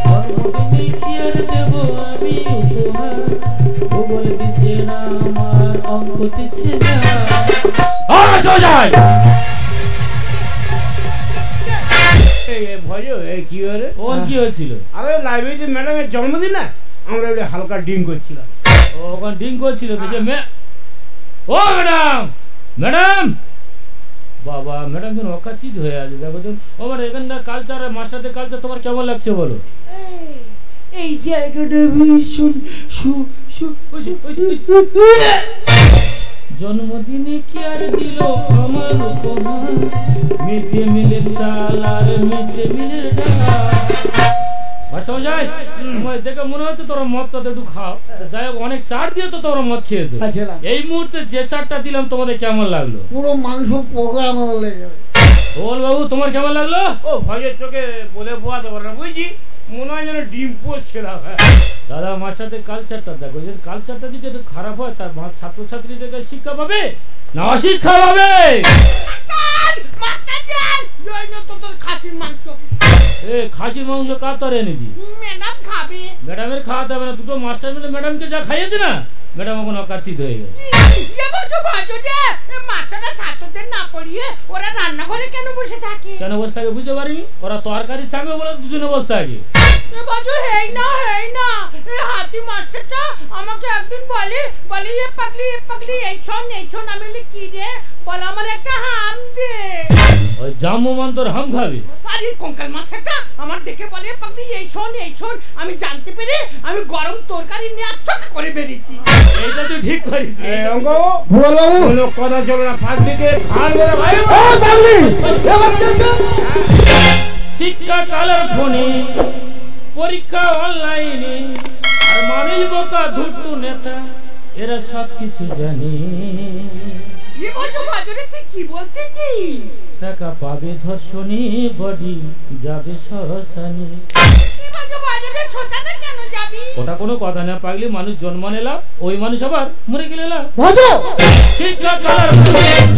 জন্মদিনে কি আর দেব আমি উপহার, ভূগোল দিচ্ছে রাম আর অঙ্ক দিচ্ছে ব্যাস। কি হলো? ওর কি হয়েছিল? আরে লাইব্রেরিতে ম্যাডামের জন্মদিন না, আমরা ওটা হালকা ড্রিঙ্ক করছিলাম। ও ওখানে ড্রিঙ্ক করছিল। ও ম্যাডাম, ম্যাডাম, বাবা ম্যাডাম যেন অকাচিত হয়ে আছে। দেখো তো আমার এখানকার কালচার, মাস্টারদের কালচার তোমার কেমন লাগছে বলো? এই জায়গাটা ভীষণ জন্মদিনে কি আর দিল আমার উপহার, মিড ডে মিলের চাল আর মিড ডে মিলের ডাল। মাস্টার মশাই, তোমার দেখে মনে হচ্ছে তোরা মদটা একটু খাও। যাই হোক, অনেক চাট দিয়ে তো তোমরা মদ খেয়েছো। এই মুহূর্তে যে চাটটা দিলাম তোমাদের কেমন লাগলো? পুরো মাংস পোকা আমার লেগে গেল। বল বাবু, তোমার কেমন লাগলো? ও ভয়ের চোখে বলে বোয়াতে পারে না, বুঝছি মনে হয় যেন ডিম পোস্ট খেলাম। দাদা, মাস্টারদের কালচারটা দেখো, যদি কালচারটা যদি একটু খারাপ হয় তার ছাত্রছাত্রীদের শিক্ষা পাবে না অশিক্ষা পাবে? খাসির মাংস, খাসির মাংস কার তরে এনে দি? ম্যাডাম খাবে। ম্যাডামের খাওয়াতে হবে না, দুটো মাস্টার মিলে ম্যাডামকে যা খাইয়েছে না, ম্যাডাম এখন অকাচিত হয়ে গেছে। মাস্টাররা ছাত্রদের না পড়িয়ে ওরা রান্নাঘরে কেন বসে থাকে? কেন বসে থাকে বুঝতে পারিনি। ওরা তরকারি চাকবে বলে দুজনে বসে থাকে। হাতি মাস্টারটা আমাকে একদিন বলে এ পাগলি এই শোন আমি বলি কি রে? বলে আমার একটা হাম দে। ওই জামু মান তোর হাম খাবে? আরে কঙ্কাল মাস্টারটা আমার দেখে বলে পাগলি এই শোন আমি জানতে পেরে আমি গরম তরকারি নিয়ে আটক করে বেরিয়েছি। এইটা তুই ঠিক করেছিস। কোনো কথা চলো না, পাগলিকে ভাগ করে ভাই। শিক্ষা কালের ফোনে, পরীক্ষা অনলাইনে, আর মানুষ বোকা ধুট্টু নেতা, এরা সব কিছু জানে। কি বলতেছিস? টাকা পাবে ধর্ষণে, বডি যাবে শ্মশানে। ওটা কোনো কথা না পাগলি, মানুষ জন্ম নিলাম, ওই মানুষ আবার মরে গেলে শিক্ষা কালার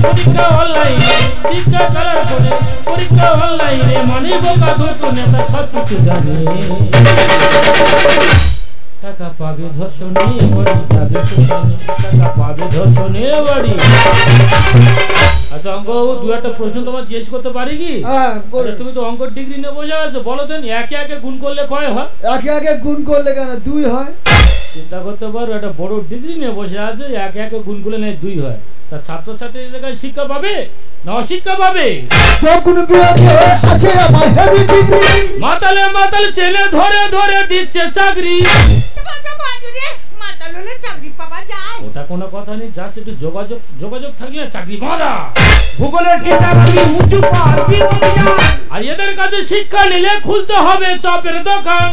পরীক্ষা অনলাইনে, শিক্ষা কালার ফোনে, পরীক্ষা অনলাইনে, মানুষ বোকা ধুট্টু নেতা সব কিছু জানে। টাকা পাবে ধর্ষণে, বডি যাবে শ্মশানে। টাকা পাবে ধর্ষণে, বডি। আচ্ছা অঙ্ক দু একটা প্রশ্ন তোমার জিজ্ঞেস করতে পারি কি? তুমি তো অঙ্ক ডিগ্রি নিয়ে বসে আছো, বলো দেন একে একে গুণ করলে কয় হয়? একে গুণ করলে কেন 2 হয়? চিন্তা করতে পারো, একটা বড় ডিগ্রি নিয়ে বসে আছে, একে একে গুণ করলে নেই 2 হয়। তা ছাত্রছাত্রীদের কাছে শিক্ষা পাবে না অশিক্ষা পাবে? মাতালে মাতালে ছেলে ধরে ধরে দিচ্ছে চাকরি। ওটা কোনো কথা নেই, জাস্ট একটু যোগাযোগ থাকলে চাকরি বাঁধা। ভূগোলের টিচার আমি উঁচু পাহাড় দিয়ে আর এদের কাছে শিক্ষা নিলে খুলতে হবে চপের দোকান।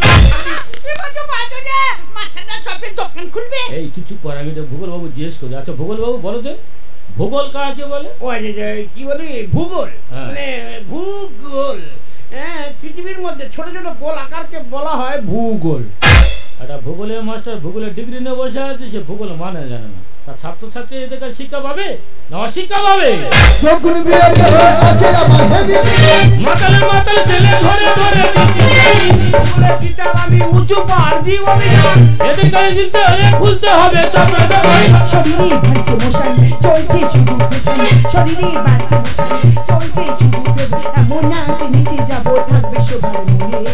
এই কিছু করে, আমি ভূগোল বাবু জিজ্ঞেস করি। আচ্ছা ভূগোল বাবু বলো তো, ভূগোল কাকে বলে? ও কি বলি ভূগোল, মানে ভূগোল। হ্যাঁ, পৃথিবীর মধ্যে ছোট ছোট গোল আকারকে বলা হয় ভূগোল। একটা ভূগোলের মাস্টার ভূগোলের ডিগ্রি নিয়ে বসে আছে, সে ভূগোল মানে জানে না। তার ছাত্রছাত্রী এদের কাছে শিক্ষা পাবে না অশিক্ষা পাবে? মাতালে মাতালে ছেলে ধরে ধরে আমি উঁচু পাহাড় দিয়ে এদের কাছে খুলতে হবে চপের দোকান। শরীরে বাড়ছে মশাই, চলছে শুধু শরীরে বাড়ছে মশাই, চলছে শুধু এমন নাচে নিচে যাবো, থাকবে সবার মনে।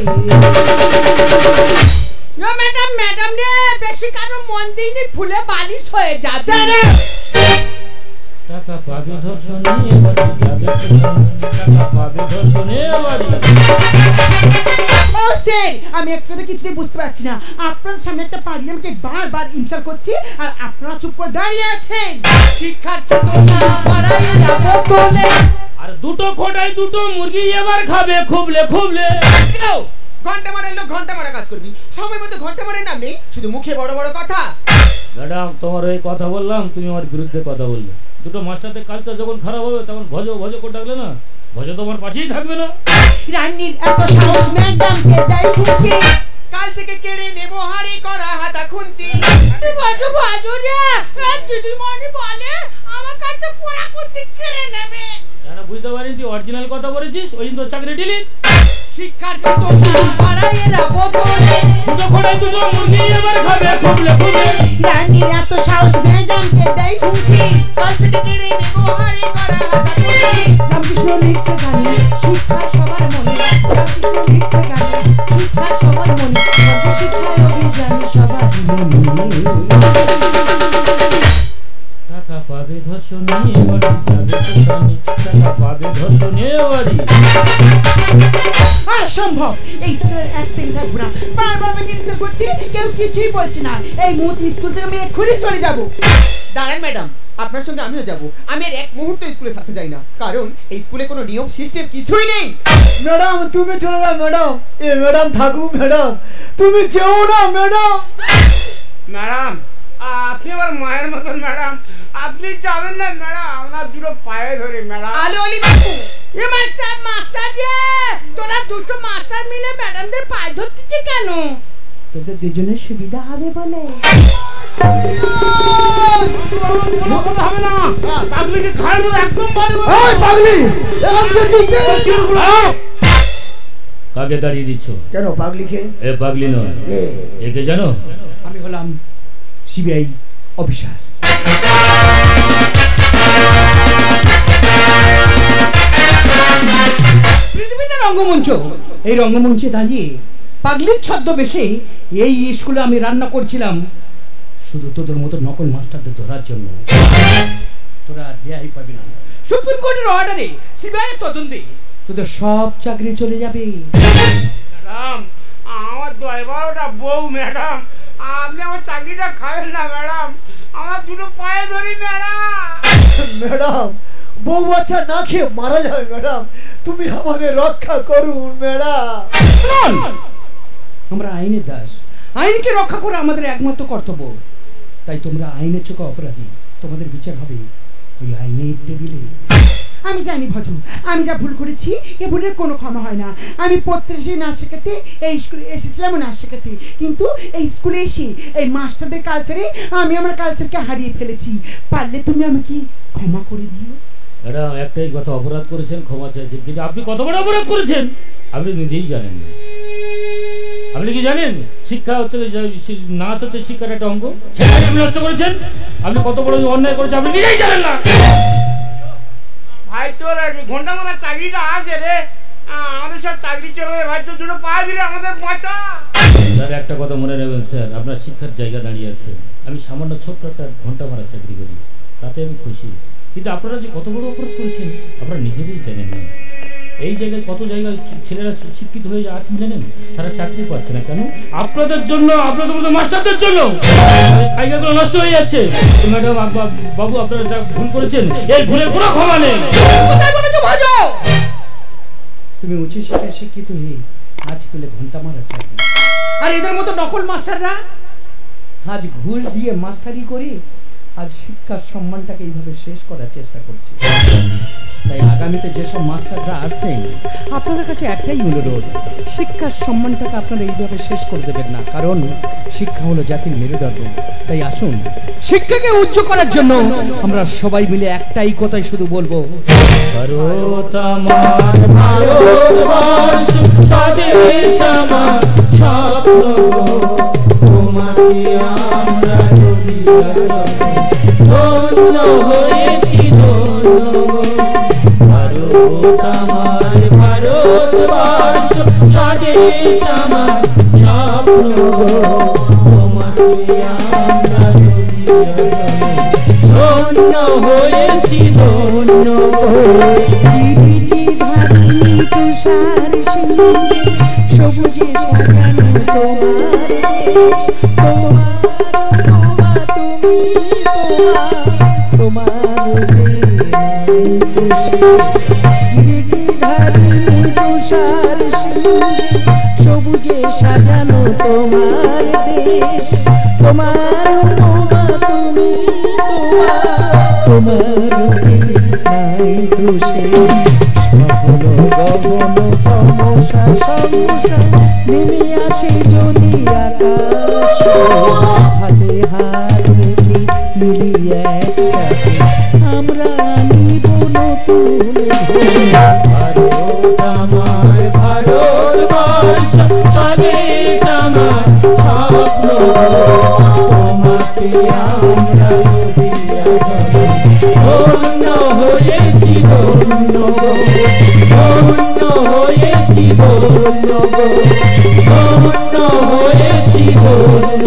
ম্যাডাম রে, বেশি কারো মন দিইনি, ফুলে বালিশ হয়ে যাবে। টাকা পাবে ধর্ষণে, টাকা পাবে ধর্ষণে বাড়ি। ও স্যার, আমি একটা কথা কিছুতেই বুঝতে পারছি না। আপনাদের সামনে একটা পাগলি আমাকে বারবার ইনসাল্ট করছে আর আপনারা চুপ করে দাঁড়িয়ে আছেন। শিক্ষার চেতনা বাড়াইয়ে রাখো তোলে। আর দুটো খোটায় দুটো মুরগি এবার খাবে খুবলে খুবলে। ঘন্টা মারা লোক ঘন্টা মারা কাজ করবি, সময় মতো ঘন্টা মারের নাম নেই, শুধু মুখে বড় বড় কথা। ম্যাডাম তোমার ওই কথা বললাম, তুমি আমার বিরুদ্ধে কথা বললে। দুটো মাস্টারদের কাজটা যখন খারাপ হবে তখন ভজ ভজ করে ডাকলে না, ভজ তোমার পাশেই থাকবে না। রানীর এত সাহস ম্যাডামকে দেয় খুঁটি, কাল থেকে কেড়ে নেব হাড়ি করা হাতা খুন্তি। বাজু বাজু রে, দিদিমণি বলে আমার কাছে পোড়া করতে কেড়ে নেবে। যারা বুঝতে পারিনি তুই অরিজিনাল কথা বলেছিস, ওই দিন তোর চাকরি ডিলিট। শিক্ষার চেতনা বাড়াইয়ে রাখো তোলে। দুটো খোটায় দুটো মুরগি এবার খাবে খুবলে খুবলে। রানীর এত সাহস ম্যাডামকে দেয় খুঁটি, কাল থেকে কেড়ে নেব হাড়ি করা হাতা খুন্তি। রামকৃষ্ণ লিখছে গানে শিক্ষা সবার মনে, রামকৃষ্ণ লিখছে গানে শিক্ষা সবার মনে, সর্বশিক্ষায় অভিযান সবার মনে। টাকা পাবে ধর্ষণে বাড়ি, টাকা পাবে ধর্ষণে বাড়ি। অসম্ভব, এই স্কুলের অ্যাক্সেন্ট থাকবো না। বারবার আমি নির্দেশ করছি, কেউ কিছুই বলছে না। এই মুহূর্তে স্কুল থেকে আমি এক্ষুনি চলে যাবো। দাঁড়ান ম্যাডাম, আপনার সঙ্গে আমিও যাব। আমি আর এক মুহূর্ত স্কুলে থাকতে চাই না, কারণ এই স্কুলে কোনো নিয়ম সিস্টেম কিছুই নেই। ম্যাডাম তুমি চলে যাও ম্যাডাম, এ ম্যাডাম থাকুক ম্যাডাম, তুমি যেও না ম্যাডাম। ম্যাডাম আপনি আমার মায়ের মতন ম্যাডাম, আপনি যাবেন না ম্যাডাম, আপনার দুটো পায়ে ধরে ম্যাডাম। আলো আলি বাবু, এ মাস্টার মাস্টার রে, তোরা দুটো মাস্টার মিলে ম্যাডামদের পায়ে ধরতেছে কেন? তোদের দুজনের সুবিধা হবে বলে। হবে না, পাগলিকে খাওয়ানো একদম পারবো। এই পাগলি, এখান থেকে কাকে দাঁড়িয়ে দিচ্ছ? কেন পাগলিকে? এ পাগলি নয়, একে জানো? আমি হলাম সিবিআই অফিসার। পৃথিবীটা রঙ্গমঞ্চ, এই রঙ্গমঞ্চে দাঁড়িয়ে পাগলির ছদ্মবেশে এই স্কুলে আমি রান্না করছিলাম শুধু তোদের মতো নকল মাস্টারদের ধরার জন্য। তোরা রেহাই পাবি না। সুপ্রিম কোর্টের অর্ডারে সিবিআই তদন্তে তোদের সব চাকরি চলে যাবে। ম্যাডাম আমার 10-12টা বউ ম্যাডাম, আপনি আমার চাকরিটা খাবেন না ম্যাডাম, আমার দুটো পায়ে ধরি ম্যাডাম। ম্যাডাম বউ বাচ্চা না খেয়ে মারা যাবে ম্যাডাম, তুমি আমাদের রক্ষা করুন ম্যাডাম। আমরা আইনের দাস, আইনকে রক্ষা করা আমাদের একমাত্র কর্তব্য। তাই তোমরা আইনের চোখে অপরাধী, তোমাদের বিচার হবে ওই আইনের টেবিলে। আমি জানি ভজন, আমি যা ভুল করেছি এ ভুলের কোনো ক্ষমা হয় না। আমি প্রত্যেকে নাচ শেখাতে এই স্কুলে এসেছিলাম নাচ শেখাতে, কিন্তু এই স্কুলে এসে এই মাস্টারদের কালচারে আমি আমার কালচারকে হারিয়ে ফেলেছি। পারলে তুমি আমাকে ক্ষমা করে দিও। ম্যাডাম একটাই কথা, অপরাধ করেছেন ক্ষমা চাইছেন, কিন্তু আপনি কত বড় অপরাধ করেছেন আপনি নিজেই জানেন না। আপনি কি জানেন শিক্ষা হচ্ছে নাচ হচ্ছে শিক্ষার একটা অঙ্গ, সেটা আপনি নষ্ট করেছেন। আপনি কত বড় অন্যায় করেছেন আপনি নিজেই জানেন না। ভাই তোর ঘন্টা মারা চাকরিটা আছে রে, আমাদের সব চাকরি চলে যাবে ভাই, তোর দুটো পায়ে ধরে আমাদের বাঁচা। স্যার একটা কথা মনে রাখবেন স্যার, আপনার শিক্ষার জায়গা দাঁড়িয়ে আছে। আমি সামান্য ছোট্ট একটা ঘন্টা মারা চাকরি করি, তাতে আমি খুশি, কিন্তু আপনারা যে কত বড় অপরাধ করেছেন আপনারা নিজেরাই জানেন না। এই জায়গায় কত জায়গায় ছেলেরা শিক্ষিত হয়ে আছেন জানেন, তারা চাকরি পাচ্ছে না কেন? আপনাদের জন্য, আপনাদের মতো মাস্টারদের জন্য জায়গাগুলো নষ্ট হয়ে যাচ্ছে। ম্যাডাম বাবু আপনারা যা ভুল করেছেন এই ভুলের কোনো ক্ষমা নেই। তুমি উচ্চ শিক্ষায় শিক্ষিত হয়ে আজ পেলে ঘন্টা মারা চাকরি, আর এদের মতো নকল মাস্টাররা আজ ঘুষ দিয়ে মাস্টারি করে আজ শিক্ষার সম্মানটাকে এইভাবে শেষ করার চেষ্টা করছে। তাই আগামীতে যেসব মাস্টাররা আসছেন আপনাদের কাছে একটাই অনুরোধ, শিক্ষার সম্মানটাকে আপনারা এইভাবে শেষ করে দেবেন না, কারণ শিক্ষা হলো জাতির মেরুদণ্ড। তাই আসুন শিক্ষাকে উচ্চ করার জন্য আমরা সবাই মিলে একটাই কথাই শুধু বলবো, ভারত আমার ভারতবর্ষ স্বদেশ আমার স্বপ্ন, তোমাকে আমরা ধন্য হয়েছি ধন্য। ভারত আমার ভারতবর্ষ স্বদেশ আমার স্বপ্ন, তোমাকে আমরা ধন্য হয়েছি ধন্য। ভারত আমার ভারতবর্ষ স্বদেশ আমার স্বপ্ন তোমাকে আমরা দিয়া ধন্য হয়েছি ধন্য ধন্য হয়েছি ধন্য ধন্য হয়েছি ধন্য